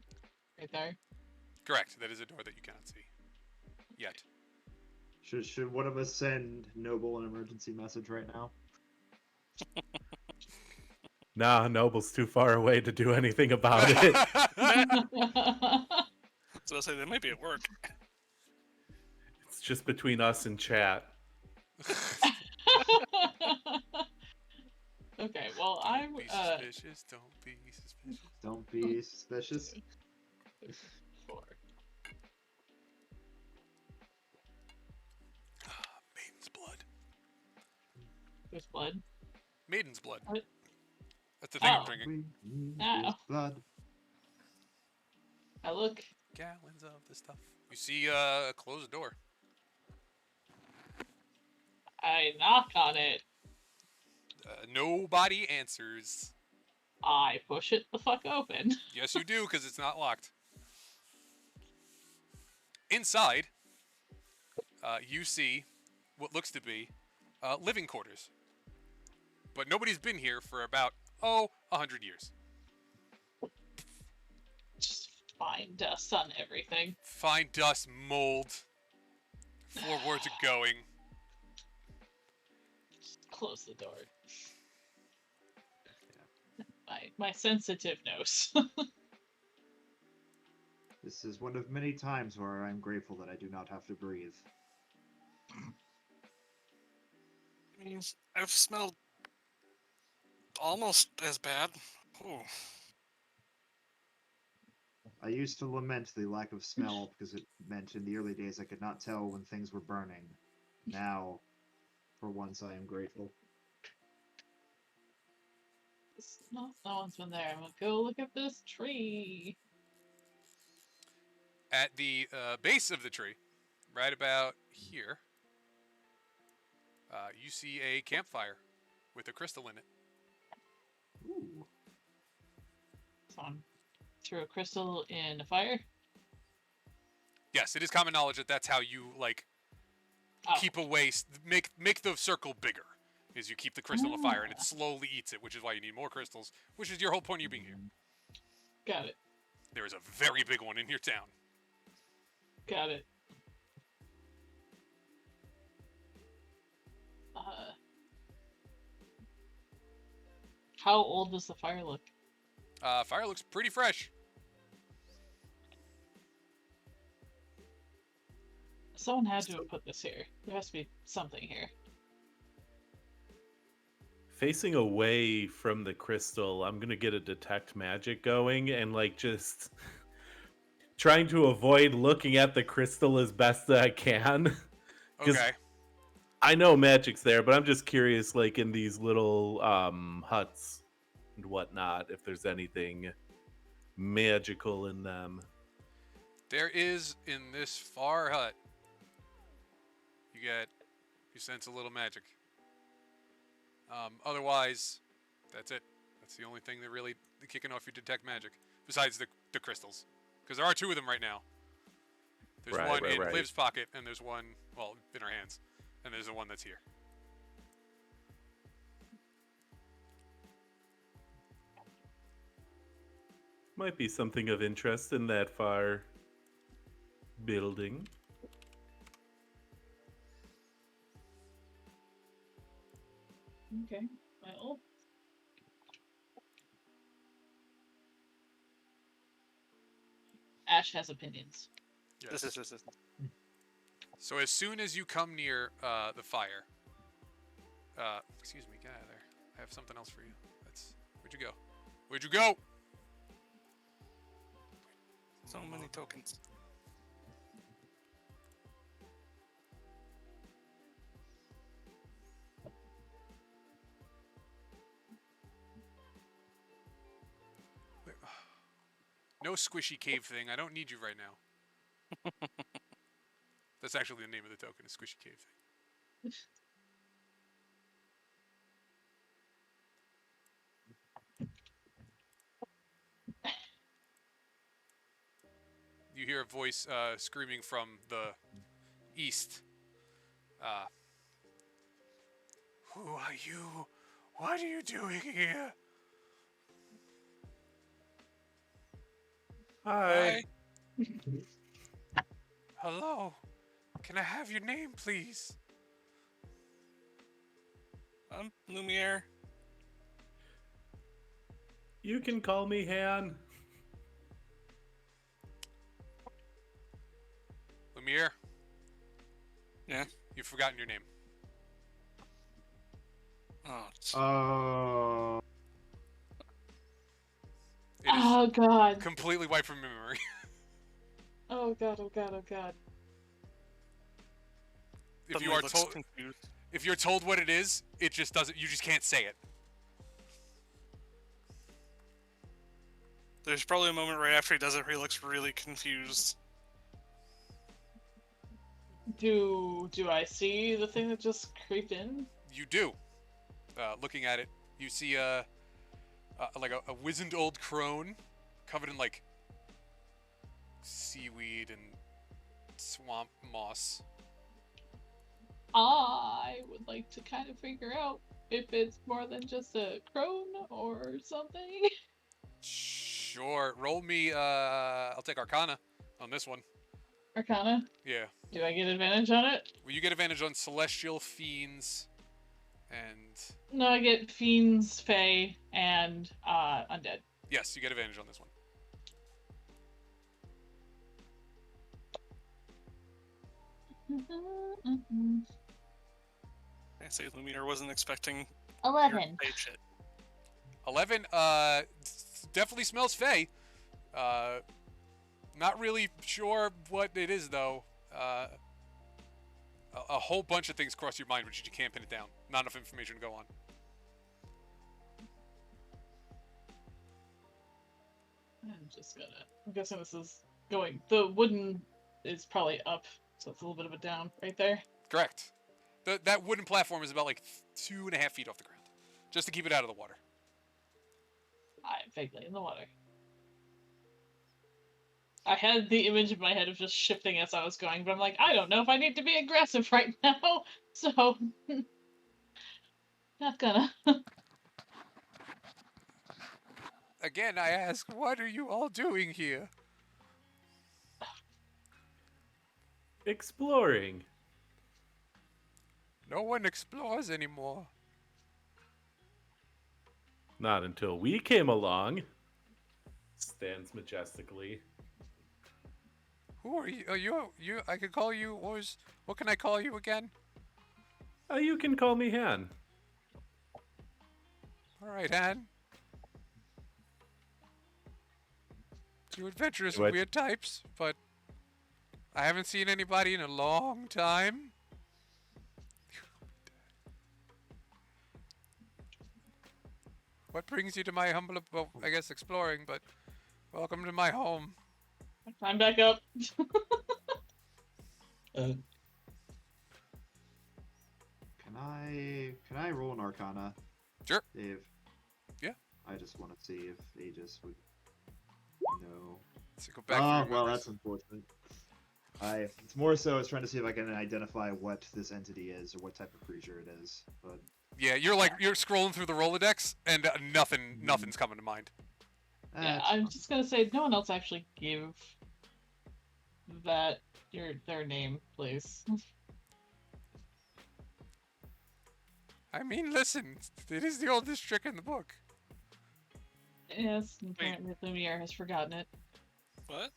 S2: Right there.
S1: Correct. That is a door that you cannot see yet.
S3: Should one of us send Noble an emergency message right now?
S4: Nah, Noble's too far away to do anything about it.
S5: So I say they might be at work.
S4: It's just between us and chat.
S2: Okay, well I'm
S1: Don't be suspicious. Don't be suspicious.
S3: Don't be suspicious.
S2: 4.
S1: Maiden's blood.
S2: There's blood.
S1: Maiden's blood.
S2: What?
S1: That's the thing I'm
S2: Oh.
S1: drinking.
S2: Ow.
S3: Blood.
S2: I look.
S1: Gallons of the stuff. You see a closed door.
S2: I knock on it.
S1: Nobody answers.
S2: I push it the fuck open.
S1: Yes, you do, because it's not locked. Inside, you see what looks to be living quarters. But nobody's been here for about, 100 years.
S2: Just fine dust on everything.
S1: Fine dust, mold. Floorboards are going.
S2: Just close the door. My sensitive nose.
S3: This is one of many times where I'm grateful that I do not have to breathe.
S5: Means I've smelled almost as bad. Ooh.
S3: I used to lament the lack of smell because it meant in the early days I could not tell when things were burning. Now, for once, I am grateful.
S2: No one's been there. I'm gonna go look at this tree.
S1: At the base of the tree, right about here, you see a campfire with a crystal in it.
S3: Ooh.
S2: Someone threw a crystal in a fire.
S1: Yes, it is common knowledge that that's how you
S2: Oh.
S1: keep away, make the circle bigger. Is you keep the crystal in a fire and it slowly eats it, which is why you need more crystals, which is your whole point of you being here.
S2: Got it.
S1: There is a very big one in your town.
S2: Got it. How old does the fire look?
S1: Fire looks pretty fresh.
S2: Someone had to have put this here. There has to be something here.
S4: Facing away from the crystal, I'm gonna get a detect magic going and just trying to avoid looking at the crystal as best that I can. 'Cause
S1: Okay.
S4: I know magic's there, but I'm just curious, in these little huts and whatnot, if there's anything magical in them.
S1: There is in this far hut. You sense a little magic. Otherwise, that's it. That's the only thing that really kicking off your detect magic, besides the crystals, because there are two of them right now. There's one in Liv's pocket, and there's one, in her hands, and there's the one that's here.
S4: Might be something of interest in that far building.
S2: Okay. Well. Ash has opinions.
S1: Yes.
S5: This.
S1: So as soon as you come near the fire, excuse me, get out of there. I have something else for you. Where'd you go? Where'd you go?
S5: So many tokens.
S1: No squishy cave thing. I don't need you right now. That's actually the name of the token, a squishy cave thing. You hear a voice screaming from the east. Who are you? What are you doing here?
S4: Hi.
S1: Hello. Can I have your name, please?
S5: I'm Lumiere.
S4: You can call me Han.
S1: Lumiere?
S5: Yeah.
S1: You've forgotten your name.
S5: Oh.
S1: It is
S2: Oh god.
S1: completely wiped from your memory.
S2: Oh god, oh god, oh god.
S1: If you
S5: Suddenly
S1: are
S5: looks
S1: told,
S5: confused.
S1: if you're told what it is, it just doesn't. You just can't say it.
S5: There's probably a moment right after he does it where he looks really confused.
S2: Do I see the thing that just creeped in?
S1: You do. Looking at it, you see like a wizened old crone covered in like seaweed and swamp moss.
S2: I would like to kind of figure out if it's more than just a crone or something.
S1: Sure. Roll me. I'll take Arcana on this one.
S2: Arcana?
S1: Yeah.
S2: Do I get advantage on it?
S1: Well, you get advantage on celestial fiends, and
S2: No, I get fiends, fae, and undead.
S1: yes, you get advantage on this one.
S5: I say Lumiere wasn't expecting
S2: 11.
S5: your fey shit.
S1: 11. Definitely smells fey. Not really sure what it is though. A whole bunch of things cross your mind, but you can't pin it down. Not enough information to go on.
S2: I'm guessing this is going. The wooden is probably up, so it's a little bit of a down right there.
S1: Correct. That wooden platform is about like 2.5 feet off the ground, just to keep it out of the water.
S2: I'm vaguely in the water. I had the image in my head of just shifting as I was going, but I'm like, I don't know if I need to be aggressive right now, so not gonna.
S1: Again, I ask, what are you all doing here?
S4: Exploring.
S1: No one explores anymore.
S4: Not until we came along. Stands majestically.
S1: Who are you? You? I could call you. What can I call you again?
S4: You can call me Han.
S1: All right, Han. You adventurous
S4: What?
S1: weird types, but I haven't seen anybody in a long time. What brings you to my humble, well, I guess exploring, but welcome to my home.
S2: Climb back up.
S3: Can I roll an Arcana,
S1: Sure.
S3: Dave?
S1: Yeah.
S3: I just want to see if Aegis would know.
S1: So go back.
S3: Ah,
S1: through
S3: well,
S1: memories.
S3: that's unfortunate. It's more so I was trying to see if I can identify what this entity is or what type of creature it is. But
S1: Yeah, you're scrolling through the Rolodex, and nothing's coming to mind.
S2: Yeah,
S3: it's
S2: I'm
S3: fine.
S2: just gonna say no one else actually give that their name, please.
S1: I mean, listen, it is the oldest trick in the book.
S2: Yes, and apparently Lumiere has forgotten it.
S5: What?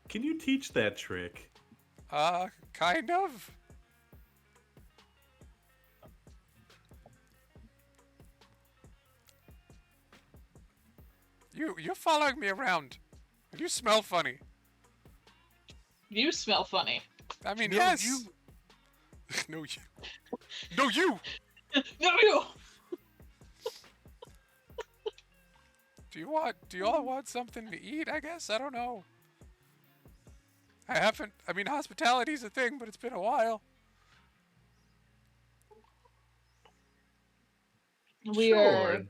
S4: Can you teach that trick?
S1: Kind of. You're following me around. You smell funny.
S2: You smell funny.
S1: I mean,
S5: No,
S1: yes.
S5: you.
S1: No, you. No, you.
S2: No, you.
S1: Do you all want something to eat? I guess I don't know. I mean, hospitality's a thing, but it's been a while.
S2: We are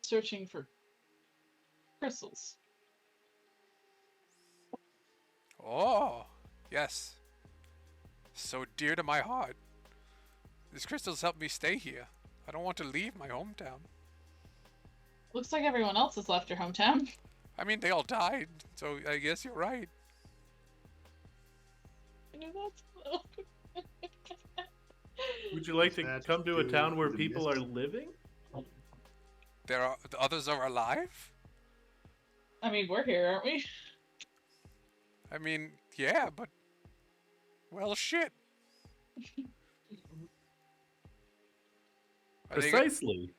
S2: searching for crystals.
S1: Oh, yes. So dear to my heart. These crystals help me stay here. I don't want to leave my hometown.
S2: Looks like everyone else has left your hometown.
S1: I mean, they all died, so I guess you're right.
S4: Would you like to
S3: That's
S4: come to a
S3: due
S4: town where
S3: to the
S4: people are
S3: mist.
S4: living?
S1: The others are alive?
S2: I mean, we're here, aren't we?
S1: I mean, yeah, but well, shit. Are they-
S4: Precisely.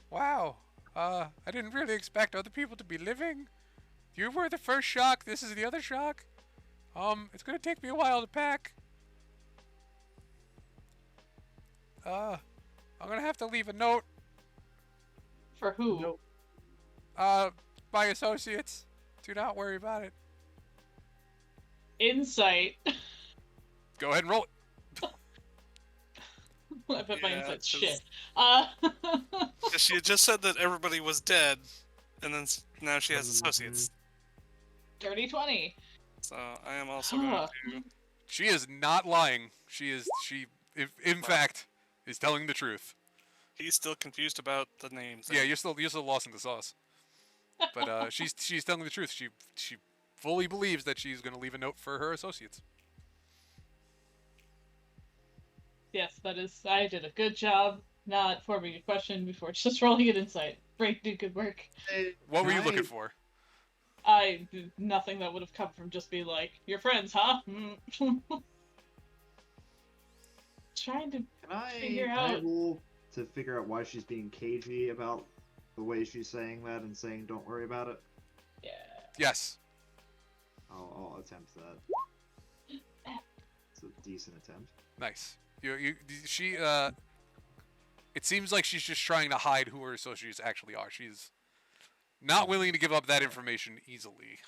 S1: Wow. I didn't really expect other people to be living. You were the first shock. This is the other shock. It's gonna take me a while to pack. I'm gonna have to leave a note.
S2: For who?
S4: No,
S1: My associates. Do not worry about it.
S2: Insight.
S1: Go ahead and roll it.
S2: I bet my
S5: Yeah,
S2: insight's
S5: 'cause-
S2: shit.
S5: 'cause she had just said that everybody was dead, and then now she has associates.
S2: Dirty 20.
S5: So I am also going
S2: Huh.
S5: to.
S1: She is not lying. She, in fact, is telling the truth.
S5: He's still confused about the names.
S1: Yeah, you're still lost in the sauce. But she's telling the truth. She fully believes that she's gonna leave a note for her associates.
S2: Yes, that is. I did a good job not forming a question before just rolling an insight. Brain did good work.
S1: What were you
S3: Can
S1: looking
S3: I-
S1: for?
S2: I did nothing that would have come from just being like, "Your friends, huh?" Trying to.
S3: Can I,
S2: Figure
S3: can I
S2: out-
S3: roll to figure out why she's being cagey about the way she's saying that and saying "don't worry about it"?
S2: Yeah.
S1: Yes.
S3: I'll attempt that. It's a decent attempt.
S1: Nice. She. It seems like she's just trying to hide who her associates actually are. She's not willing to give up that information easily.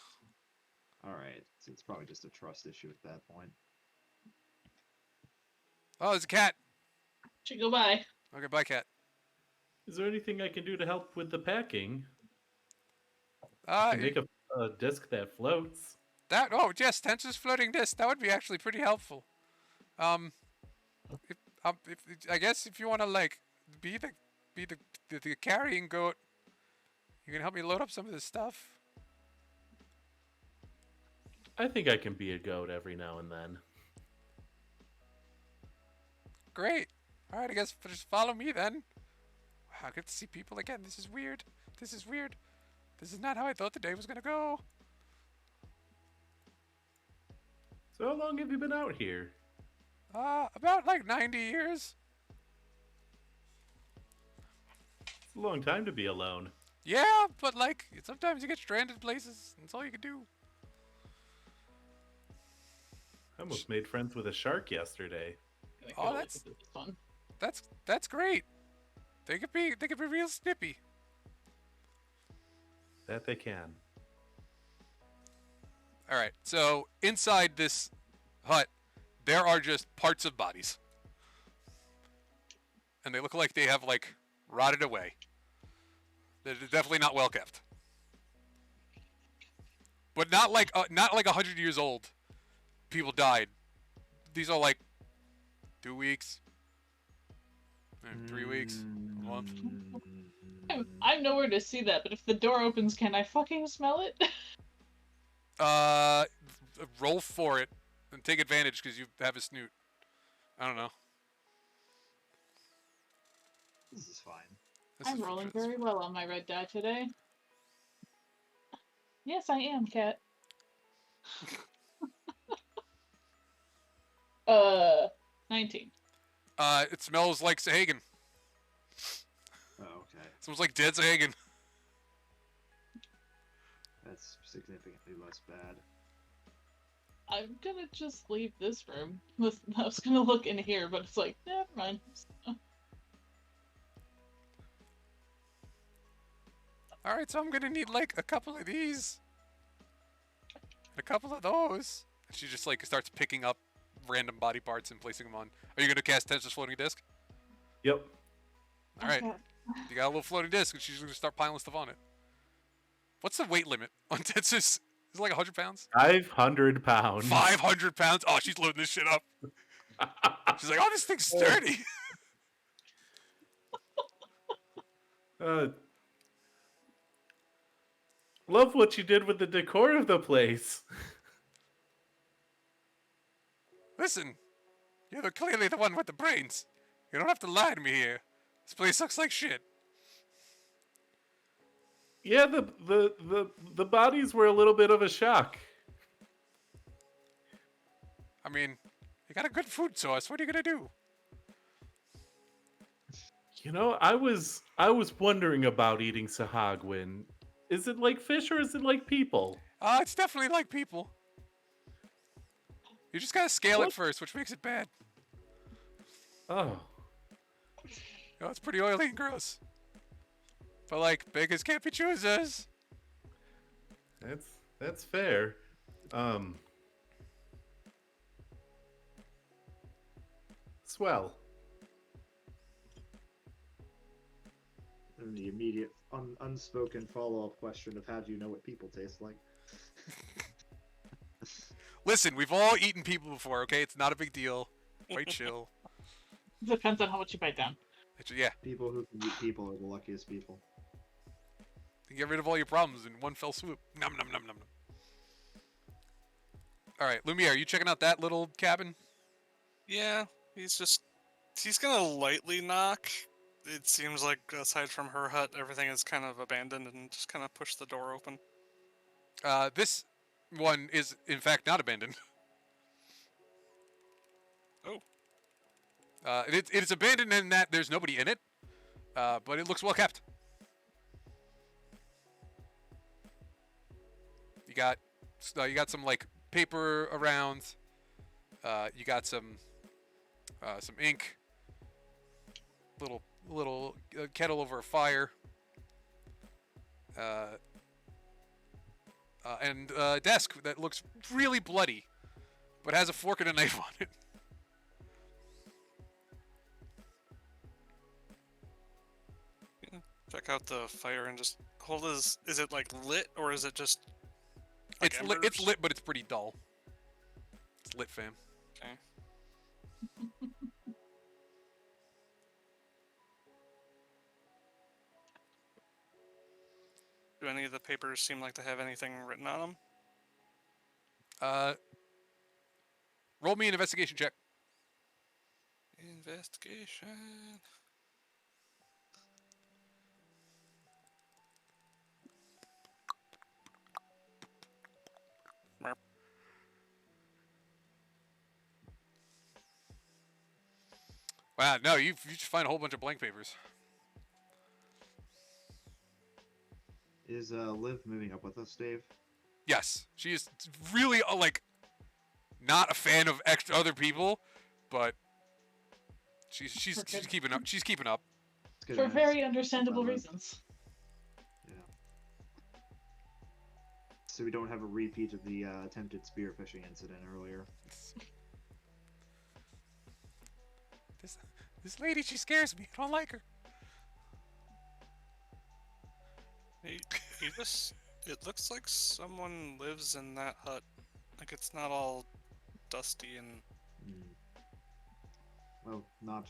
S3: All right, so it's probably just a trust issue at that point.
S1: Oh, there's a cat.
S2: Should go by.
S1: Okay, bye, cat.
S4: is there anything I can do to help with the packing?
S1: Uh,
S4: I can make a disc that floats.
S1: oh yes, Tensor's floating disc. That would be actually pretty helpful. If, I guess if you want to like be the carrying goat, you can help me load up some of this stuff.
S4: I think I can be a goat every now and then.
S1: Great. All right, I guess just follow me then. Wow, I get to see people again. This is weird. This is weird. This is not how I thought the day was gonna go.
S4: So how long have you been out here?
S1: About like 90 years.
S4: It's a long time to be alone.
S1: Yeah, but like sometimes you get stranded places. That's all you can do.
S4: I almost made friends with a shark yesterday.
S2: Gonna
S1: Oh,
S2: go
S1: that's-
S2: look at this one.
S1: That's great. They could be real snippy.
S4: That they can.
S1: All right. So inside this hut, there are just parts of bodies, and they look like they have like rotted away. They're definitely not well kept, but not like 100 years old. People died. These are like 2 weeks, 3 weeks, a month.
S2: I'm nowhere to see that, but if the door opens, can I fucking smell it?
S1: Roll for it and take advantage because you have a snoot. I don't know.
S3: This is fine.
S1: This
S2: I'm
S1: is
S2: rolling
S1: this-
S2: very well on my red die today. Yes, I am, Cat. 19.
S1: It smells like Sahagan.
S3: Oh, okay.
S1: It smells like dead Sahagan.
S3: That's significantly less bad.
S2: I'm gonna just leave this room. I was gonna look in here, but it's like, never mind.
S1: All right, so I'm gonna need like a couple of these, a couple of those. And she just like starts picking up random body parts and placing them on. Are you gonna cast Tensor's floating disc?
S4: Yep.
S1: All right,
S2: Okay.
S1: you got a little floating disc, and she's gonna start piling stuff on it. What's the weight limit on Tensor's? Is it like 100 pounds?
S4: 500 pounds.
S1: 500 pounds? Oh, she's loading this shit up. She's like, oh, this thing's sturdy.
S4: Love what you did with the decor of the place.
S1: Listen, you're clearly the one with the brains. You don't have to lie to me here. This place looks like shit.
S4: Yeah, the bodies were a little bit of a shock.
S1: I mean, you got a good food source. What are you gonna do?
S4: You know, I was wondering about eating Sahagwin. Is it like fish or is it like people?
S1: It's definitely like people. You just gotta scale it
S4: What?
S1: first, which makes it bad.
S4: Oh.
S1: Oh, it's pretty oily and gross. But like, beggars can't be choosers.
S4: That's fair. Swell.
S3: And the immediate unspoken follow-up question of how do you know what people taste like?
S1: Listen, we've all eaten people before, okay? It's not a big deal. Quite chill.
S2: Depends on how much you bite down.
S1: Yeah,
S3: People who can eat people are the luckiest people.
S1: you get rid of all your problems in one fell swoop. Nom nom nom nom nom. All right, Lumiere, are you checking out that little cabin?
S5: Yeah, he's gonna lightly knock. It seems like aside from her hut, everything is kind of abandoned, and just kind of push the door open.
S1: This one is, in fact, not abandoned.
S5: Oh.
S1: It is abandoned in that there's nobody in it, but it looks well kept. You got some like paper around. You got some ink. Little kettle over a fire. And a desk that looks really bloody, but has a fork and a knife on it.
S5: Check out the fire and just hold his. Is it like lit or is it just? Like
S1: It's lit,
S5: embers?
S1: lit, but it's pretty dull. It's lit, fam.
S5: Okay. Do any of the papers seem like to have anything written on them?
S1: Roll me an investigation check.
S5: Investigation. Merp.
S1: Wow, no, you just find a whole bunch of blank papers.
S3: Is Liv moving up with us, Dave?
S1: Yes, she is really like not a fan of extra other people, but she's
S2: Okay.
S1: keeping up. She's keeping up.
S3: It's good
S2: For
S3: to
S2: very
S3: ask.
S2: understandable
S3: Liv.
S2: reasons.
S3: Yeah. So we don't have a repeat of the attempted spearfishing incident earlier.
S1: This lady, she scares me. I don't like her.
S5: He just. It looks like someone lives in that hut. Like it's not all dusty and.
S3: Well, not.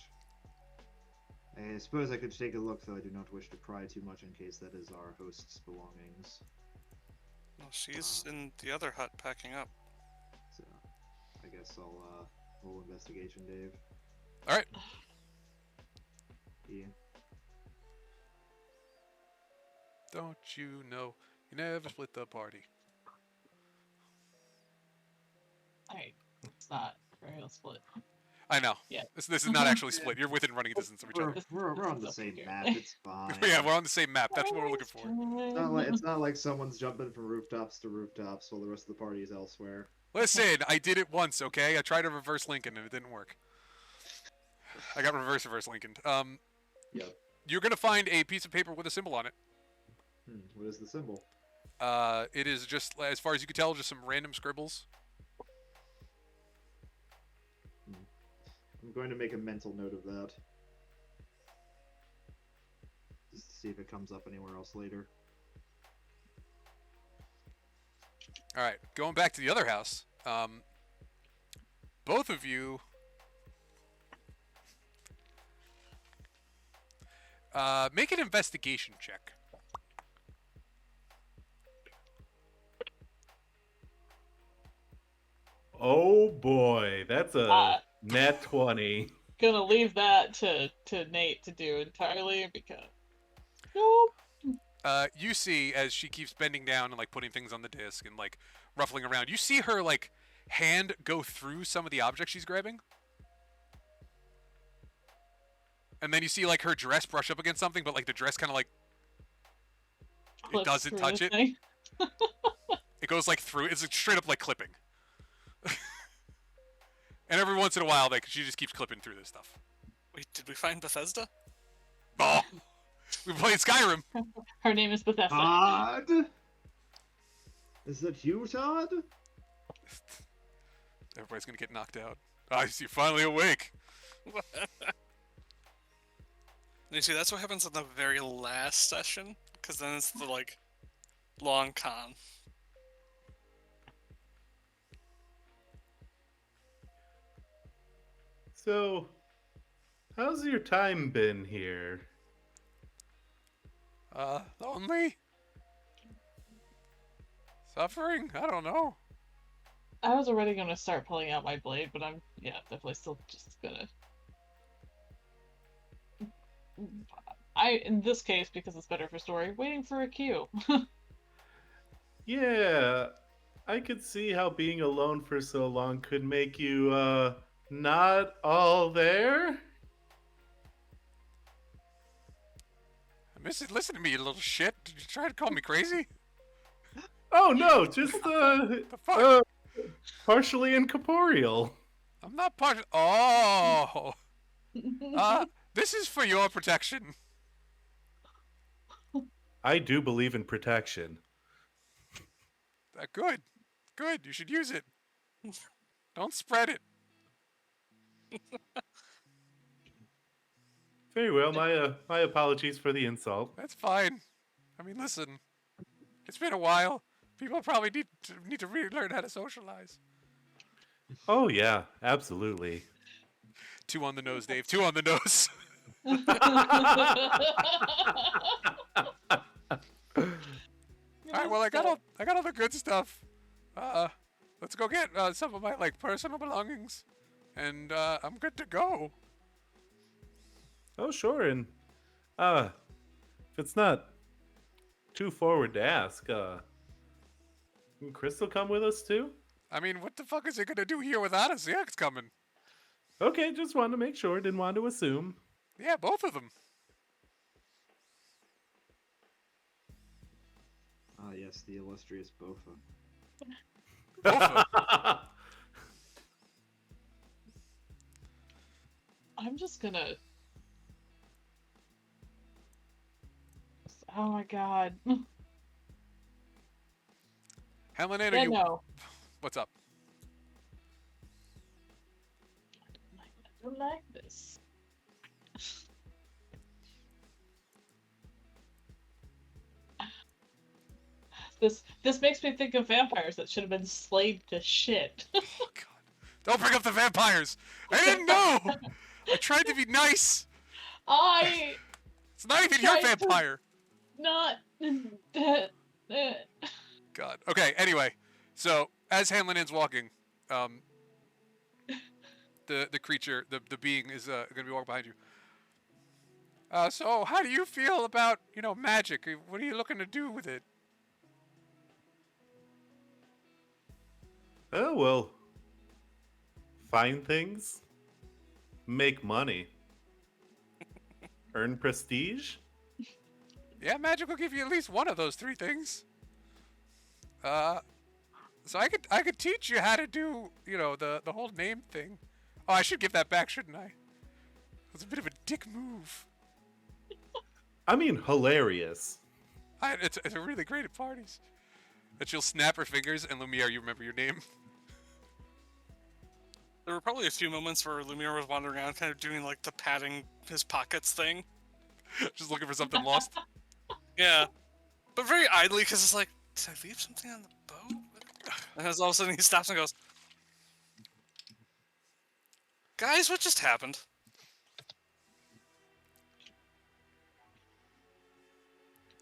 S3: I suppose I could take a look, though I do not wish to pry too much in case that is our host's belongings.
S5: No, she's in the other hut packing up.
S3: So, I guess I'll roll investigation, Dave.
S1: All right.
S3: Yeah.
S1: Don't you know you never split the party?
S2: Alright. It's not very well split.
S1: I know.
S2: Yeah.
S1: This is not actually split. You're within running distance of each other.
S3: We're on the
S2: This is
S3: same
S2: up here.
S3: map. It's fine.
S1: Yeah, we're on the same map. That's what we're looking for.
S3: It's not like someone's jumping from rooftops to rooftops while the rest of the party is elsewhere.
S1: Listen, I did it once, okay? I tried to reverse Lincoln and it didn't work. I got reverse Lincoln.
S3: Yep.
S1: You're gonna find a piece of paper with a symbol on it.
S3: What is the symbol?
S1: It is just, as far as you can tell, just some random scribbles.
S3: I'm going to make a mental note of that. Just to see if it comes up anywhere else later.
S1: All right, going back to the other house. Both of you make an investigation check.
S4: Oh boy, that's a
S2: Uh,
S4: nat 20.
S2: Gonna leave that to Nate to do entirely because. Nope.
S1: You see as she keeps bending down and like putting things on the disc and like ruffling around. You see her like hand go through some of the objects she's grabbing, and then you see like her dress brush up against something, but like the dress kind of like it
S2: Clips
S1: doesn't
S2: through
S1: touch
S2: the
S1: it.
S2: thing.
S1: It goes like through. It's like, straight up like clipping. And every once in a while, like she just keeps clipping through this stuff.
S5: Wait, did we find Bethesda?
S1: Oh, we played Skyrim.
S2: Her name is Bethesda.
S3: Todd? Is that you, Todd?
S1: Everybody's gonna get knocked out. I see. Finally awake.
S5: You see, that's what happens in the very last session, because then it's the like long con.
S4: So, how's your time been here?
S1: Lonely. Suffering. I don't know.
S2: I was already gonna start pulling out my blade, but I'm definitely still just gonna. In this case, because it's better for story, waiting for a cue.
S4: Yeah, I could see how being alone for so long could make you, not all there.
S1: Listen to me, you little shit. Did you try to call me crazy?
S4: Oh no, just,
S1: The fuck?
S4: partially incorporeal.
S1: I'm not part. Oh. This is for your protection.
S4: I do believe in protection.
S1: Good. Good. You should use it. Don't spread it.
S4: Very well, my apologies for the insult.
S1: That's fine. I mean, listen. It's been a while. People probably need to relearn how to socialize.
S4: Oh yeah, absolutely.
S1: 2 on the nose, Dave. 2 on the nose. All right. Well, I got all the good stuff. Let's go get some of my personal belongings, and I'm good to go.
S4: Oh sure, and if it's not too forward to ask, can Crystal come with us too?
S1: I mean, what the fuck is it gonna do here without us? Yeah, it's coming.
S4: Okay, just wanted to make sure, didn't want to assume.
S1: Yeah, both of them.
S3: Ah, yes, the illustrious Bofa.
S2: I'm just gonna. Oh my god.
S1: Helen, are
S2: Yeah,
S1: you?
S2: no.
S1: What's up?
S2: I don't like this. This makes me think of vampires that should have been slayed to shit.
S1: Oh God! Don't bring up the vampires. I didn't know. I tried to be nice.
S2: It's
S1: not even your
S2: tried to-
S1: vampire.
S2: Not.
S1: God. Okay. Anyway, so as Hanlin's walking, the creature, the being is gonna be walking behind you. So how do you feel about magic? What are you looking to do with it?
S4: Oh well, find things, make money, earn prestige.
S1: Yeah, magic will give you at least one of those 3 things. So I could teach you how to do the whole name thing. Oh, I should give that back, shouldn't I? It's a bit of a dick move.
S4: I mean, hilarious.
S1: It's really great at parties. And she'll snap her fingers, and Lumiere, you remember your name.
S5: There were probably a few moments where Lumiere was wandering around, kind of doing like the patting his pockets thing.
S1: Just looking for something lost.
S5: Yeah, but very idly, because it's like, did I leave something on the boat? And as all of a sudden he stops and goes, "Guys, what just happened?"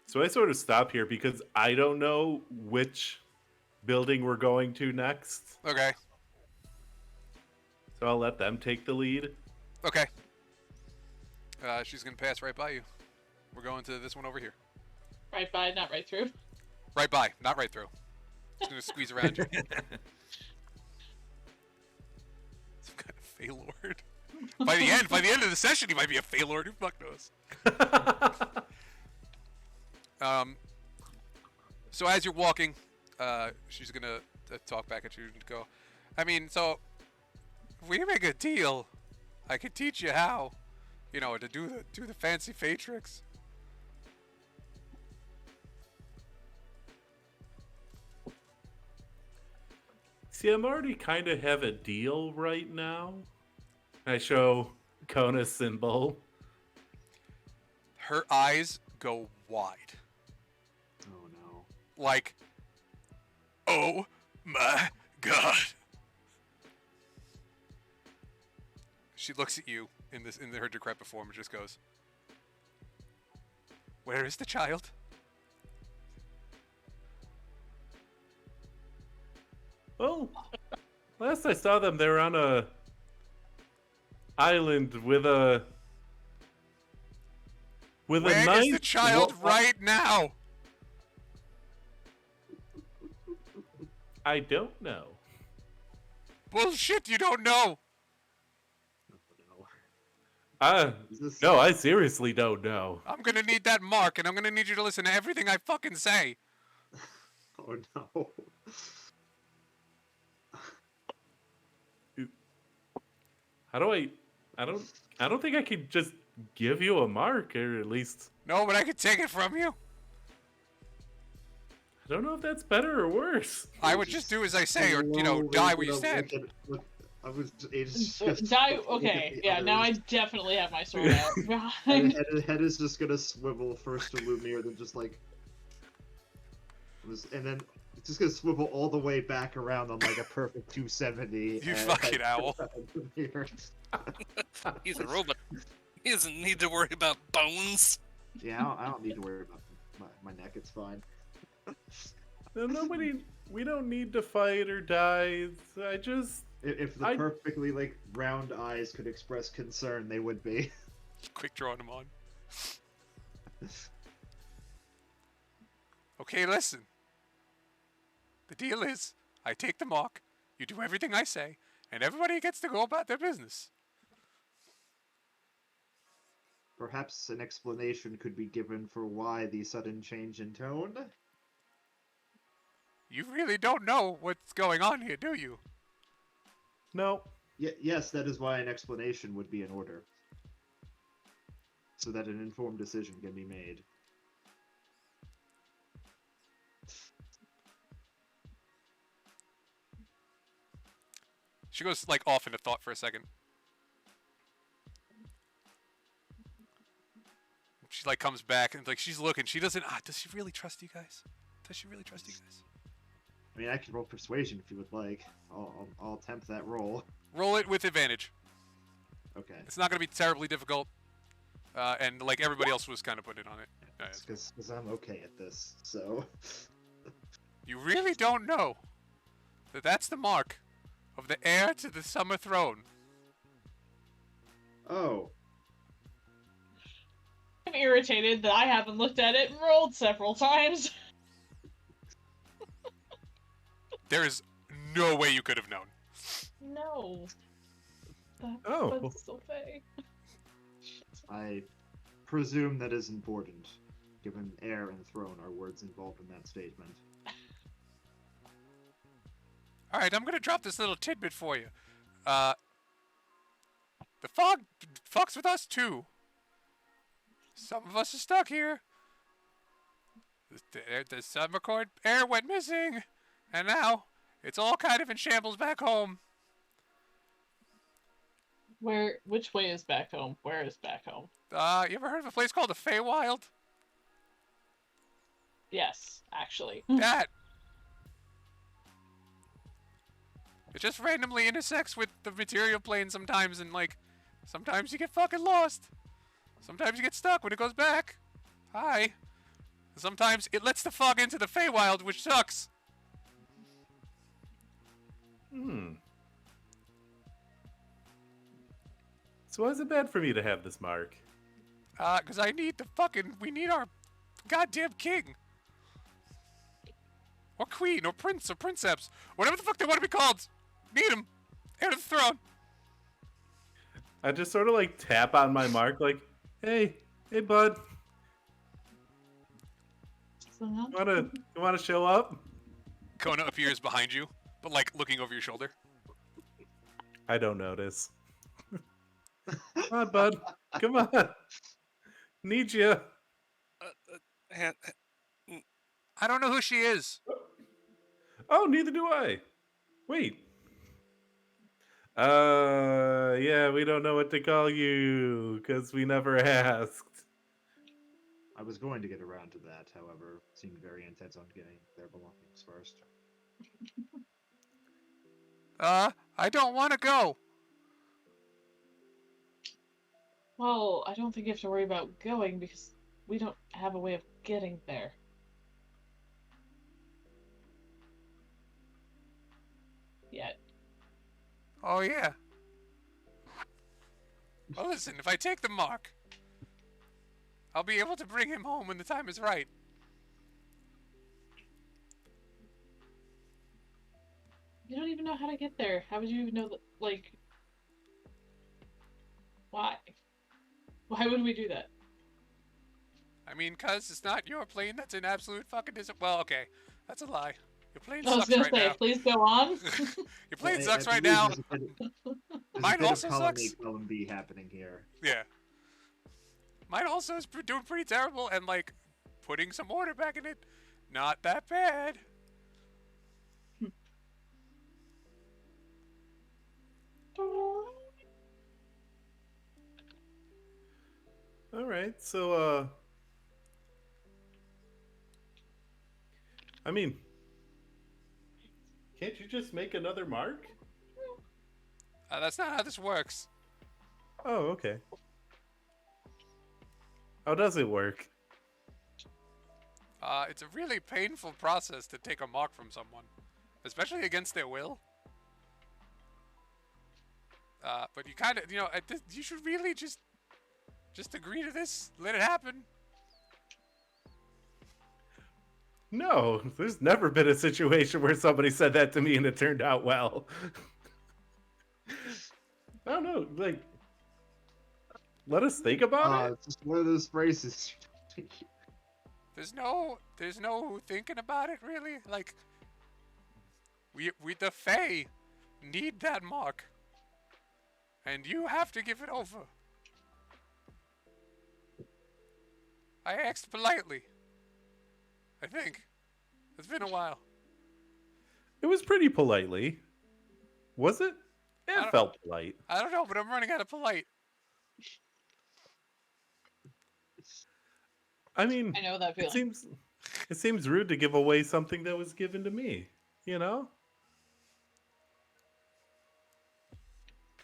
S4: So I sort of stop here because I don't know which building we're going to next.
S1: Okay.
S4: So I'll let them take the lead.
S1: Okay. She's gonna pass right by you. We're going to this one over here.
S2: Right by, not right through.
S1: Right by, not right through. Just gonna squeeze around you. Some kind of Fey Lord. By the end of the session, he might be a Fey Lord. Who fuck knows? So as you're walking, she's gonna talk back at you and go, I mean, so if we make a deal, I could teach you how. you know, to do the fancy fey tricks.
S4: See, I'm already kind of have a deal right now. I show Kona's symbol.
S1: Her eyes go wide.
S3: Oh no.
S1: Like, oh my god. She looks at you in her decrepit form and just goes, "Where is the child?"
S4: Well, last I saw them, they were on a island with a
S1: Where
S4: nice
S1: is the child right now?
S4: I don't know.
S1: Bullshit, you don't know.
S3: Oh no. Is this...
S4: No, I seriously don't know.
S1: I'm gonna need that mark, and I'm gonna need you to listen to everything I fucking say.
S3: Oh no.
S4: How do I don't think I could just give you a mark, or at least
S1: No, but I could take it from you.
S4: I don't know if that's better or worse.
S1: I would just do as I say, or, you know, die where you stand.
S3: I was just
S2: Die. Okay, yeah. Now I definitely have my sword out. Behind.
S3: head is just gonna swivel first to Lumir, then just like and then it's just gonna swivel all the way back around on like a perfect 270.
S1: You fucking owl.
S5: He's a robot. He doesn't need to worry about bones.
S3: Yeah, I don't need to worry about my neck. It's fine.
S4: No, we don't need to fight or die. I just
S3: If the perfectly like round eyes could express concern, they would be.
S1: Quick drawing them on. Okay, listen. The deal is, I take the mark, you do everything I say, and everybody gets to go about their business.
S3: Perhaps an explanation could be given for why the sudden change in tone.
S1: You really don't know what's going on here, do you?
S4: no.
S3: Yes, that is why an explanation would be in order. So that an informed decision can be made.
S1: She goes, like, off into thought for a second. She, like, comes back, and, like, she's looking. She doesn't... does she really trust you guys? Does she really trust you guys?
S3: I mean, I could roll persuasion if you would like. I'll attempt that roll.
S1: Roll it with advantage.
S3: Okay.
S1: It's not going to be terribly difficult. And, like, everybody else was kind of putting it on it.
S3: Because I'm okay at this, so...
S1: You really don't know that that's the mark of the heir to the Summer Throne.
S3: Oh.
S2: I'm irritated that I haven't looked at it and rolled several times.
S1: There is no way you could have known.
S2: No.
S4: Oh.
S2: That's still fake.
S3: I presume that is important, given heir and throne are words involved in that statement.
S1: Alright, I'm gonna drop this little tidbit for you. The fog fucks with us too. Some of us are stuck here. The summer court heir went missing. And now, it's all kind of in shambles back home.
S2: Which way is back home? Where is back home?
S1: You ever heard of a place called the Feywild?
S2: Yes, actually.
S1: That. It just randomly intersects with the material plane sometimes, and, like, sometimes you get fucking lost. Sometimes you get stuck when it goes back. Hi. Sometimes it lets the fog into the Feywild, which sucks.
S4: So why is it bad for me to have this mark?
S1: Because we need our goddamn king. Or queen, or prince, or princeps. Whatever the fuck they want to be called. Need him. Heir to the throne.
S4: I just sort of like tap on my mark like, hey bud, you wanna show up?
S1: Kona appears behind you, but, like, looking over your shoulder.
S4: I don't notice. Come on, bud. Come on. Need you.
S5: hand,
S1: I don't know who she is.
S4: Oh, neither do I. Wait. Yeah, we don't know what to call you because we never asked.
S3: I was going to get around to that, however, seemed very intent on getting their belongings first.
S1: I don't want to go.
S2: Well, I don't think you have to worry about going because we don't have a way of getting there. Yet.
S1: Oh, yeah. Well, listen, if I take the mark, I'll be able to bring him home when the time is right.
S2: You don't even know how to get there. How would you even know that, like... Why? Why would we do that?
S1: I mean, cuz it's not your plane that's an absolute fucking well, okay. That's a lie. Your plane
S2: I was
S1: sucks
S2: gonna
S1: right
S2: say,
S1: now.
S2: please go on.
S1: Your plane
S3: Well,
S1: sucks
S3: I
S1: right
S3: believe
S1: now.
S3: There's
S1: Mine
S3: a bit
S1: also
S3: of column
S1: sucks.
S3: A, column B happening here.
S1: Yeah. Mine also is doing pretty terrible, and, like, putting some order back in it, not that bad.
S4: All right, so I mean, can't you just make another mark?
S1: That's not how this works.
S4: Oh, okay. How does it work?
S1: It's a really painful process to take a mark from someone, especially against their will. But you kind of, you should really just agree to this, let it happen.
S4: No, there's never been a situation where somebody said that to me and it turned out well. I don't know, like, let us think about it.
S3: It's just one of those phrases.
S1: There's no thinking about it really. Like, we the Fae need that mark, and you have to give it over. I asked politely. I think it's been a while.
S4: It was pretty politely. Was it? It felt polite.
S1: I don't know, but I'm running out of polite.
S4: I mean,
S2: I know that feeling.
S4: it seems rude to give away something that was given to me, you know?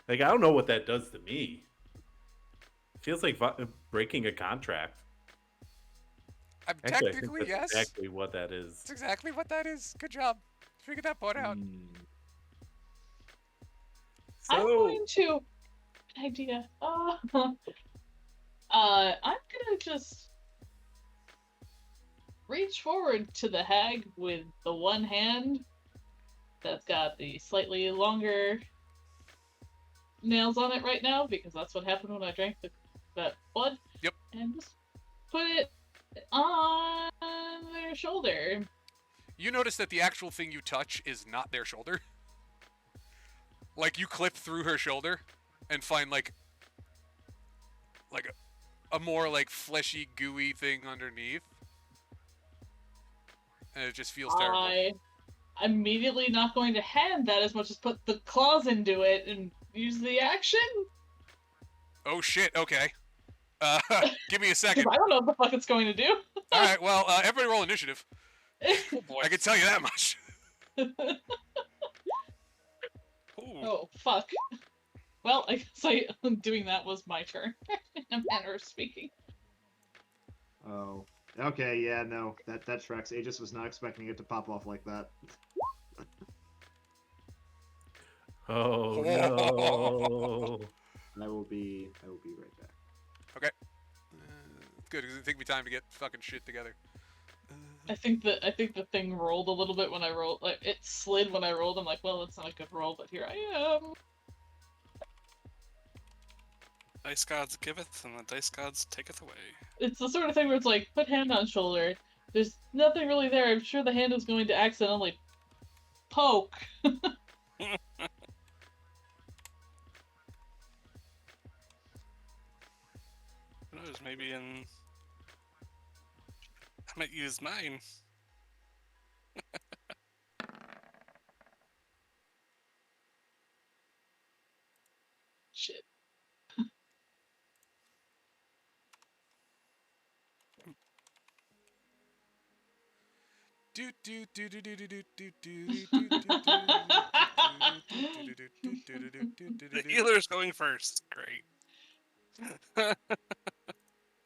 S4: Like, I don't know what that does to me. It feels like breaking a contract. Actually, I think
S1: Technically,
S4: that's
S1: yes.
S4: exactly what that is.
S1: That's exactly what that is. Good job. Figured that part out.
S4: So,
S2: I'm going to... Idea. I'm gonna just reach forward to the hag with the one hand that's got the slightly longer nails on it right now, because that's what happened when I drank that blood.
S1: Yep.
S2: And just put it on their shoulder.
S1: You notice that the actual thing you touch is not their shoulder. Like, you clip through her shoulder and find, like a more, like, fleshy, gooey thing underneath. And it just feels terrible.
S2: I'm immediately not going to hand that as much as put the claws into it and use the action.
S1: Oh, shit, okay. Give me a second.
S2: I don't know what the fuck it's going to do.
S1: Alright, well, everybody roll initiative.
S5: Oh boy.
S1: I can tell you that much.
S5: Ooh.
S2: Oh, fuck. Well, I guess doing that was my turn, in a manner of speaking.
S3: Oh. Okay, yeah, no. That tracks. Aegis was not expecting it to pop off like that.
S4: oh no.
S3: I will be right back.
S1: Okay. Good, because it took me time to get fucking shit together.
S2: I think the thing rolled a little bit when I rolled. Like, it slid when I rolled. I'm like, well, it's not a good roll, but here I am.
S5: Dice gods giveth, and the dice gods taketh away.
S2: It's the sort of thing where it's like, put hand on shoulder. There's nothing really there. I'm sure the hand is going to accidentally poke.
S5: maybe I might use mine.
S2: Shit.
S5: The healer's going first. Great.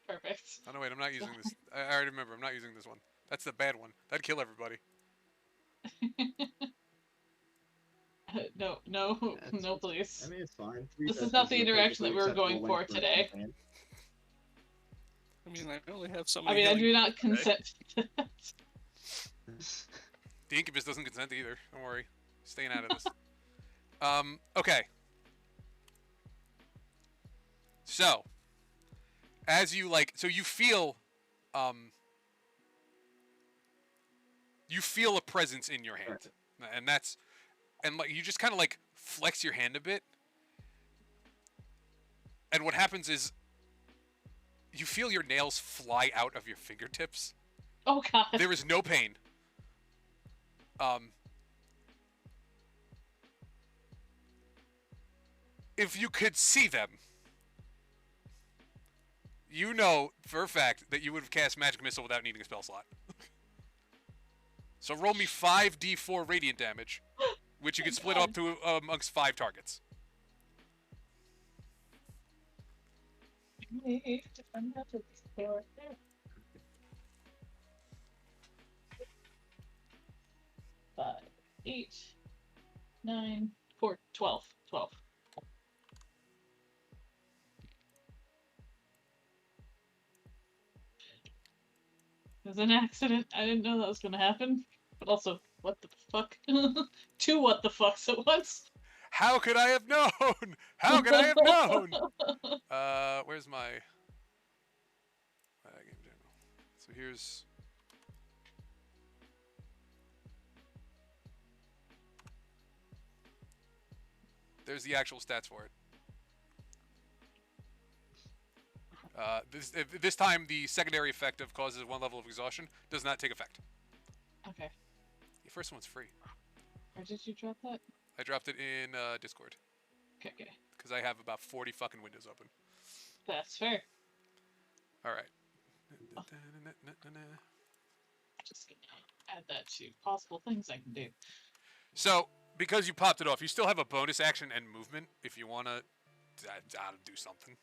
S2: Perfect.
S1: Oh no, wait, I'm not using this. I already remember. I'm not using this one. That's the bad one. That'd kill everybody.
S2: No,
S3: That's-
S2: no, please.
S3: I mean, it's fine. Three
S2: This is
S3: vessels
S2: not the
S3: a
S2: interaction that
S3: perfectly
S2: we were
S3: acceptable
S2: going for
S3: length
S2: today.
S3: hand.
S5: I mean, I only have so
S2: I
S5: many.
S2: mean, I
S5: healing
S2: do not
S5: today.
S2: consent to that.
S1: The incubus doesn't consent either. Don't worry. Staying out of this. Okay. So, as you so you feel a presence in your hand. And that's like you just kind of like flex your hand a bit. And what happens is you feel your nails fly out of your fingertips.
S2: Oh god.
S1: There is no pain. If you could see them, you know for a fact that you would have cast Magic Missile without needing a spell slot. So roll me 5d4 radiant damage, which you can split up to amongst 5 targets.
S2: Five, 8, 9, 4, 12. 12. It was an accident. I didn't know that was gonna happen. But also, what the fuck? Two what the fucks at once.
S1: How could I have known? How could I have known? Where's my game general? So here's there's the actual stats for it. This time, the secondary effect of causes 1 level of exhaustion does not take effect.
S2: Okay.
S1: The first one's free.
S2: Where did you drop that?
S1: I dropped it in Discord.
S2: Okay.
S1: Because I have about 40 fucking windows open.
S2: That's fair.
S1: Alright.
S2: Just gonna add that to possible things I can do.
S1: So, because you popped it off, you still have a bonus action and movement if you want to do something.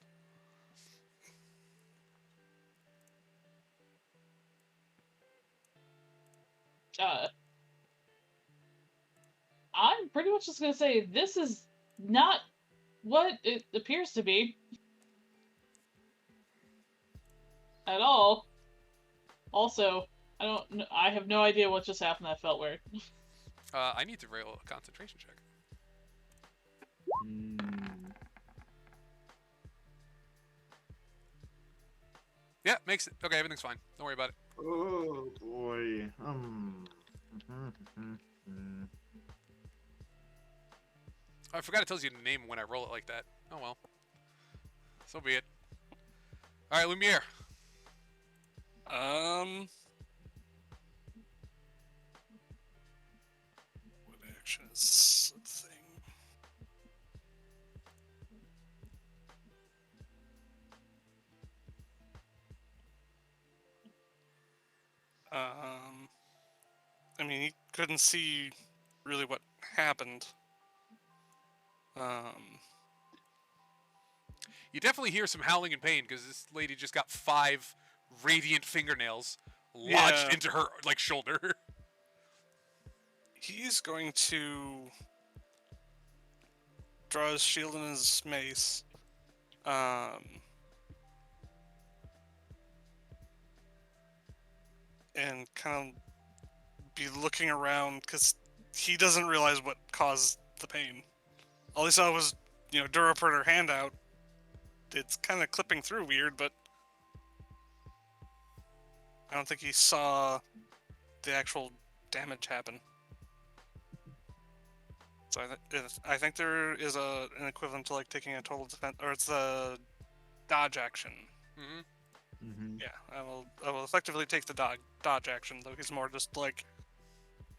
S2: I'm pretty much just gonna say this is not what it appears to be at all. Also, I have no idea what just happened. That felt weird.
S1: I need to roll a concentration check. Yeah, makes it. Okay, everything's fine. Don't worry about it.
S3: Oh boy.
S1: I forgot to tell you the name when I roll it like that. Oh well. So be it. Alright, Lumiere.
S5: What action is the thing? I mean, he couldn't see really what happened.
S1: You definitely hear some howling in pain because this lady just got 5 radiant fingernails lodged
S5: Yeah.
S1: into her shoulder.
S5: He's going to draw his shield and his mace. And kind of be looking around because he doesn't realize what caused the pain. All he saw was, Dura put her hand out. It's kind of clipping through weird, but I don't think he saw the actual damage happen. So I think there is an equivalent to taking a total defense, or it's a dodge action.
S1: Mm-hmm.
S3: Mm-hmm.
S5: Yeah, I will effectively take the dodge action, though he's more just like,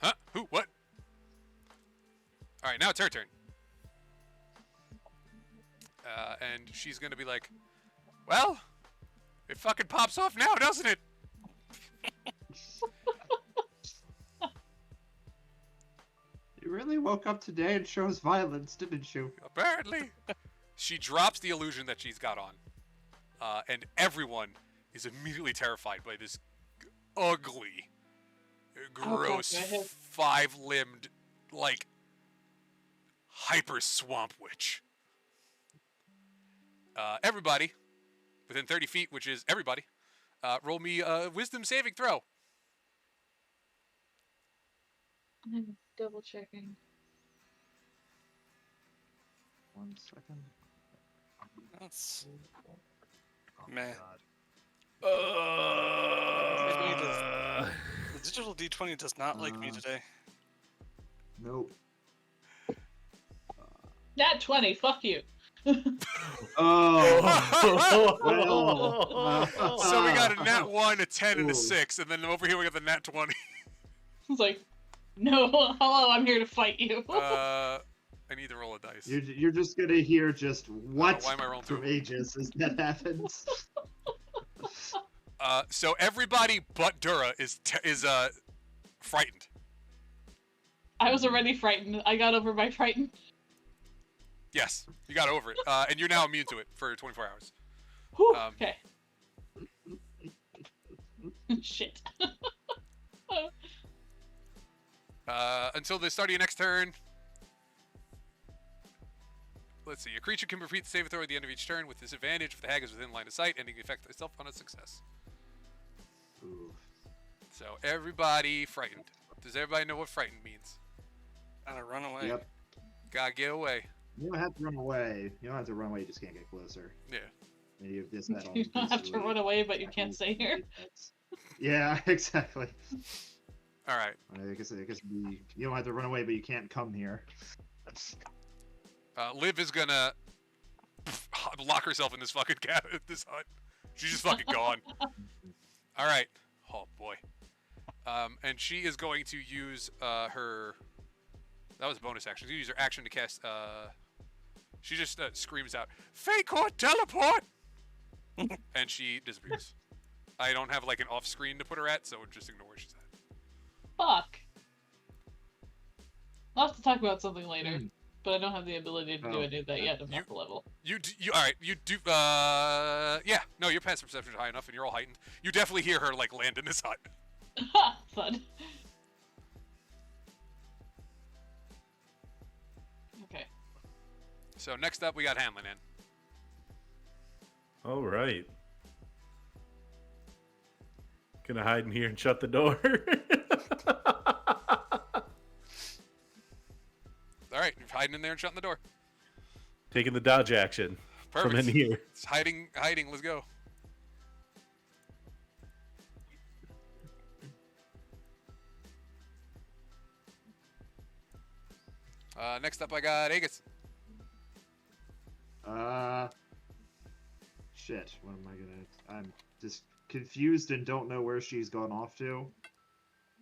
S1: Huh? Who? What? All right, now it's her turn. And she's gonna be like, well, it fucking pops off now, doesn't it?
S3: You really woke up today and chose violence, didn't you?
S1: Apparently. She drops the illusion that she's got on. And everyone is immediately terrified by this ugly, gross,
S2: do I have-
S1: five-limbed, like, hyper swamp witch. Everybody, within 30 feet, which is everybody, roll me a wisdom saving throw.
S2: I'm double checking.
S3: 1 second.
S5: that's
S3: Oh,
S5: Meh.
S3: God.
S5: the digital D20 does not like me today.
S3: Nope.
S2: Nat 20, fuck you.
S3: Oh. Well.
S1: So we got a nat 1, a 10, and a
S3: Ooh.
S1: 6, and then over here we got the nat 20.
S2: It's like, no, hello, I'm here to fight you.
S1: I need to roll a dice.
S3: You're just gonna hear just what
S1: why am I rolling
S3: from
S1: two?
S3: Aegis as that happens.
S1: So everybody but Dura is frightened.
S2: I was already frightened. I got over my frightened.
S1: Yes, you got over it, and you're now immune to it for 24 hours.
S2: Whew,
S1: Um,
S2: okay. Shit.
S1: Until the start of your next turn. Let's see. Your creature can repeat the save throw at the end of each turn with disadvantage if the hag is within line of sight, ending the effect itself on a success.
S3: Ooh.
S1: So everybody frightened. Does everybody know what frightened means?
S5: Gotta run away.
S3: Yep.
S1: Gotta get away.
S3: You don't have to run away. You don't have to run away. You just can't get closer.
S1: Yeah.
S3: And you have this that on
S2: You don't have to
S3: basically
S2: run away, but you can't stay here.
S3: Yeah, exactly.
S1: All right.
S3: I guess you don't have to run away, but you can't come here.
S1: Liv is gonna lock herself in this fucking this hut. She's just fucking gone. All right. Oh boy. And she is going to use her. That was a bonus action. She's gonna use her action to cast. She just screams out, "Fake or teleport!" and she disappears. I don't have like an off screen to put her at, so just ignore where she's at.
S2: Fuck. I'll have to talk about something later,
S3: Hmm.
S2: but I don't have the ability to do any of that yet. I'm not the level.
S1: You all right? You do. Yeah. No, your passive perception is high enough, and you're all heightened. You definitely hear her like land in this hut.
S2: Ha! Fun. Okay.
S1: So next up, we got Hanlon in.
S4: All right. Gonna hide in here and shut the door.
S1: All right, you're hiding in there and shutting the door.
S4: Taking the dodge action
S1: Perfect.
S4: from in here.
S1: It's hiding. Let's go. Next up, I got Aegis.
S3: Shit. What am I gonna? I'm just confused and don't know where she's gone off to.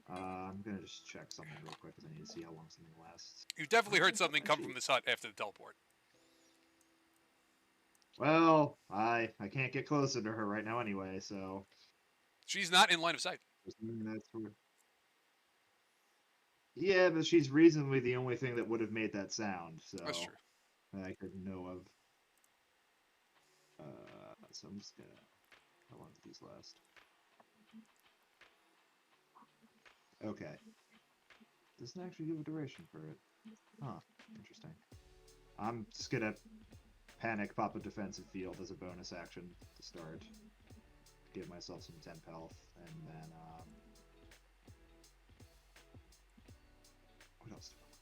S3: I'm gonna just check something real quick because I need to see how long something lasts.
S1: You definitely heard something come from this hut after the teleport.
S3: Well, I can't get closer to her right now anyway, so.
S1: She's not in line of sight.
S3: Yeah, but she's reasonably the only thing that would have made that sound, so
S1: That's true.
S3: that I could know of. So I'm just gonna. How long do these last? Okay. Doesn't actually give a duration for it. Huh. Interesting. I'm just gonna panic, pop a defensive field as a bonus action to start. Give myself some temp health, and then what else do I want?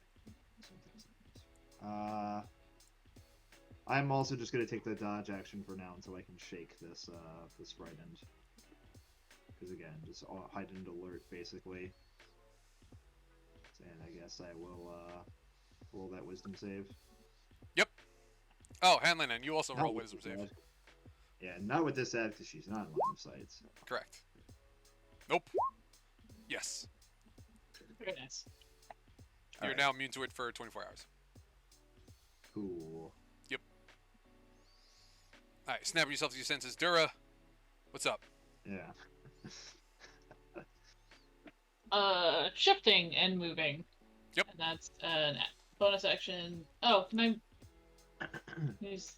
S3: Some things. I'm also just gonna take the dodge action for now until I can shake this this frightened. Because again, just heightened alert basically. And I guess I will roll that wisdom save.
S1: Yep. Oh, Hanlon, and you also roll
S3: Oh,
S1: wisdom save.
S3: God. Yeah, not with this ad because she's not in line of sight. So.
S1: Correct. Nope. Yes.
S2: Very nice.
S1: You're
S3: Alright.
S1: now immune to it for 24 hours.
S3: Cool.
S1: All right, snapping yourself to your senses. Dura, what's up?
S3: Yeah.
S2: Shifting and moving.
S1: Yep.
S2: And that's an bonus action. Oh, can I use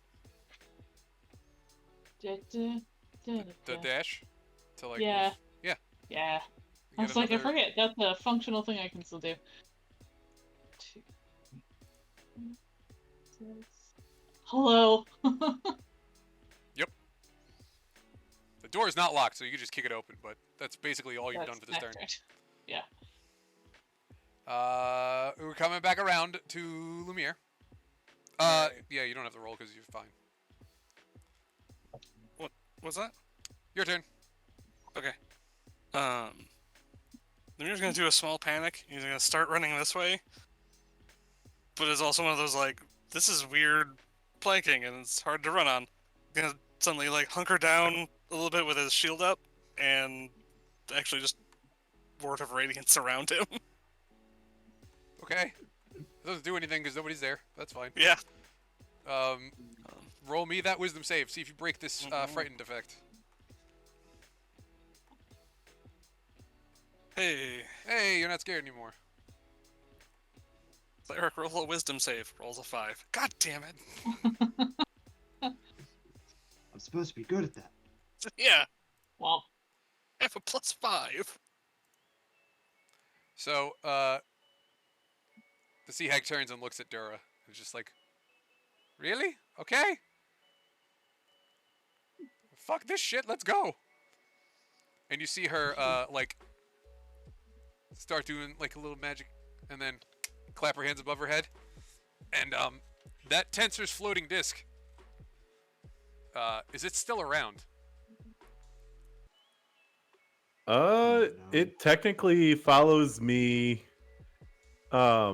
S1: The dash to like
S2: Yeah.
S1: move. Yeah.
S2: Yeah.
S1: You
S2: I
S1: get
S2: was like, I
S1: another-
S2: forget. That's a functional thing I can still do. 2, 6. Hello.
S1: The door is not locked, so you can just kick it open. But that's basically all you've done for this turn.
S2: Yeah.
S1: We're coming back around to Lumiere.
S5: Alright.
S1: Yeah, you don't have to roll because you're fine.
S5: What's that?
S1: Your turn.
S5: Okay. Lumire's gonna do a small panic. He's gonna start running this way. But it's also one of those like, this is weird planking and it's hard to run on. Gonna suddenly like hunker down a little bit with his shield up and actually just ward of radiance around him.
S1: Okay. It doesn't do anything because nobody's there. That's fine.
S5: Yeah.
S1: Roll me that wisdom save. See if you break this frightened effect.
S5: Hey,
S1: Hey, you're not scared anymore.
S5: Cleric, roll a wisdom save. Rolls a 5. God damn it.
S3: I'm supposed to be good at that.
S5: Yeah,
S2: Well,
S5: I have a +5.
S1: So, the sea hag turns and looks at Dura. It's just like, really? Okay. Fuck this shit. Let's go. And you see her, like, start doing like a little magic, and then clap her hands above her head, and that tensor's floating disc. Is it still around?
S3: no.
S4: It technically follows me. Yeah,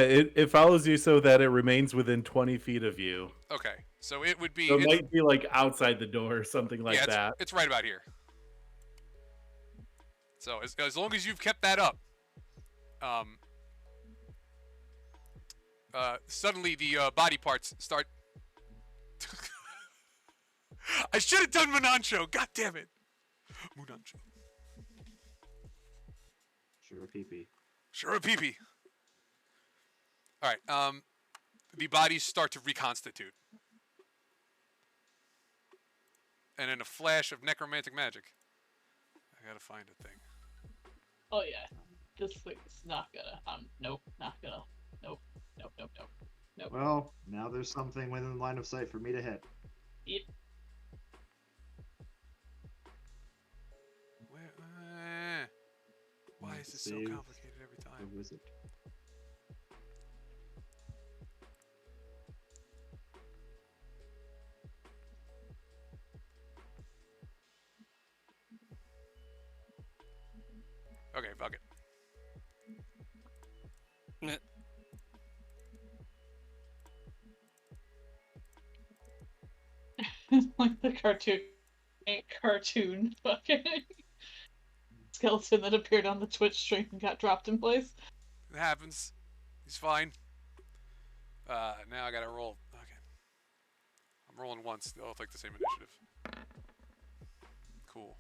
S4: it follows you so that it remains within 20 feet of you.
S1: Okay, so it would be.
S4: So it
S1: it's-
S4: might be like outside the door or something like
S1: yeah,
S4: that.
S1: it's right about here. So as long as you've kept that up, suddenly the body parts start. I should have done Munancho. God damn it, Munancho.
S3: Sure, pee-pee.
S1: Sure, a pee-pee. All right. The bodies start to reconstitute, and in a flash of necromantic magic, I gotta find a thing.
S2: oh yeah. This thing's not gonna. Nope, not gonna. Nope, nope, nope, nope. Nope.
S3: Well, now there's something within line of sight for me to hit.
S2: Yep.
S1: Where? Why is this so
S3: Save
S1: complicated every
S3: The
S1: time?
S3: wizard.
S1: Okay, fuck it.
S5: Meh.
S2: Like the cartoon fucking skeleton that appeared on the Twitch stream and got dropped in place.
S1: It happens. He's fine. Now I gotta roll. Okay. I'm rolling once. I'll take the same initiative. Cool.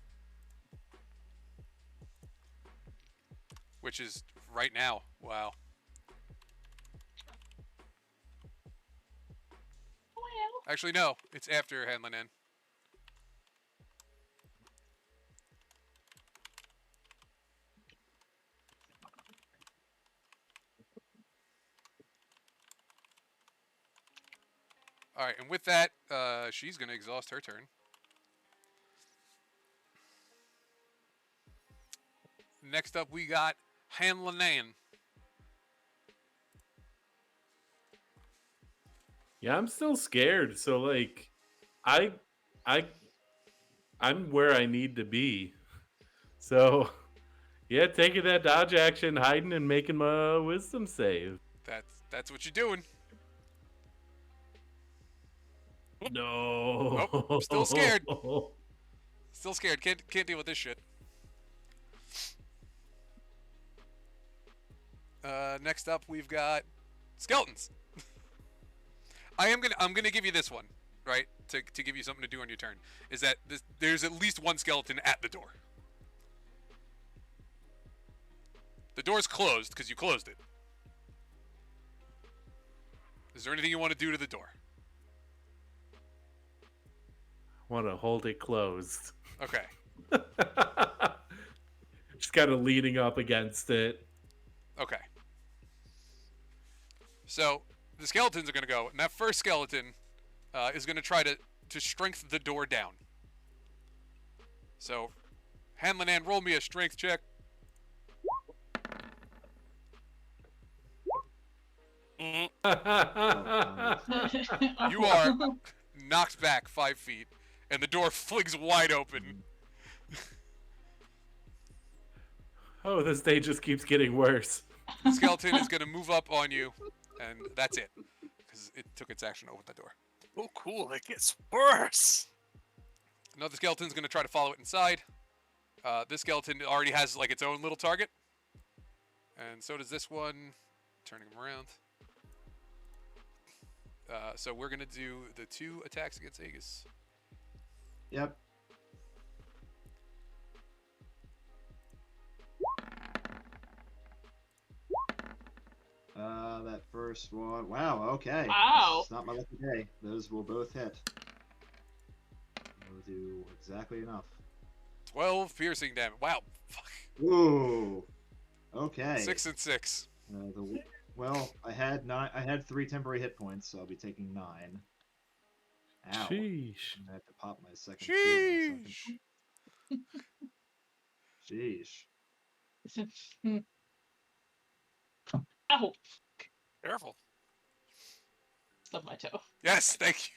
S1: Which is right now. Wow.
S2: Well,
S1: Actually, no. It's after Hanlon N. All right, and with that, she's gonna exhaust her turn. Next up, we got Hanlon N.
S4: Yeah, I'm still scared. So like, I'm where I need to be. So, yeah, taking that dodge action, hiding, and making my wisdom save.
S1: That's what you're doing.
S4: No.
S1: still scared. Still scared. Can't deal with this shit. Next up, we've got skeletons. I'm gonna give you this one, right? To give you something to do on your turn. Is that there's at least one skeleton at the door. The door's closed because you closed it. Is there anything you want to do to the door?
S4: Want to hold it closed.
S1: Okay.
S4: Just kind of leaning up against it.
S1: Okay. So the skeletons are gonna go, and that first skeleton is gonna try to strength the door down. So, Hanlon and roll me a strength check.
S5: Mhm.
S1: You are knocked back 5 feet, and the door flings wide open.
S4: Oh, this day just keeps getting worse.
S1: The skeleton is gonna move up on you, and that's it, because it took its action to open the door.
S5: Oh, cool. It gets worse.
S1: Another skeleton's gonna try to follow it inside. This skeleton already has like its own little target, and so does this one. Turning him around. So we're gonna do the 2 attacks against Aegis.
S3: Yep. That first one. Wow, okay.
S2: Wow.
S3: It's not my lucky day. Those will both hit. We'll do exactly enough.
S1: 12 piercing damage. Wow. Fuck.
S3: Ooh. Okay.
S1: 6 and 6.
S3: Well, I had 3 temporary hit points, so I'll be taking 9. Ow.
S4: Sheesh.
S3: I have to pop my second shield in a
S1: Sheesh.
S3: second. Sheesh.
S2: Ow!
S5: Careful.
S2: Stubbed my toe.
S1: Yes, thank you.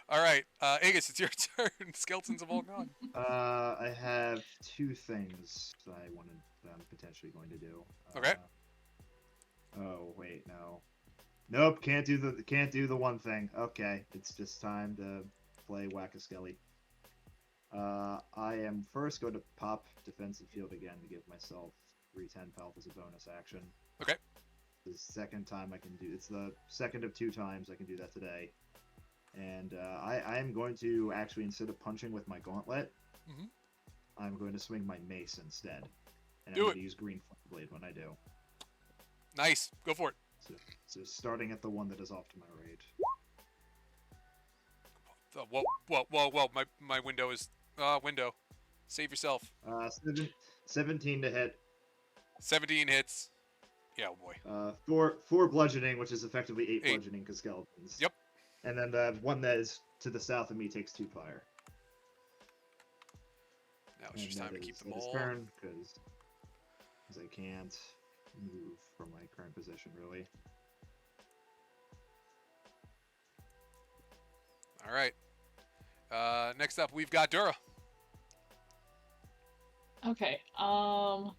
S1: All right, Aegis, it's your turn. Skeletons have all gone.
S3: I have 2 things that I'm potentially going to do.
S1: Okay.
S3: Oh wait, no. Nope, can't do the one thing. Okay, it's just time to play Whack-a-Skelly. I am first going to pop defensive field again to give myself 310 health as a bonus action.
S1: Okay.
S3: The second time I can do it's the second of 2 times I can do that today. And I am going to actually, instead of punching with my gauntlet,
S1: Mhm.
S3: I'm going to swing my mace instead. And
S1: Do
S3: I'm
S1: it.
S3: going to use green flame blade when I do.
S1: Nice, go for it.
S3: So starting at the one that is off to my right.
S1: Whoa! My window is window. Save yourself.
S3: 17 to hit.
S1: 17 hits. Yeah, oh boy.
S3: 4 bludgeoning, which is effectively 8
S1: 8.
S3: bludgeoning because skeletons.
S1: Yep.
S3: And then the one that is to the south of me takes 2 fire.
S1: Now it's just
S3: And
S1: time to
S3: that
S1: keep
S3: is-
S1: them
S3: that is
S1: all.
S3: turn because I can't move from my current position really.
S1: All right. Next up, we've got Dura.
S2: Okay. Fuck.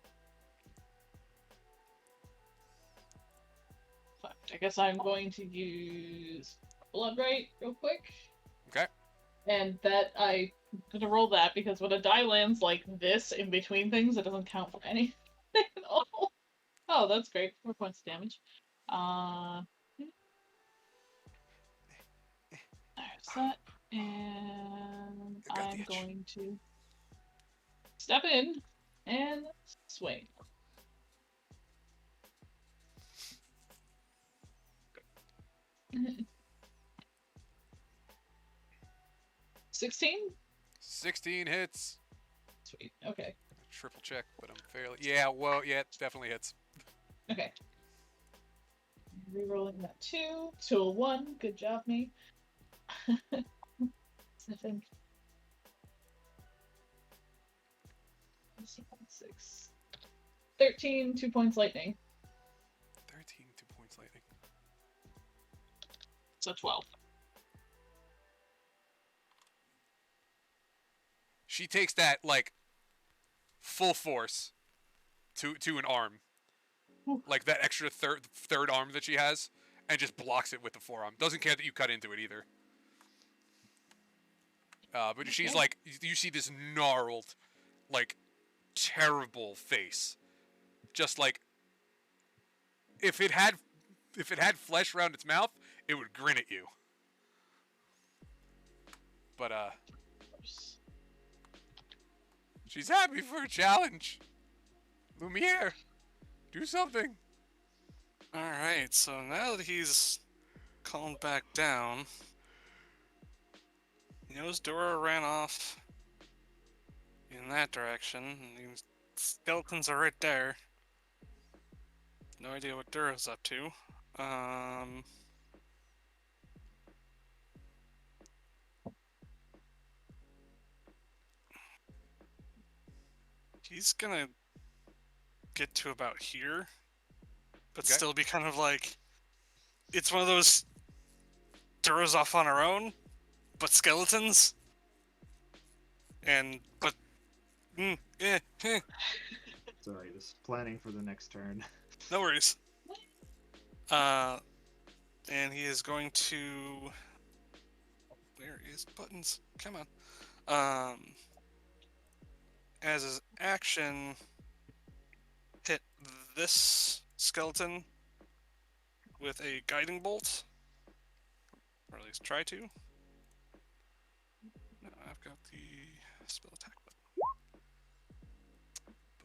S2: I guess I'm going to use Blood Right real quick.
S1: Okay.
S2: And that I'm gonna roll that because when a die lands like this in between things, it doesn't count for anything at all. Oh, that's great. 4 points of damage. There's that. And
S1: I got the
S2: I'm
S1: itch.
S2: going to step in and swing. $16?
S1: 16 hits.
S2: Sweet. Okay.
S1: Triple check, but I'm fairly. Yeah, well, yeah, it definitely hits.
S2: Okay. Rerolling that 2 to a 1. Good job, me. Sniffing. 6. 13, 2 points lightning.
S1: 13, 2 points lightning.
S2: So 12.
S1: She takes that like full force to an arm, like that extra third arm that she has, and just blocks it with the forearm. Doesn't care that you cut into it either. But she's
S2: Okay.
S1: like, you see this gnarled, like, terrible face. Just like, if it had flesh around its mouth, it would grin at you. But she's happy for a challenge. Lumiere, do something.
S5: All right, so now that he's calmed back down, he knows Dora ran off in that direction. And these skeletons are right there. No idea what Dora's up to. He's gonna get to about here, but
S1: Okay.
S5: still be kind of like, it's one of those Dora's off on her own, but skeletons.
S3: Sorry, just planning for the next turn.
S5: No worries. And he is going to. Where is buttons? Come on. As his action, hit this skeleton with a guiding bolt, or at least try to. No, I've got the spell attack button.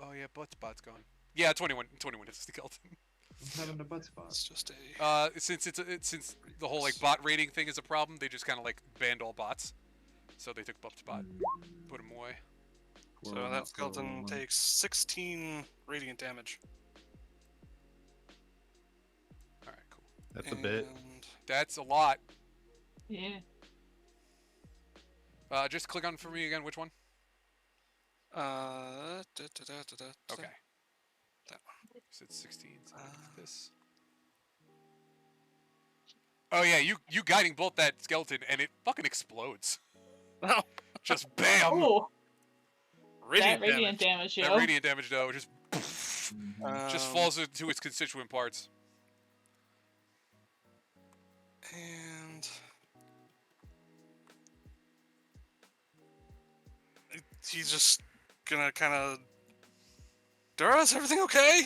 S1: Oh yeah, butt spot's gone. Yeah, 21 hits the skeleton.
S3: What's happened to butt spot?
S5: It's just a.
S1: Since since the whole like bot rating thing is a problem, they just kind of like banned all bots. So they took butt spot, put him away.
S5: So that skeleton takes 16 radiant damage.
S1: All right, cool.
S4: That's a bit.
S5: And
S1: That's a lot.
S2: Yeah.
S1: Just click on for me again. Which one?
S5: Okay.
S1: Okay.
S5: That
S1: You said 16. So this. Oh yeah, you guiding bolt that skeleton and it fucking explodes.
S5: Oh,
S1: Just bam.
S2: Oh,
S5: radiant
S2: that radiant
S5: damage.
S2: damage, yo.
S1: That radiant damage though just just
S5: Um,
S1: falls into its constituent parts.
S5: And he's just gonna kind of. Dora, is everything okay?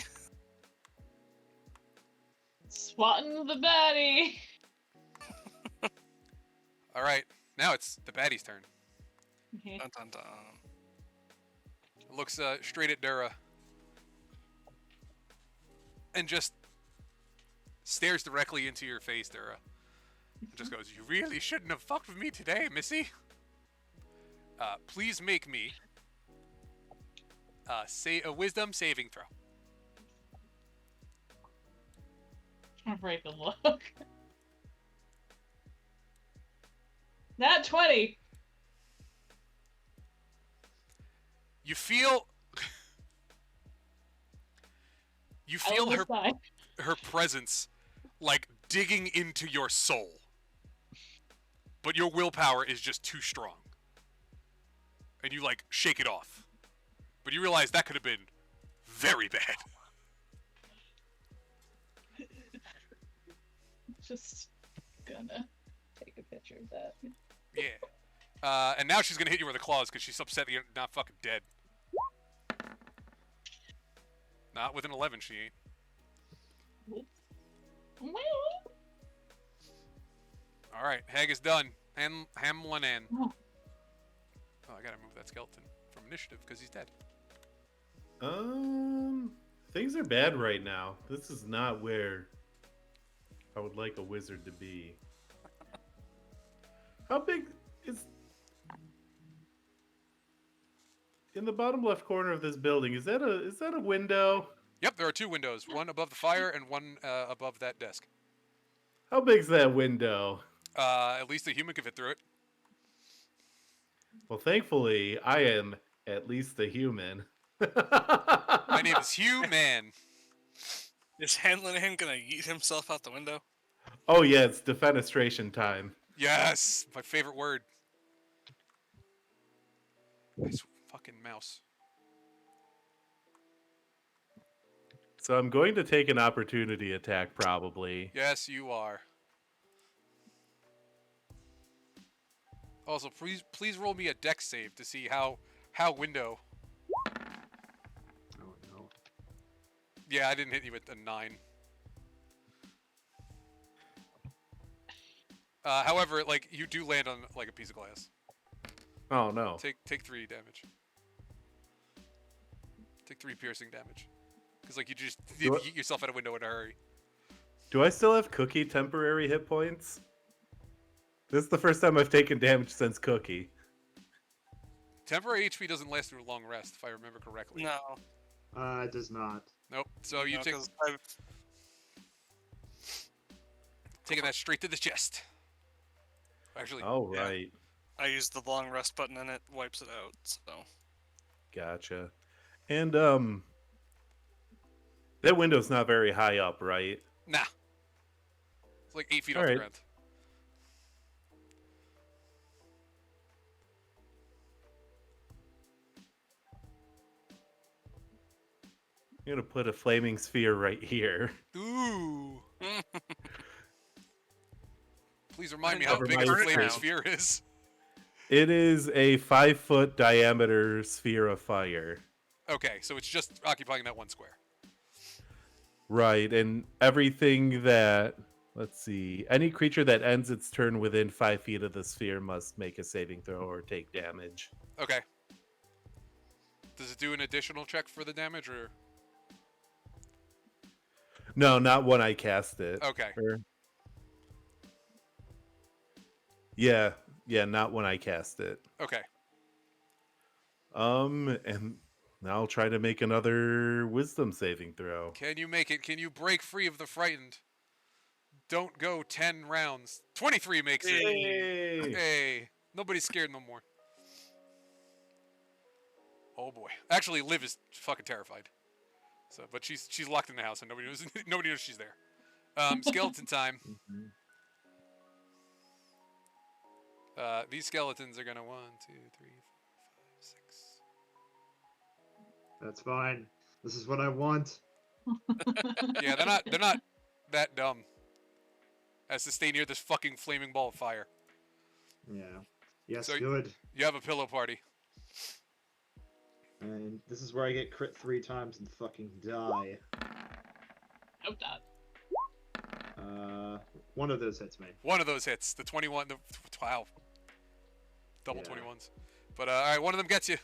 S2: Swatting the baddie.
S1: All right, now it's the baddie's turn.
S2: Okay.
S5: Dun, dun, dun.
S1: It looks straight at Dura and just stares directly into your face, Dura. And just goes, "You really shouldn't have fucked with me today, Missy. Please make me say a wisdom saving throw."
S2: Break a look. Nat 20.
S1: You feel her
S2: Side.
S1: her presence like digging into your soul. But your willpower is just too strong. And you like shake it off. But you realize that could have been very bad.
S2: Just gonna take a picture of that.
S1: Yeah. And now she's gonna hit you with the claws because she's upset that you're not fucking dead. Not with an 11, she ain't. All right, Hag is done. Hamlin.
S2: Oh.
S1: Oh, I gotta move that skeleton from initiative because he's dead.
S4: Things are bad right now. This is not where I would like a wizard to be. How big is in the bottom left corner of this building? Is that a window?
S1: Yep, there are two windows. One above the fire and one above that desk.
S4: How big's that window?
S1: At least a human could fit through it.
S4: Well, thankfully, I am at least a human.
S1: My name is Hugh Man.
S5: Is Hanlinahan gonna yeet himself out the window?
S4: Oh yeah, it's defenestration time.
S1: Yes, my favorite word. Nice fucking mouse.
S4: So I'm going to take an opportunity attack, probably.
S1: Yes, you are. Also, please roll me a dex save to see how window.
S3: Oh no.
S1: Yeah, I didn't hit you with a 9. However, like you do land on like a piece of glass.
S4: Oh no.
S1: Take 3 damage. Take 3 piercing damage. Because like you just
S4: Do I-
S1: yeet yourself out a window in a hurry.
S4: Do I still have Cookie temporary hit points? This is the first time I've taken damage since Cookie.
S1: Temporary HP doesn't last through a long rest, if I remember correctly.
S5: No.
S3: It does not.
S1: Nope. So you
S5: no,
S1: take
S5: 'cause
S1: taking that straight to the chest. Actually.
S4: Oh
S1: yeah.
S4: right.
S5: I used the long rest button and it wipes it out. So
S4: Gotcha. And that window's not very high up, right?
S1: Nah. It's like 8 feet
S4: All
S1: off the
S4: right.
S1: ground.
S4: I'm gonna put a flaming sphere right here.
S1: Ooh. Please remind me how
S4: Cover
S1: big
S4: my
S1: a flaming
S4: ground.
S1: sphere is.
S4: It is a 5-foot diameter sphere of fire.
S1: Okay, so it's just occupying that one square.
S4: Right, and everything that, let's see, any creature that ends its turn within 5 feet of the sphere must make a saving throw or take damage.
S1: Okay. Does it do an additional check for the damage, or?
S4: No, not when I cast it.
S1: Okay.
S4: Yeah, not when I cast it.
S1: Okay.
S4: And now I'll try to make another wisdom saving throw.
S1: Can you make it? Can you break free of the frightened? Don't go 10 rounds. 23 makes it.
S4: Hey!
S1: Hey, nobody's scared no more. Oh boy. Actually, Liv is fucking terrified. So, but she's locked in the house and nobody knows she's there. Skeleton time.
S3: Mhm.
S1: These skeletons are gonna 1, 2, 3, 4, 5, 6.
S3: That's fine. This is what I want.
S1: Yeah, they're not that dumb as to stay near this fucking flaming ball of fire.
S3: Yeah. Yes,
S1: So-
S3: good.
S1: You have a pillow party.
S3: And this is where I get crit 3 times and fucking die.
S2: Hope not.
S3: One of those hits me.
S1: One of those hits. The 21. Wow. Double
S3: Yeah.
S1: 21s. But all right, one of them gets you.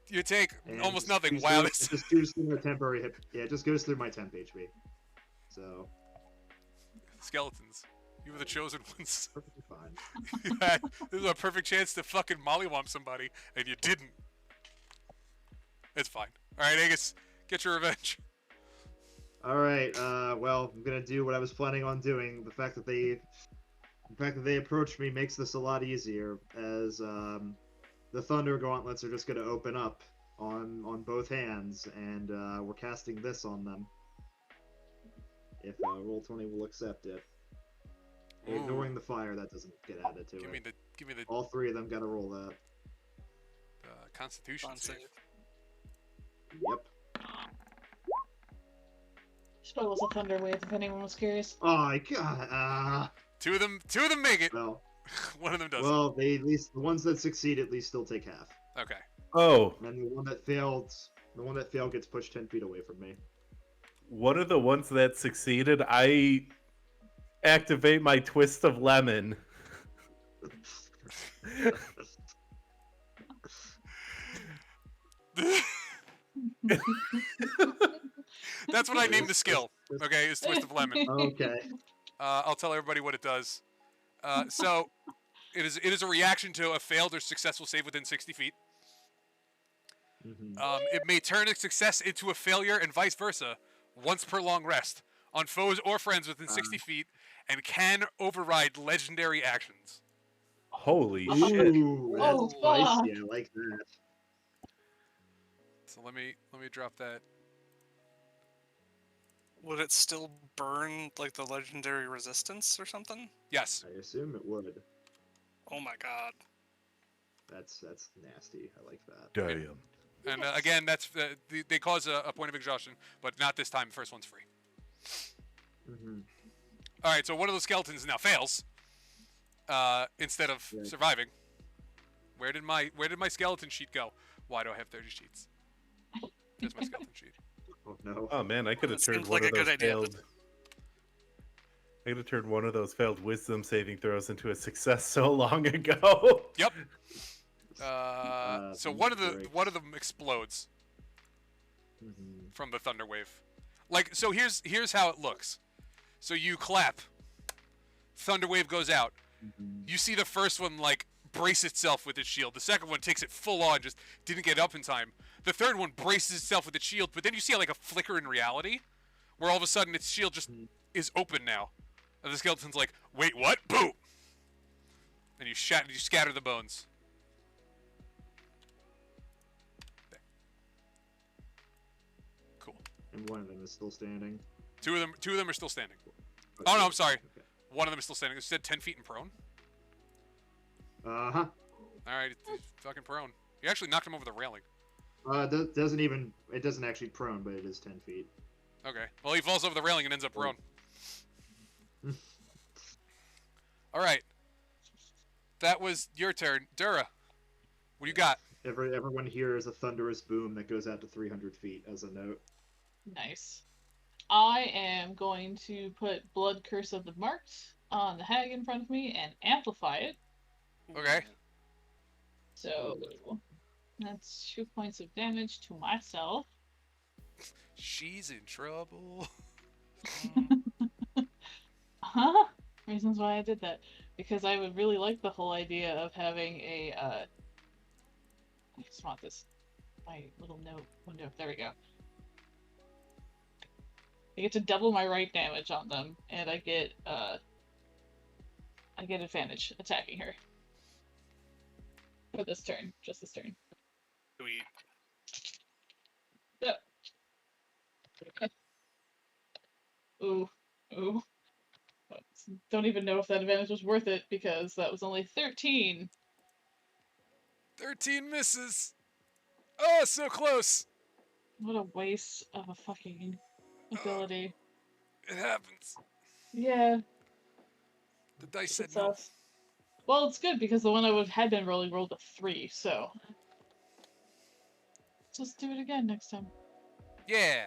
S1: You take
S3: And
S1: almost
S3: just
S1: nothing.
S3: goes
S1: Wow.
S3: through-
S1: This.
S3: It just goes through my temporary hit. Yeah, it just goes through my temp HP. So
S1: Skeletons. You were the chosen ones.
S3: perfectly fine.
S1: This is a perfect chance to fucking mollywomp somebody, and you didn't. It's fine. All right, Aegis, get your revenge.
S3: All right. Well, I'm gonna do what I was planning on doing. The fact that they approached me makes this a lot easier, as the Thunder Gauntlets are just gonna open up on both hands, and we're casting this on them. If Roll20 will accept it. Ignoring the fire, that doesn't get added to
S1: Give
S3: it.
S1: me the
S3: All 3 of them gotta roll that.
S1: Constitution
S5: Con
S1: save.
S5: save.
S3: Yep.
S2: Spoils a thunder wave if anyone was curious.
S3: Oh my god.
S1: Two of them make it.
S3: Well,
S1: One of them doesn't.
S3: well, they at least the ones that succeed at least still take half.
S1: Okay.
S4: Oh,
S3: And the one that failed gets pushed 10 feet away from me.
S4: one of the ones that succeeded, I activate my twist of lemon.
S1: That's what I named the skill. Okay, is Twist of Lemon.
S3: Okay.
S1: I'll tell everybody what it does. So, it is a reaction to a failed or successful save within 60 feet.
S3: Mhm.
S1: It may turn a success into a failure and vice versa, once per long rest, on foes or friends within 60 feet, and can override legendary actions.
S4: Holy shit.
S3: Ooh, that's
S2: Oh,
S3: spicy.
S2: fuck.
S3: I like that.
S1: So let me drop that.
S5: Would it still burn like the legendary resistance or something?
S1: Yes.
S3: I assume it would.
S5: Oh my god.
S3: That's nasty. I like that.
S4: Damn.
S1: And again, that's they cause a point of exhaustion, but not this time. The first one's free.
S3: Mm-hmm.
S1: All right, so one of those skeletons now fails. instead of
S3: Right.
S1: surviving. Where did my skeleton sheet go? Why do I have 30 sheets? There's my skeleton sheet.
S3: Oh no.
S4: Oh man, I could have
S5: That
S4: turned
S5: seems
S4: one
S5: like
S4: of
S5: a good
S4: those
S5: idea, but-
S4: failed. I could have turned one of those failed wisdom saving throws into a success so long ago.
S1: Yep. So
S3: these
S1: one of
S3: breaks.
S1: them explodes
S3: Mhm.
S1: from the thunder wave. Like, so here's how it looks. So you clap. Thunder wave goes out.
S3: Mhm.
S1: You see the first one like brace itself with its shield. The second one takes it full on, just didn't get up in time. The third one braces itself with its shield, but then you see like a flicker in reality, where all of a sudden its shield just is open now, and the skeleton's like, "Wait, what?" Boom! And you scatter the bones. Cool.
S3: And one of them is still standing.
S1: Two of them are still standing.
S3: Oh,
S1: Oh no,
S3: two.
S1: I'm sorry.
S3: Okay.
S1: One of them is still standing. It said 10 feet and prone.
S3: Uh-huh.
S1: All right, it's fucking prone. You actually knocked him over the railing.
S3: It doesn't actually prone, but it is 10 feet.
S1: Okay. Well, he falls over the railing and ends up prone. All right. That was your turn, Dura. What do you got?
S3: Everyone hears a thunderous boom that goes out to 300 feet as a note.
S2: Nice. I am going to put Blood Curse of the Marked on the hag in front of me and amplify it.
S1: Okay.
S2: So that's 2 points of damage to myself.
S1: She's in trouble.
S2: Huh? Reasons why I did that. Because I would really like the whole idea of having a, I just want this, my little note window. There we go. I get to double my right damage on them, and I get advantage attacking her. For this turn. Just this turn.
S5: Sweet.
S2: Yep. Ooh. Ooh. Don't even know if that advantage was worth it, because that was only 13.
S1: 13 misses. Oh, so close.
S2: What a waste of a fucking ability.
S1: It happens.
S2: Yeah.
S1: The dice
S2: It
S1: said no.
S2: sucks. Well, it's good because the one had been rolling rolled a 3, so just do it again next time.
S1: Yeah.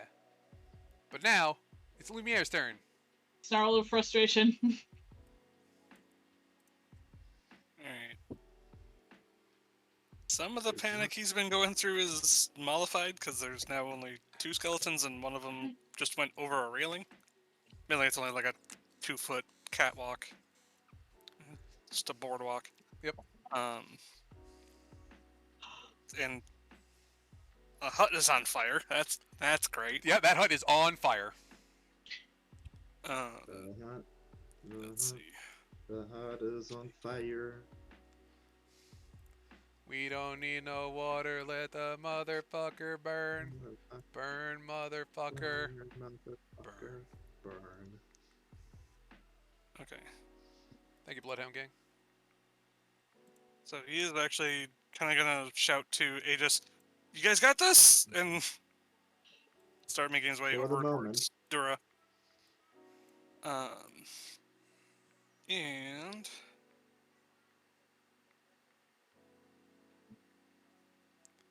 S1: But now, it's Lumiere's turn.
S2: Snarl of frustration.
S5: Alright. Some of the panic he's been going through is mollified because there's now only 2 skeletons and one of them just went over a railing. Mainly it's only like a 2-foot catwalk. Just a boardwalk.
S1: Yep.
S5: And a hut is on fire. That's great.
S1: Yeah, that hut is on fire.
S3: The hut,
S5: Let's see.
S3: the hut is on fire.
S1: We don't need no water, let the motherfucker burn. Burn, motherfucker.
S3: Motherfucker, burn.
S5: Okay.
S1: Thank you, Bloodhound Gang.
S5: So he is actually kind of gonna shout to Aegis, "You guys got this!" and start making his way
S3: For the
S5: over
S3: moment.
S5: towards Dura. And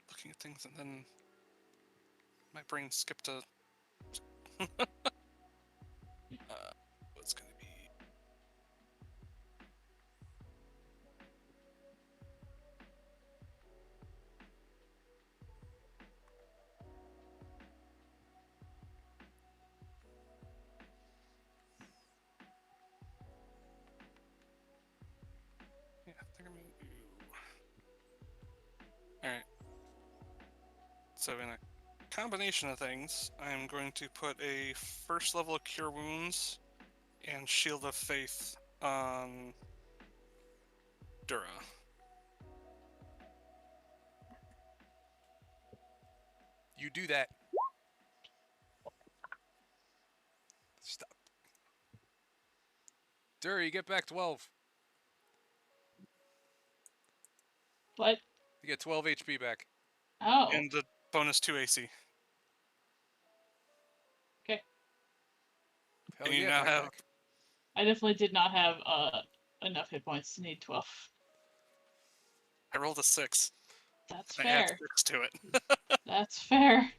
S5: looking at things, and then my brain skipped a. What's gonna be? Yeah, I think I'm gonna do. Alright. So in a combination of things, I'm going to put a first level of Cure Wounds and Shield of Faith on Dura.
S1: You do that. Stop. Dura, you get back 12.
S2: What?
S1: You get 12 HP back.
S2: Oh.
S5: And the bonus 2 AC.
S2: Okay.
S1: Hell
S5: And you
S1: yeah,
S5: now
S1: bring it
S5: have
S1: back.
S2: I definitely did not have enough hit points to need 12.
S5: I rolled a 6.
S2: That's
S5: I add
S2: fair.
S5: 6 to it.
S2: That's fair.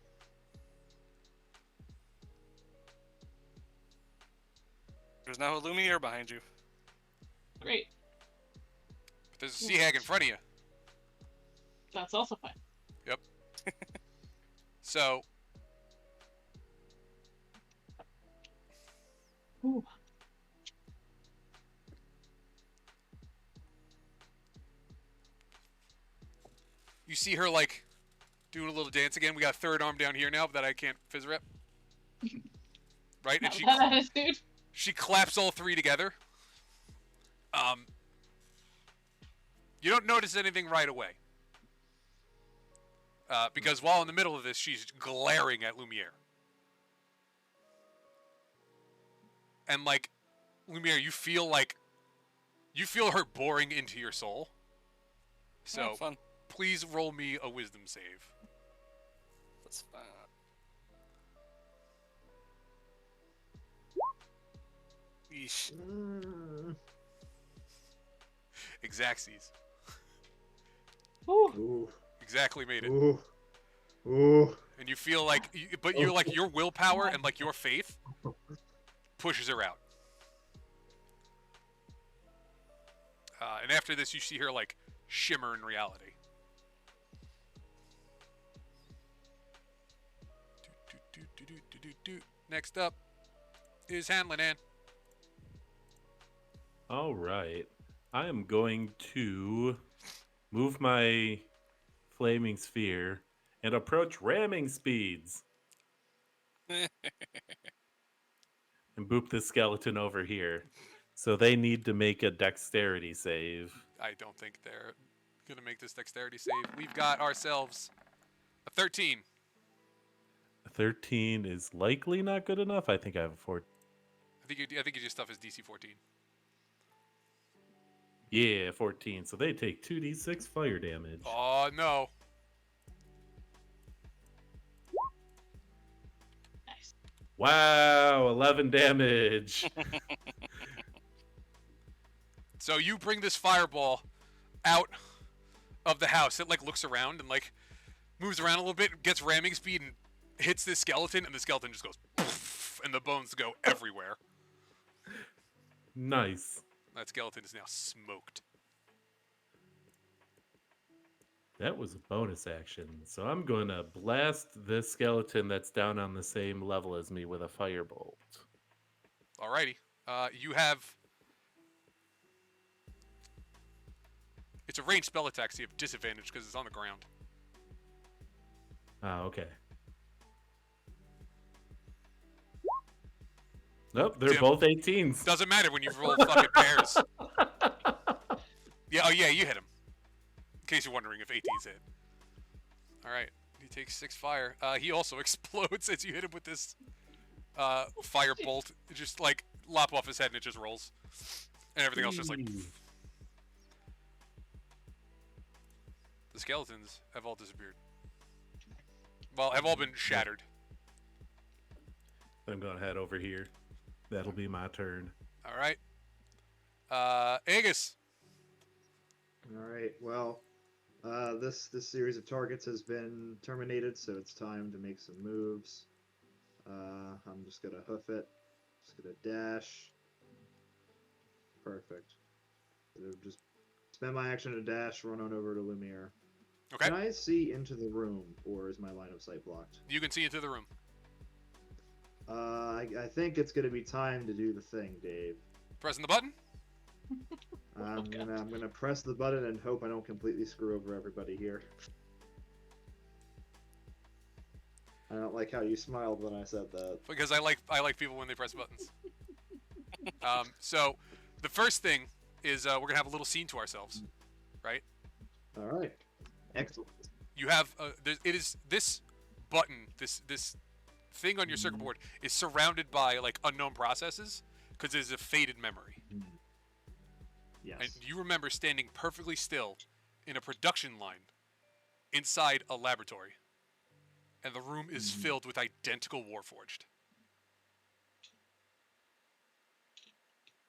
S5: There's now a Lumiere behind you.
S2: Great.
S1: But there's a sea hag in front of you.
S2: That's also fine.
S1: So
S2: Ooh.
S1: you see her like doing a little dance again. We got a third arm down here now that I can't fizz rep. Right?
S2: Not
S1: And
S2: with that attitude.
S1: she claps all three together. You don't notice anything right away. Because while in the middle of this, she's glaring at Lumiere. And like, Lumiere, you feel her boring into your soul. So
S5: Fun.
S1: please roll me a wisdom save.
S5: That's fine. Yeesh.
S1: Exactsies.
S2: Ooh.
S3: Ooh.
S1: Exactly made it.
S3: Ooh. Ooh.
S1: And you feel like, but you're like your willpower and like your faith pushes her out. And after this, you see her like shimmer in reality. Next up is Hanlon Ann.
S4: All right. I am going to move my flaming sphere and approach ramming speeds. And boop this skeleton over here. So they need to make a dexterity save.
S1: I don't think they're gonna make this dexterity save. We've got ourselves a 13.
S4: A 13 is likely not good enough. I think I have a 4.
S1: I think your stuff is DC 14.
S4: Yeah, 14. So they take 2d6 fire damage.
S1: Oh no.
S2: Nice.
S4: Wow, 11 damage.
S1: So you bring this fireball out of the house. It like looks around and like moves around a little bit, gets ramming speed, and hits this skeleton, and the skeleton just goes poof, and the bones go everywhere.
S4: Nice.
S1: That skeleton is now smoked.
S4: That was a bonus action. So I'm going to blast this skeleton that's down on the same level as me with a firebolt.
S1: Alrighty. You have... It's a ranged spell attack, so you have disadvantage because it's on the ground.
S4: Ah, okay. Nope, they're
S1: Damn.
S4: both 18s.
S1: Doesn't matter when you roll fucking pairs. Yeah, oh yeah, you hit him. In case you're wondering if 18's hit. Alright, he takes 6 fire. He also explodes as you hit him with this fire bolt. It just like lop off his head and it just rolls. And everything else just like...
S4: Ooh.
S1: The skeletons have all disappeared. Well, have all been shattered.
S4: I'm going to head over here. That'll be my turn.
S1: Alright. Aegis.
S3: All right. Well, this series of targets has been terminated, so it's time to make some moves. I'm just gonna hoof it. Just gonna dash. Perfect. So just spend my action to dash, run on over to Lumiere.
S1: Okay.
S3: Can I see into the room, or is my line of sight blocked?
S1: You can see into the room.
S3: I think it's gonna be time to do the thing, Dave.
S1: Pressing the button.
S3: I'm gonna press the button and hope I don't completely screw over everybody here. I don't like how you smiled when I said that.
S1: Because I like people when they press buttons. So, the first thing is we're gonna have a little scene to ourselves, right?
S3: All right, excellent.
S1: You have it is this button, this thing on your circuit board is surrounded by like unknown processes because it is a faded memory.
S3: Yes.
S1: And you remember standing perfectly still in a production line inside a laboratory, and the room is filled with identical Warforged.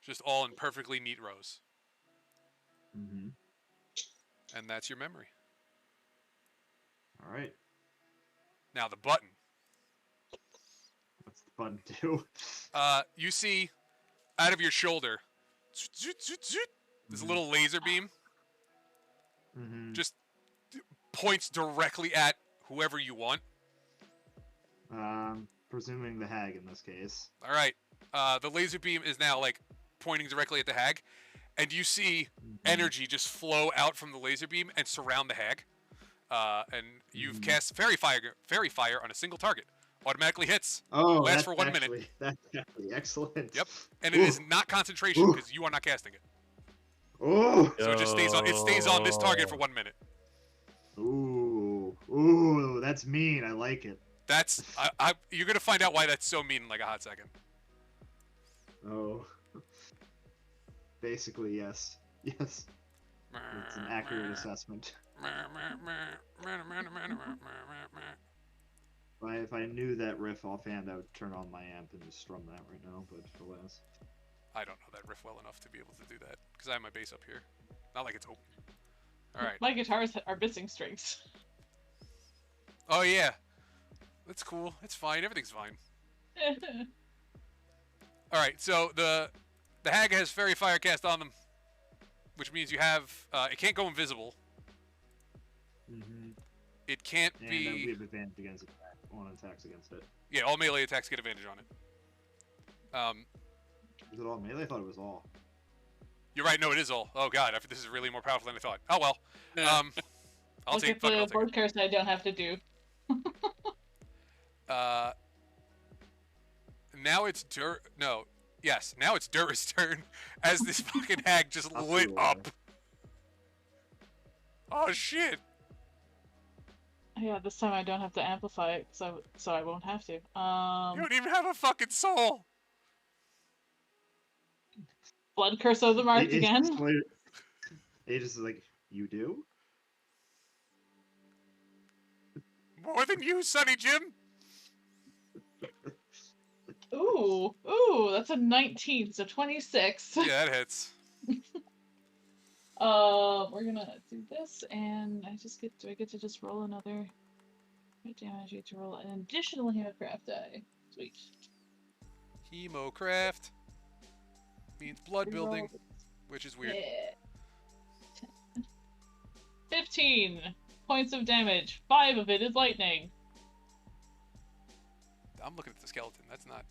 S1: Just all in perfectly neat rows.
S3: Mm-hmm.
S1: And that's your memory.
S3: All right.
S1: Now the button.
S3: What's the button do?
S1: You see out of your shoulder, this little laser beam
S3: Mm-hmm.
S1: just points directly at whoever you want.
S3: Presuming the hag in this case.
S1: All right. The laser beam is now like pointing directly at the hag, and you see energy just flow out from the laser beam and surround the hag. And you've cast fairy fire on a single target. Automatically hits.
S3: Oh,
S1: Lasts
S3: that's
S1: for 1 minute.
S3: That's actually excellent.
S1: Yep. And it is not concentration because you are not casting it.
S3: Oh.
S1: So it just stays on. It stays on this target for 1 minute.
S3: Ooh, that's mean. I like it.
S1: That's you're gonna find out why that's so mean in like a hot second.
S3: Oh. Basically, yes. Yes. It's an accurate assessment. If I knew that riff offhand, I would turn on my amp and just strum that right now, but alas.
S1: I don't know that riff well enough to be able to do that because I have my bass up here. Not like it's open. All right.
S2: My guitars are missing strings.
S1: Oh yeah. That's cool. It's fine. Everything's fine. All right. So the hag has fairy fire cast on them, which means you have it can't go invisible.
S3: Mm-hmm.
S1: It can't
S3: And
S1: be.
S3: we have advantage against attack on attacks against it.
S1: Yeah, all melee attacks get advantage on it.
S3: Is it all melee? I thought it was all.
S1: You're right. No, it is all. Oh god, this is really more powerful than I thought. Oh well.
S5: Yeah.
S1: I'll
S2: Look
S1: take.
S2: at
S1: Fuck it, I'll
S2: the
S1: take
S2: board curse I don't have to do.
S1: it. Now it's No. Yes. Now it's Dur's turn as this fucking hag just
S3: I'll
S1: lit
S3: see why.
S1: up. Oh shit.
S2: Yeah, this time I don't have to amplify it, so I won't have to.
S1: You don't even have a fucking soul.
S2: Blood curse of the marked
S3: It's
S2: again.
S3: just like- Aegis is like, you do?
S1: More than you, Sonny Jim.
S2: Ooh, that's a 19, so 26.
S1: Yeah, that hits.
S2: We're gonna do this, and do I get to just roll another damage? You get to roll an additional Hemocraft die. Sweet.
S1: Hemocraft means blood
S2: Reroll.
S1: building, which is weird.
S2: Yeah. 15 points of damage. 5 of it is lightning.
S1: I'm looking at the skeleton. That's not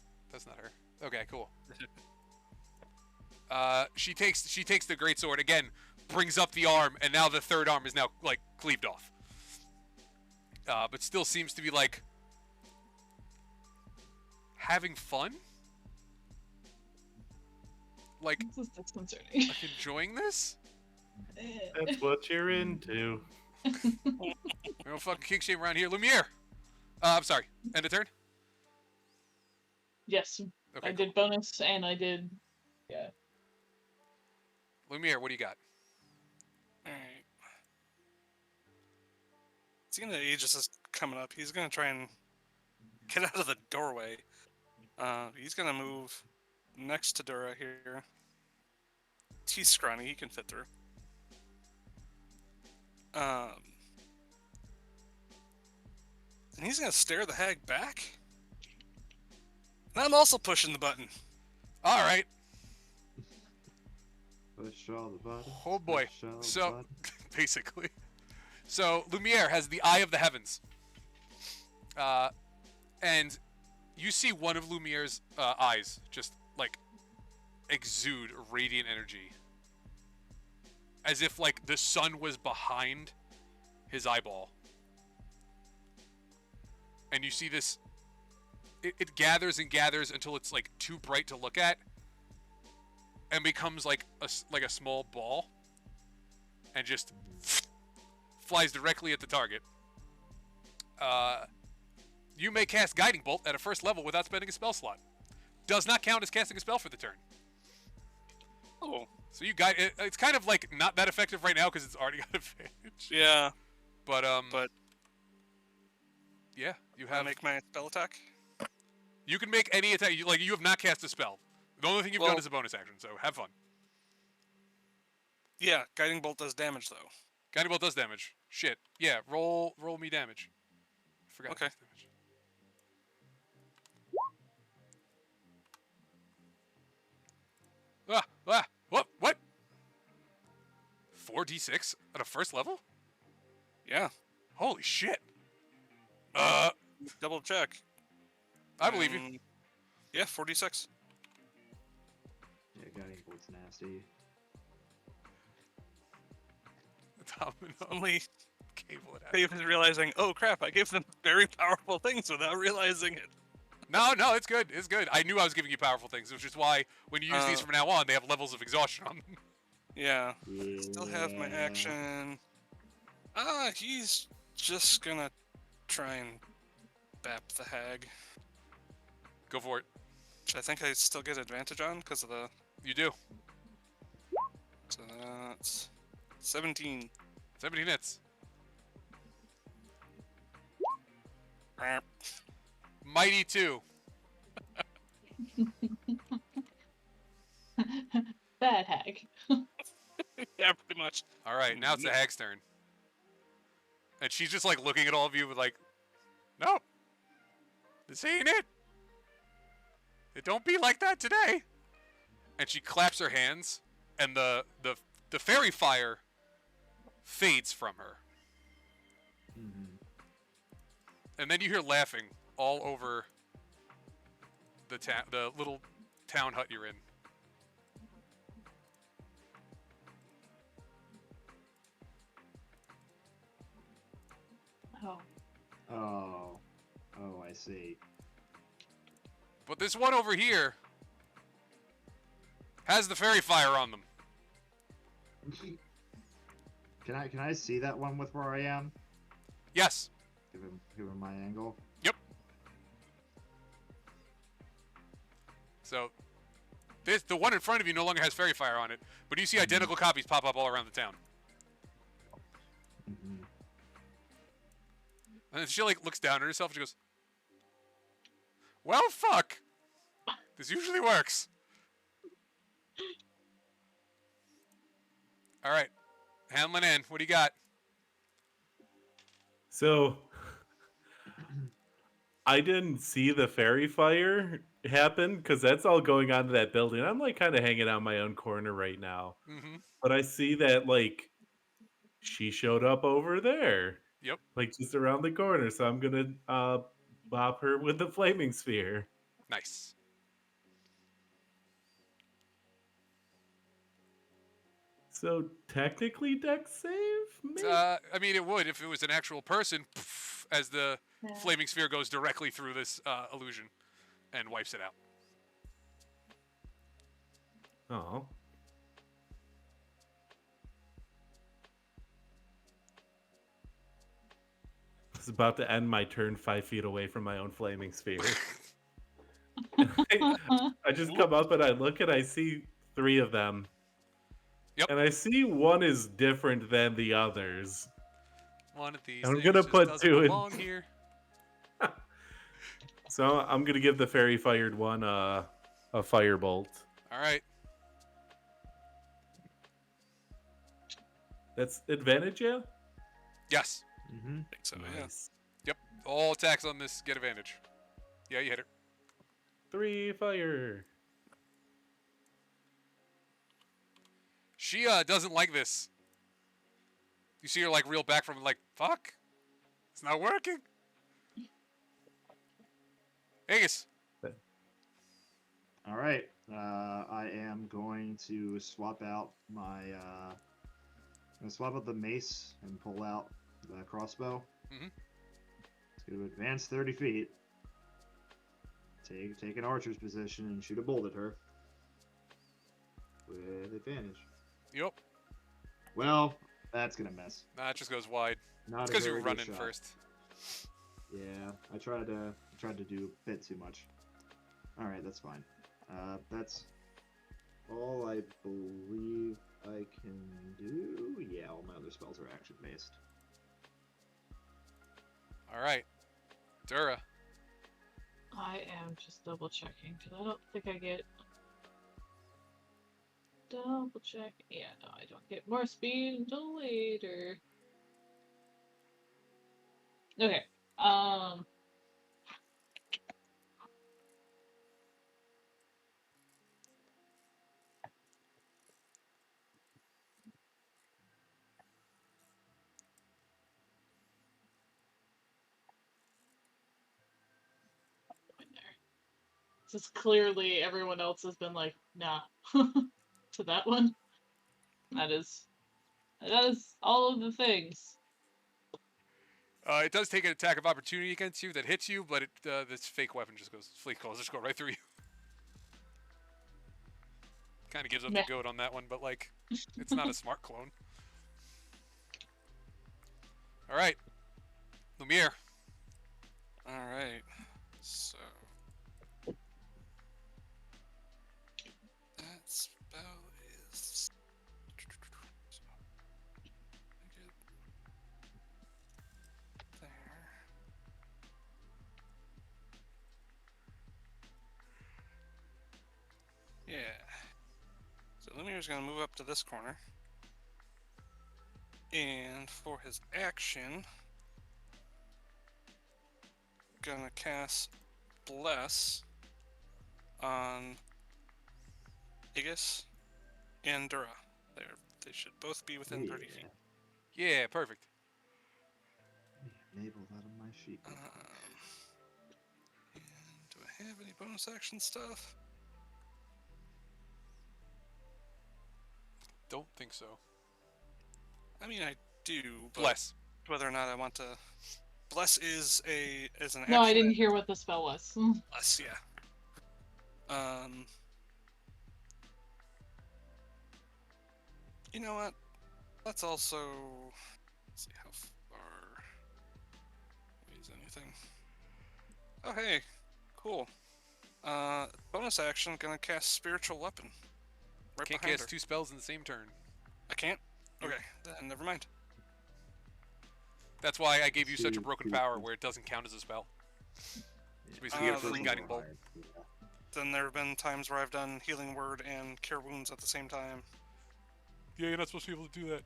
S1: her. Okay, cool. She takes the greatsword again, brings up the arm, and now the third arm is now like cleaved off. But still seems to be like having fun. Like
S2: This is disconcerting.
S1: enjoying this.
S4: That's what you're into.
S1: We don't fucking kick shame around here. Lumiere. I'm sorry. End of turn.
S2: Yes,
S1: Okay.
S2: I did bonus, and I did. Yeah.
S1: Lumiere, what do you got?
S5: Alright. Seeing that Aegis is coming up, he's gonna try and get out of the doorway. He's gonna move next to Dura here. He's scrawny, he can fit through. And he's gonna stare the hag back. And I'm also pushing the button.
S1: All right.
S3: Push all the buttons.
S1: Oh boy.
S3: push all the
S1: So
S3: buttons.
S1: basically, so Lumiere has the Eye of the Heavens, and you see one of Lumiere's eyes just like exude radiant energy, as if like the sun was behind his eyeball. And you see this. It gathers and gathers until it's like too bright to look at, and becomes like a small ball, and just flies directly at the target. You may cast Guiding Bolt at a first level without spending a spell slot. Does not count as casting a spell for the turn.
S5: Oh.
S1: So you guide it. It's kind of like not that effective right now because it's already got advantage.
S5: Yeah.
S1: But
S5: But
S1: yeah, you
S5: I
S1: have.
S5: make my spell attack.
S1: You can make any attack. You have not cast a spell. The only thing you've done
S5: Well-
S1: is a bonus action. So have fun.
S5: Yeah, guiding bolt does damage though.
S1: Guiding bolt does damage. Shit. Yeah, roll me damage. Forgot.
S5: Okay.
S1: It does damage. What? 4d6 at a first level?
S5: Yeah,
S1: Holy shit.
S5: double check.
S1: I believe you.
S5: Yeah, 46.
S3: Yeah, guiding bolt's nasty.
S1: Domino.
S5: Only
S1: Cable it out.
S5: Dave is realizing, oh crap, I gave them very powerful things without realizing it.
S1: No, it's good. It's good. I knew I was giving you powerful things, which is why when you use these from now on, they have levels of exhaustion on them.
S5: Yeah.
S3: Yeah.
S5: Still have my action. He's just gonna try and bap the hag.
S1: Go for it.
S5: Which I think I still get advantage on because of the.
S1: You do.
S5: So that's 17.
S1: 17 hits. Mighty 2.
S2: Bad hag.
S5: Yeah, pretty much.
S1: All right, now it's the hag's turn. And she's just like looking at all of you with like, no, this ain't it. It don't be like that today. And she claps her hands, and the fairy fire fades from her.
S3: Mhm.
S1: And then you hear laughing all over the little town hut you're in.
S2: Oh.
S3: Oh, I see.
S1: But this one over here has the fairy fire on them.
S3: Can I see that one with where I am?
S1: Yes.
S3: Give him my angle.
S1: Yep. So the one in front of you no longer has fairy fire on it, but you see identical copies pop up all around the town.
S3: Mhm.
S1: And then she like looks down at herself and she goes, "Well, fuck. This usually works." All right, Hamlin in. What do you got?
S4: So I didn't see the fairy fire happen because that's all going on to that building. I'm like kind of hanging out in my own corner right now.
S1: Mm-hmm.
S4: But I see that like she showed up over there.
S1: Yep.
S4: Like just around the corner. So I'm gonna bop her with the flaming sphere.
S1: Nice.
S4: So technically dex save? Maybe?
S1: I mean, it would if it was an actual person, as the
S2: Yeah.
S1: flaming sphere goes directly through this illusion and wipes it out.
S4: Oh. It's about to end my turn 5 feet away from my own flaming sphere. I just come up and I look and I see 3 of them.
S1: Yep.
S4: And I see one is different than the others.
S1: One of these
S4: I'm
S1: things
S4: gonna
S1: just
S4: put
S1: doesn't
S4: 2 in.
S1: belong here.
S4: So I'm gonna give the fairy fired one a firebolt.
S1: All right.
S4: That's advantage, yeah?
S1: Yes.
S3: Mhm.
S5: I think so, yeah.
S4: Nice.
S1: All attacks on this get advantage. Yeah, you hit her.
S4: 3 fire.
S1: She doesn't like this. You see her like reel back from it, like, fuck, it's not working. Aegis.
S3: All right. I am going to swap out my. I'm gonna swap out the mace and pull out the crossbow.
S1: Mhm.
S3: It's going to advance 30 feet. Take an archer's position and shoot a bolt at her with advantage.
S1: Yep.
S3: Well, that's gonna miss.
S1: Nah, it just goes wide.
S3: Not
S1: It's
S3: a
S1: because you
S3: very
S1: were
S3: good
S1: running
S3: shot.
S1: first.
S3: Yeah, I tried to do a bit too much. All right, that's fine. That's all I believe I can do. Yeah, all my other spells are action based.
S1: All right. Dura.
S2: I am just double checking because I don't think I get. double check. Yeah, no, I don't get more speed until later. Okay. In there. Just clearly everyone else has been like, nah, to that one. That is all of the things.
S1: It does take an attack of opportunity against you that hits you, but this fake weapon just goes, fleet calls just go right through you. Kind of gives up
S2: Meh.
S1: the goat on that one, but like, it's not a smart clone. All right, Lumiere.
S5: All right. So that spell is. There. Yeah. So Lumiere's gonna move up to this corner. And for his action, gonna cast Bless on Igus and Dura. They should both be within 30 feet.
S1: Yeah, perfect.
S3: Enable that on my sheet. real quick.
S5: And do I have any bonus action stuff?
S1: Don't think so.
S5: I mean, I do, but
S1: Bless.
S5: whether or not I want to. Bless is an action.
S2: No, I didn't hear what the spell was.
S5: Bless, yeah. You know what? Let's also see how far is anything. Oh hey, cool. Bonus action, gonna cast Spiritual Weapon. Right
S1: Can't
S5: behind
S1: cast
S5: her.
S1: 2 spells in the same turn.
S5: I can't? Okay, then never mind.
S1: That's why I gave you such a
S3: Two-
S1: broken
S3: two-
S1: power where it doesn't count as a spell.
S3: Yeah.
S1: basically a
S5: Ah,
S1: free
S5: then-
S1: guiding bolt.
S3: Yeah.
S5: Then there have been times where I've done Healing Word and Cure Wounds at the same time.
S1: Yeah, you're not supposed to be able to do that.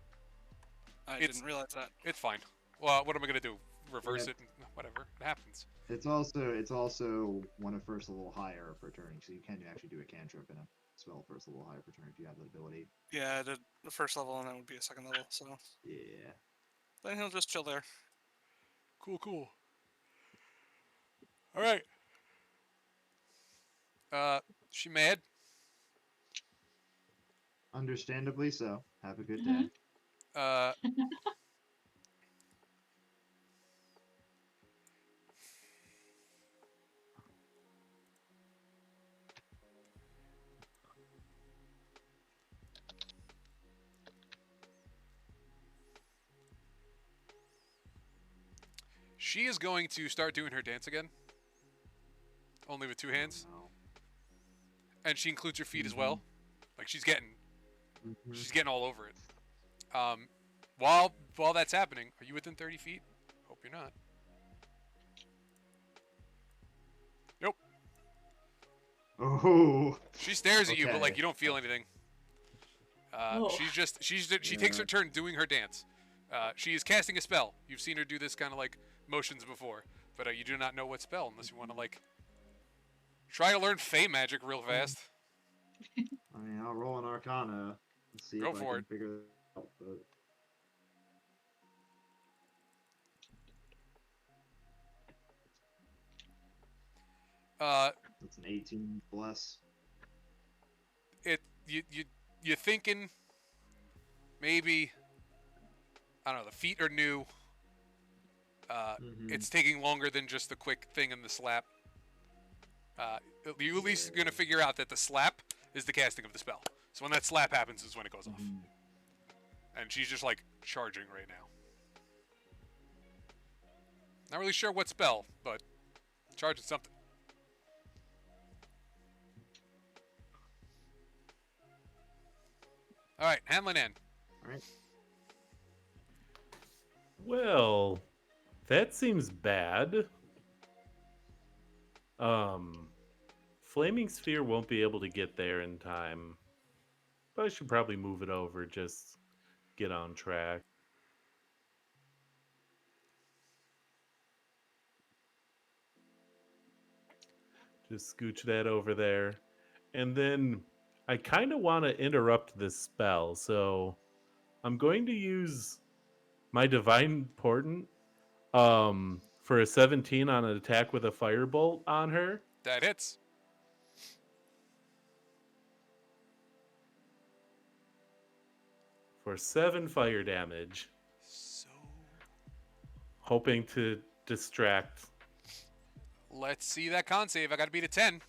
S5: I
S1: It's-
S5: didn't realize that.
S1: It's fine. Well, what am I gonna do? Reverse
S3: Yeah.
S1: it? Whatever. It happens.
S3: It's also one of first level higher for turning, so you can actually do a cantrip in a spell first level higher for turn if you have that ability.
S5: Yeah, I did the first level and that would be a second level, so
S3: Yeah.
S5: then he'll just chill there.
S1: Cool, cool. All right. She mad?
S3: Understandably so. Have a good
S2: Mhm.
S3: day.
S1: Uh, she is going to start doing her dance again. Only with 2 hands.
S3: Oh,
S1: And she includes her feet as well. Like she's getting
S3: no.
S1: she's getting all over it. While that's happening, are you within 30 feet? Hope you're not. Nope.
S3: Oh.
S1: She stares at you, but like
S3: Okay.
S1: you don't feel anything.
S2: Oh.
S1: She takes her turn doing her dance. She is casting a spell. You've seen her do this kind of like motions before, but you do not know what spell unless you want to like try to learn Fey magic real fast.
S3: I mean, I'll roll an Arcana and see
S1: Go
S3: if
S1: for
S3: I can
S1: it.
S3: figure it out. But that's an 18 bless.
S1: You're thinking maybe I don't know. The feet are new.
S3: Mhm.
S1: It's taking longer than just the quick thing and the slap. You at least
S3: Yeah.
S1: gonna figure out that the slap is the casting of the spell. So when that slap happens is when it goes off.
S3: Mhm.
S1: And she's just like charging right now. Not really sure what spell, but charging something. All right, Hanlon in.
S3: All right.
S4: Well, that seems bad. Flaming Sphere won't be able to get there in time. but I should probably move it over, just get on track. Just scooch that over there. And then I kind of want to interrupt this spell, so I'm going to use my Divine Portent for a 17 on an attack with a firebolt on her.
S1: That hits.
S4: For 7 fire damage,
S1: So
S4: hoping to distract.
S1: let's see that con save. I got to beat a 10.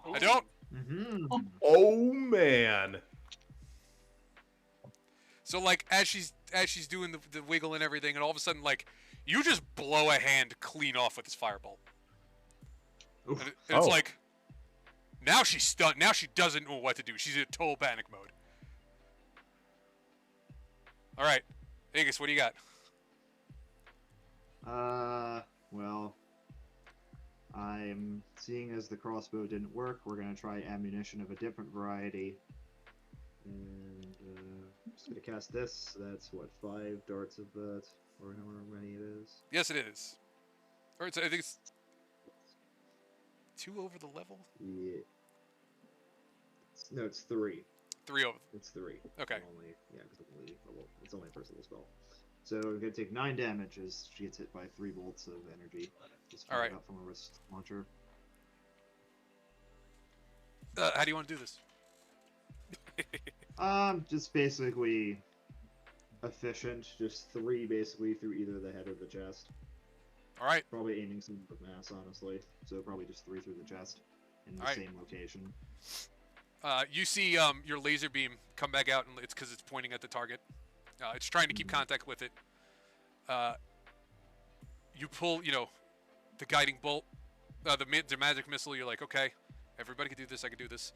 S1: I
S2: Ooh.
S1: don't.
S3: Mm-hmm.
S4: Oh man.
S1: So like as she's doing the wiggle and everything, and all of a sudden like you just blow a hand clean off with this firebolt.
S3: Oof.
S1: And it's
S4: Oh.
S1: like now she's stunned. Now she doesn't know what to do. She's in total panic mode. All right, Aegis, what do you got?
S3: Well, I'm seeing as the crossbow didn't work, we're gonna try ammunition of a different variety. And I'm just gonna cast this. That's what, 5 darts of that, or however many it is.
S1: Yes, it is. Or I think it's 2 over the level.
S3: Yeah. No, it's 3.
S1: 3 over.
S3: It's 3.
S1: Okay.
S3: It's only a first level spell. So we're gonna take 9 damage as she gets hit by 3 bolts of energy. Just fired
S1: Alright.
S3: up from a wrist launcher.
S1: How do you want to do this?
S3: Just basically efficient. Just 3 basically through either the head or the chest.
S1: All right.
S3: Probably aiming some of mass, honestly. So probably just 3 through the chest in the
S1: Alright.
S3: same location.
S1: You see your laser beam come back out, and it's because it's pointing at the target. It's trying to keep contact with it. You pull, the guiding bolt, the magic missile. You're like, okay, everybody can do this. I can do this.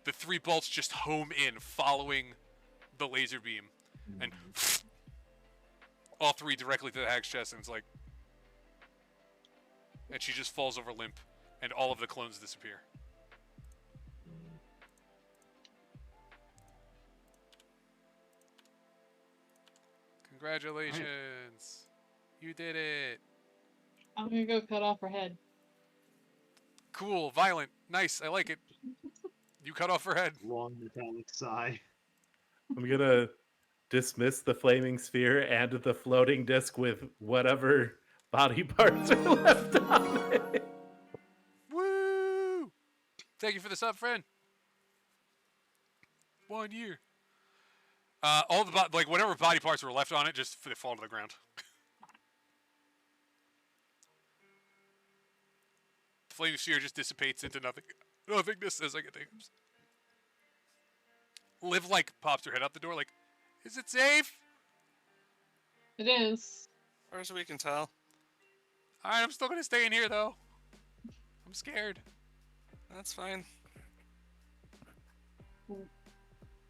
S1: The 3 bolts just home in, following the laser beam, and all 3 directly to the hag's chest, and it's like, and she just falls over limp, and all of the clones disappear. Congratulations. You did it.
S2: I'm gonna go cut off her head.
S1: Cool, violent, nice, I like it. You cut off her head.
S3: Long metallic sigh.
S4: I'm gonna dismiss the flaming sphere and the floating disc with whatever body parts are left on it.
S1: Woo! Thank you for the sub, friend. 1 year. All the whatever body parts were left on it, just they fall to the ground. The flaming sphere just dissipates into nothingness as I get things. Liv pops her head out the door, like, is it safe?
S2: It is.
S5: As far as we can tell.
S1: All right, I'm still gonna stay in here though. I'm scared.
S5: That's fine.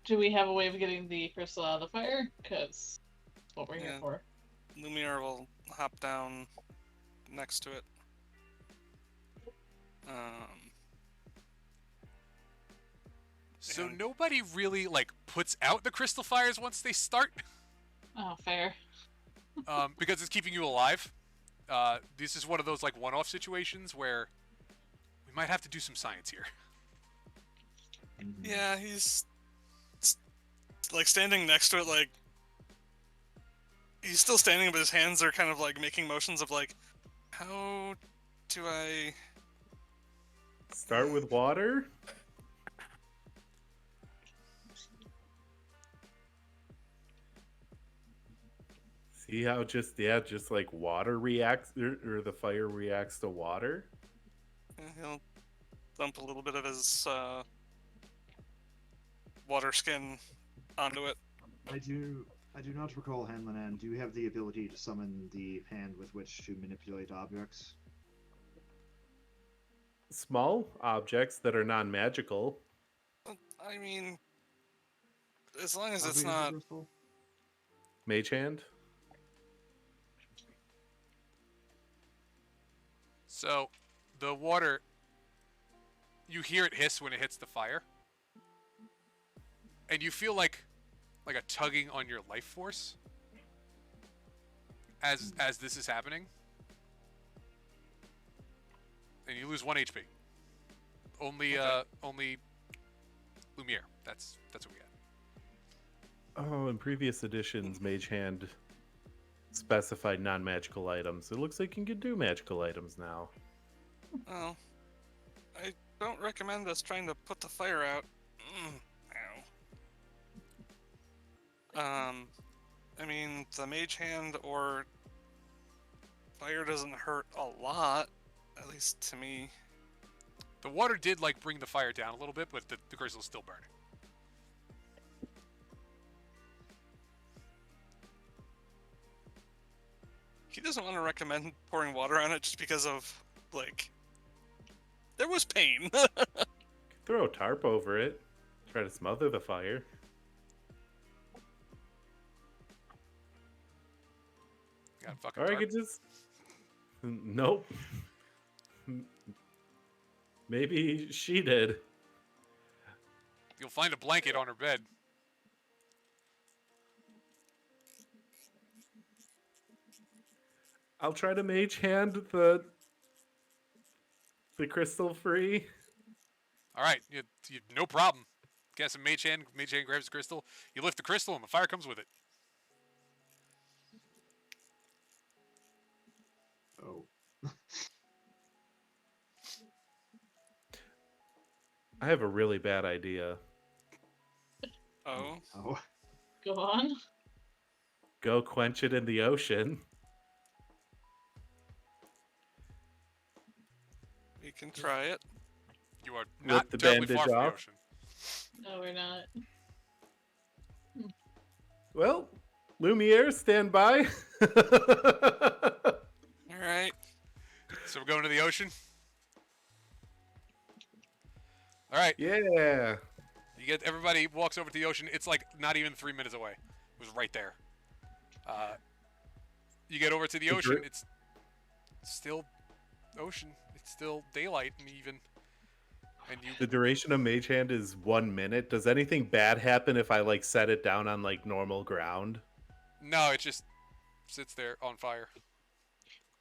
S2: Do we have a way of getting the crystal out of the fire? Because that's what we're here
S5: Yeah.
S2: for.
S5: Lumiere will hop down next to it.
S1: So
S5: And-
S1: nobody really puts out the crystal fires once they start,
S2: Oh, fair.
S1: because it's keeping you alive. This is one of those one-off situations where we might have to do some science here.
S5: Yeah, he's standing next to it, he's still standing, but his hands are kind of making motions of how do I?
S4: Start with water. See how just water reacts, or the fire reacts to water.
S5: He'll dump a little bit of his water skin onto it.
S3: I do not recall, Hanlanan. Do you have the ability to summon the hand with which to manipulate objects?
S4: Small objects that are non-magical.
S5: I mean, as long as
S3: How
S5: it's
S3: big is the
S5: not.
S3: crystal?
S4: Mage hand.
S1: So, the water you hear it hiss when it hits the fire, and you feel like a tugging on your life force as this is happening, and you lose 1 HP. Only only Lumiere. That's what we got.
S4: Oh, in previous editions, Mage Hand specified non-magical items. It looks like you can do magical items now.
S5: Well, I don't recommend us trying to put the fire out. Ow. I mean, the mage hand or fire doesn't hurt a lot, at least to me.
S1: The water did like bring the fire down a little bit, but the crystal's still burning.
S5: He doesn't want to recommend pouring water on it just because of, like, there was pain.
S4: Throw a tarp over it. Try to smother the fire.
S1: Got fucking
S4: Or I
S1: dark.
S4: could just... Nope. Maybe she did.
S1: You'll find a blanket on her bed.
S4: I'll try to mage hand the crystal free.
S1: All right, you no problem. Guess a mage hand grabs the crystal. You lift the crystal, and the fire comes with it.
S3: Oh.
S4: I have a really bad idea.
S5: Oh.
S3: Oh.
S2: Go on.
S4: Go quench it in the ocean.
S5: We can try it.
S1: You are
S4: With
S1: not
S4: the
S1: terribly
S4: bandage
S1: far from the
S4: off?
S1: ocean.
S2: No, we're not.
S4: Well, Lumiere, stand by.
S5: Alright.
S1: So we're going to the ocean. All right.
S4: Yeah.
S1: You get everybody walks over to the ocean. It's like not even 3 minutes away. It was right there. You get over to the ocean. It's still ocean. It's still daylight and even. And you.
S4: The duration of Mage Hand is 1 minute. Does anything bad happen if I like set it down on like normal ground?
S1: No, it just sits there on fire.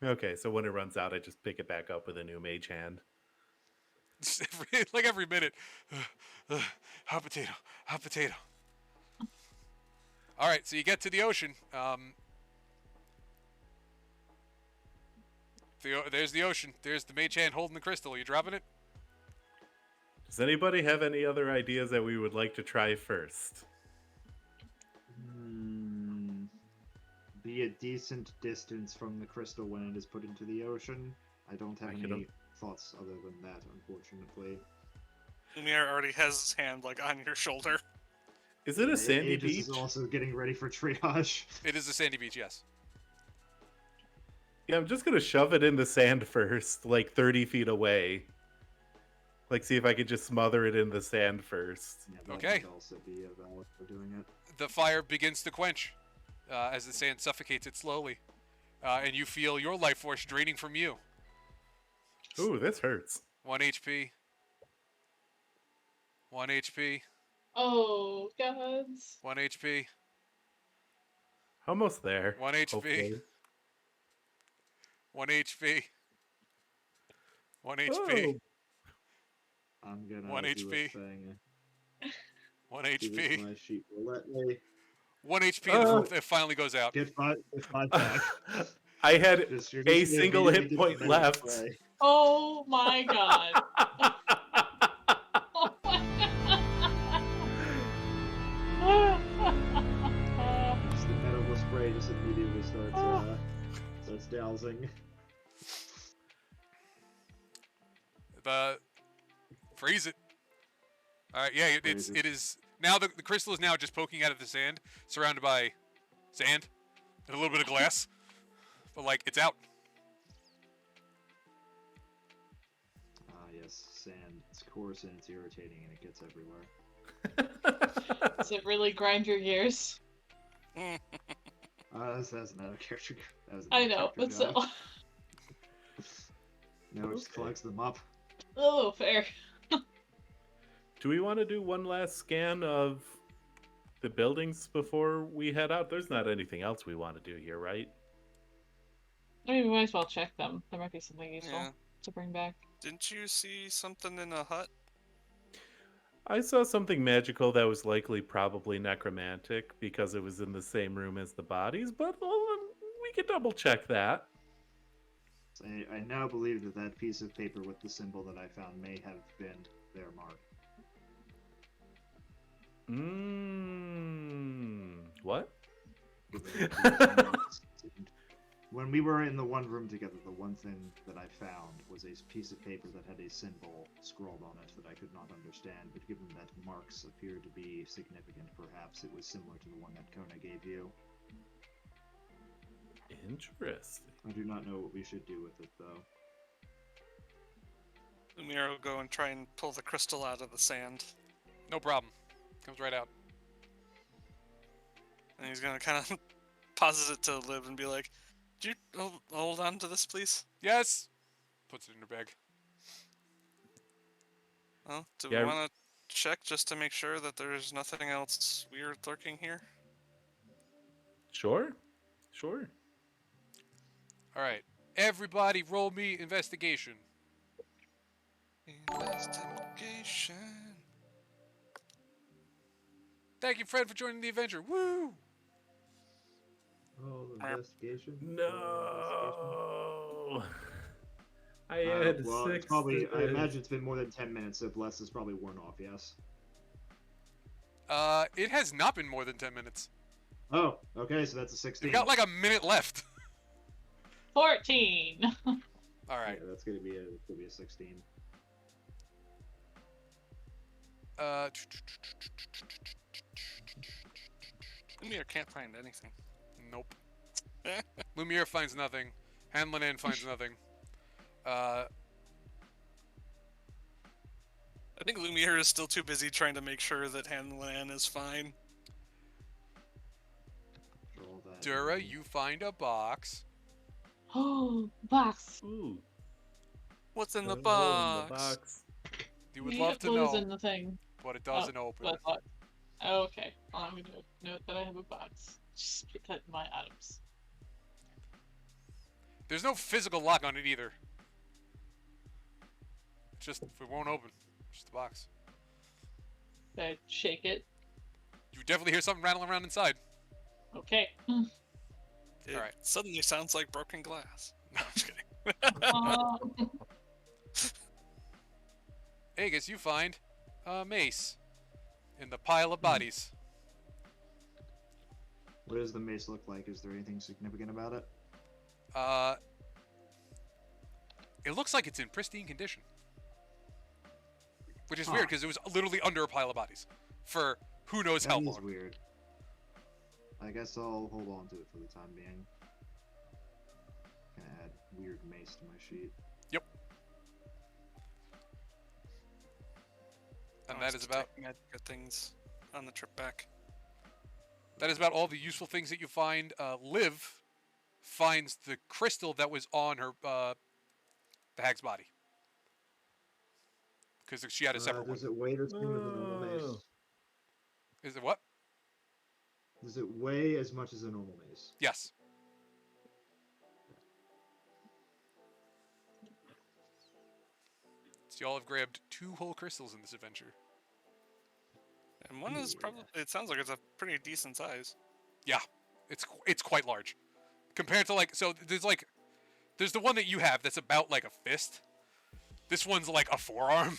S4: Okay, so when it runs out, I just pick it back up with a new Mage Hand.
S1: Like every minute. Hot potato. Hot potato. All right, so you get to the ocean. There's the ocean. There's the mage hand holding the crystal. Are you dropping it?
S4: Does anybody have any other ideas that we would like to try first?
S3: Be a decent distance from the crystal when it is put into the ocean. I don't have any thoughts other than that, unfortunately.
S5: Lumiere already has his hand, like, on your shoulder.
S4: Is it a sandy
S3: Aegis
S4: beach?
S3: is also getting ready for triage.
S1: It is a sandy beach, yes.
S4: Yeah, I'm just gonna shove it in the sand first, like 30 feet away. Like, see if I could just smother it in the sand first.
S3: Yeah, that
S1: Okay.
S3: would also be valid for doing it.
S1: The fire begins to quench as the sand suffocates it slowly. And you feel your life force draining from you.
S4: Ooh, this hurts.
S1: 1 HP. 1 HP.
S2: Oh, gods.
S1: 1 HP.
S4: Almost there.
S1: 1 HP.
S4: hopefully.
S1: 1 HP. 1 HP.
S4: Oh,
S3: I'm gonna
S1: 1
S3: do
S1: HP.
S3: a thing.
S1: 1
S3: See if
S1: HP.
S3: my sheet will let me
S1: 1 HP.
S4: Oh.
S1: It finally goes out.
S3: get five back.
S4: I had
S3: You're just
S4: a
S3: gonna
S4: single hit
S3: immediately
S4: point
S3: disappear
S4: left.
S3: away.
S2: Oh my god. Oh my god.
S3: Just the medical spray just immediately starts dousing.
S1: Freeze it. All right, yeah,
S3: Freeze it.
S1: it is now the crystal is now just poking out of the sand, surrounded by sand and a little bit of glass, but like it's out.
S3: Ah, yes, sand. It's coarse and it's irritating and it gets everywhere.
S2: Does it really grind your gears?
S3: That's another character. That was
S2: I
S3: another
S2: know,
S3: character
S2: but
S3: job.
S2: still.
S3: No, it just collects them up.
S2: Oh, fair.
S4: Do we want to do one last scan of the buildings before we head out? There's not anything else we want to do here, right?
S2: I mean, we might as well check them. There might be something useful
S5: Yeah.
S2: to bring back.
S5: Didn't you see something in a hut?
S4: I saw something magical that was likely probably necromantic because it was in the same room as the bodies, but we could double check that.
S3: I now believe that that piece of paper with the symbol that I found may have been their mark.
S4: What?
S3: When we were in the one room together, the one thing that I found was a piece of paper that had a symbol scrawled on it that I could not understand, but given that marks appeared to be significant, perhaps it was similar to the one that Kona gave you.
S4: Interesting.
S3: I do not know what we should do with it, though.
S5: Lumiere will go and try and pull the crystal out of the sand.
S1: No problem. Comes right out.
S5: And he's gonna kind of pauses it to Liv and be like, "Do you hold on to this, please?"
S1: Yes. Puts it in her bag.
S5: Well, do
S4: Yeah.
S5: we want to check just to make sure that there's nothing else weird lurking here?
S4: Sure.
S1: All right. Everybody, roll me investigation.
S5: Investigation.
S1: Thank you, Fred, for joining the adventure. Woo!
S3: Oh, investigation?
S4: No. I had
S3: well,
S4: 6.
S3: it's probably. I imagine it's been more than 10 minutes, so Bless is probably worn off. Yes.
S1: It has not been more than 10 minutes.
S3: Oh, okay, so that's a 16.
S1: We've got like a minute left.
S2: 14.
S1: All right.
S3: Yeah, that's gonna be a 16.
S5: Lumiere can't find anything.
S1: Nope. Lumiere finds nothing. Hanlon finds nothing.
S5: I think Lumiere is still too busy trying to make sure that Hanlan is fine.
S3: Roll that.
S1: Dura, you find a box.
S2: Oh, box.
S4: Ooh.
S5: What's in the
S4: Hole
S5: box?
S4: in the box.
S1: You would
S2: We
S1: love
S2: get
S1: to
S2: blues
S1: know,
S2: in the thing.
S1: but it doesn't open.
S2: But, okay. Well, I'm gonna note that I have a box. Just protect my items.
S1: There's no physical lock on it either. It's just, it won't open. Just a box.
S2: I shake it.
S1: You definitely hear something rattling around inside.
S2: Okay.
S5: It
S1: Alright.
S5: suddenly sounds like broken glass. No, I'm just kidding.
S1: Aegis, you find a mace in the pile of bodies.
S3: What does the mace look like? Is there anything significant about it?
S1: It looks like it's in pristine condition. Which is
S3: Huh.
S1: weird, because it was literally under a pile of bodies. For who knows how
S3: That is
S1: long.
S3: weird. I guess I'll hold on to it for the time being. Gonna add weird mace to my sheet.
S1: And
S5: I
S1: that
S5: was
S1: is about
S5: detecting magic things on the trip back.
S1: all the useful things that you find. Liv finds the crystal that was on her the hag's body. Because she had a separate one.
S3: Does it weigh the same as a normal mace?
S4: Oh.
S1: Is it what?
S3: Does it weigh as much as a normal mace?
S1: Yes. So y'all have grabbed 2 whole crystals in this adventure.
S5: And one is probably, it sounds like it's a pretty decent size.
S1: It's quite large. Compared to there's the one that you have that's about like a fist. This one's like a forearm.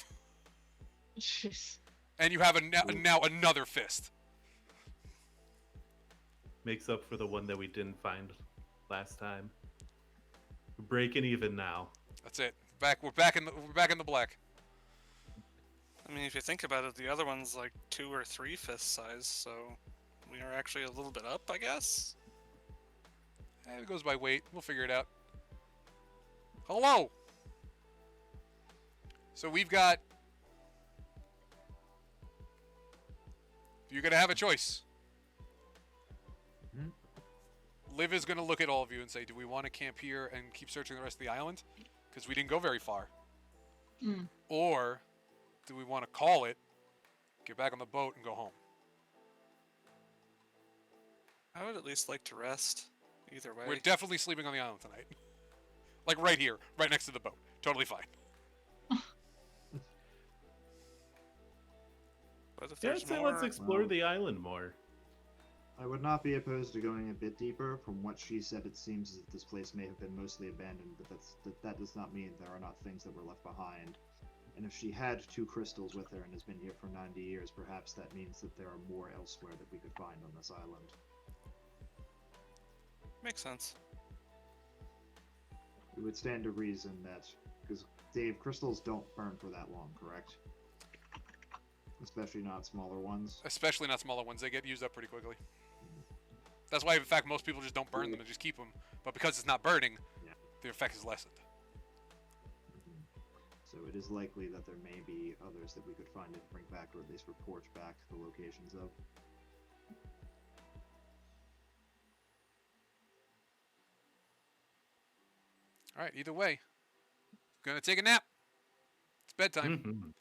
S2: Jeez.
S1: And you have now another fist.
S4: Makes up for the one that we didn't find last time. We're breaking even now.
S1: That's it. We're back in the black.
S5: I mean, if you think about it, the other one's like 2 or 3 fist size, so we are actually a little bit up, I guess.
S1: It goes by weight. We'll figure it out. Hello. So we've got. You're gonna have a choice.
S3: Mhm.
S1: Liv is gonna look at all of you and say, "Do we want to camp here and keep searching the rest of the island? Because we didn't go very far.
S2: Mm.
S1: Or do we want to call it get back on the boat and go home.
S5: I would at least like to rest. Either way.
S1: We're definitely sleeping on the island tonight. Like right here, right next to the boat. Totally fine.
S5: But if
S4: Yeah,
S5: there's
S4: I'd say
S5: more,
S4: let's explore
S3: Well-
S4: the island more.
S3: I would not be opposed to going a bit deeper. From what she said, it seems that this place may have been mostly abandoned, but that does not mean there are not things that were left behind. And if she had 2 crystals with her and has been here for 90 years, perhaps that means that there are more elsewhere that we could find on this island.
S5: makes sense.
S3: It would stand to reason that, because Dave, crystals don't burn for that long, correct? Especially not smaller ones.
S1: Especially not smaller ones. They get used up pretty quickly. That's why, in fact, most people just don't burn them and just keep them. But because it's not burning,
S3: Yeah.
S1: the effect is lessened.
S3: So it is likely that there may be others that we could find and bring back, or at least report back the locations of.
S1: All right, either way, gonna take a nap. It's bedtime.
S4: Mhm.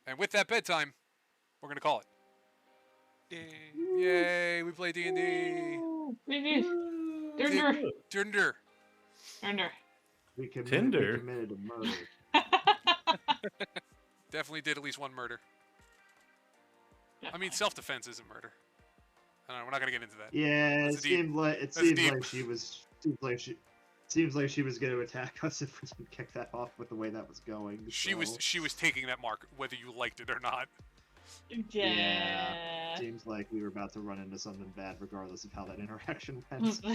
S1: And with that bedtime, we're gonna call it.
S5: Yay.
S1: Yay, we play D&D.
S2: Woo!
S4: Woo!
S2: Durnder.
S1: Durnder.
S2: Durnder.
S3: We
S4: Tinder?
S3: committed a murder.
S1: Definitely did at least one murder. I mean, self-defense isn't murder. I don't know, we're not gonna get into that.
S3: Yeah,
S1: That's
S3: it
S1: deep.
S3: seemed like
S1: That's
S3: seems
S1: deep.
S3: like she was going to attack us if we didn't kick that off with the way that was going.
S1: She was taking that mark, whether you liked it or not.
S2: Yeah.
S3: Seems like we were about to run into something bad, regardless of how that interaction went.
S2: The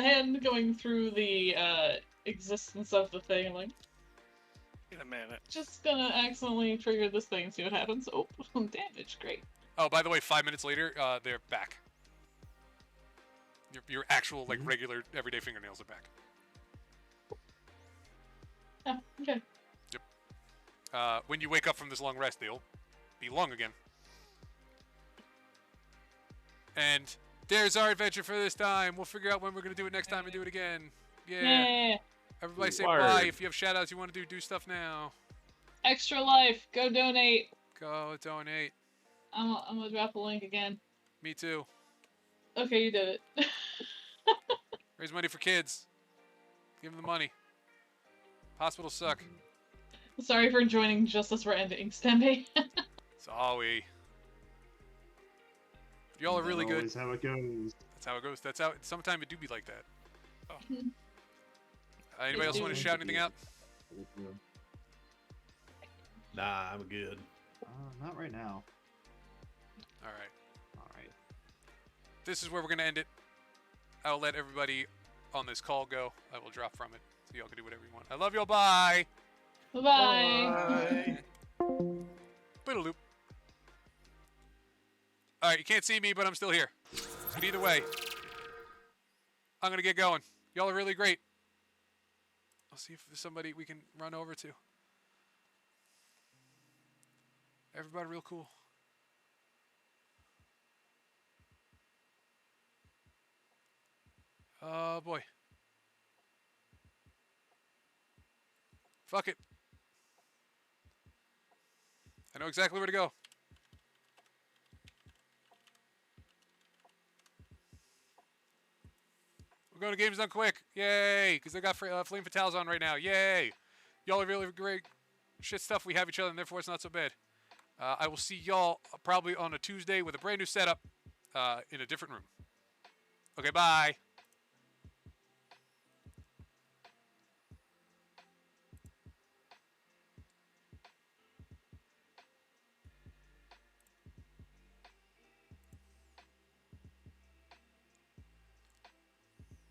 S2: hand going through the existence of the thing, like,
S5: In a minute.
S2: just gonna accidentally trigger this thing and see what happens. Oh, damage, great.
S1: Oh, by the way, 5 minutes later, they're back. Your actual, like,
S3: Mhm.
S1: regular, everyday fingernails are back.
S2: Yeah, okay.
S1: When you wake up from this long rest, they'll be long again. And there's our adventure for this time. We'll figure out when we're going to do it next time and do it again. Yeah.
S2: Yeah.
S1: Everybody say
S4: Word.
S1: bye. If you have shout-outs you want to do stuff now.
S2: Extra life, go donate.
S1: Go donate.
S2: I'm gonna drop a link again.
S1: Me too.
S2: Okay, you did it.
S1: Raise money for kids. Give them the money. Hospitals suck.
S2: Sorry for joining just as we're ending, Stemmy.
S1: Sorry. Y'all are really good.
S3: Always how it goes.
S1: That's how it goes. That's how. Sometimes it do be like that.
S2: Mhm.
S1: Anybody else want to
S2: do.
S1: shout anything out?
S4: Nah, I'm good.
S3: Not right now.
S1: All right.
S3: All right.
S1: This is where we're gonna end it. I'll let everybody on this call go. I will drop from it, so y'all can do whatever you want. I love y'all. Bye.
S2: Bye.
S1: Boodaloop. All right, you can't see me, but I'm still here. But either way, I'm gonna get going. Y'all are really great. I'll see if there's somebody we can run over to. Everybody real cool. Oh boy. Fuck it. I know exactly where to go. We're going to Games Done Quick. Yay! Because they got Flame Fatales on right now. Yay! Y'all are really great shit stuff. We have each other, and therefore it's not so bad. I will see y'all probably on a Tuesday with a brand new setup in a different room. Okay, bye.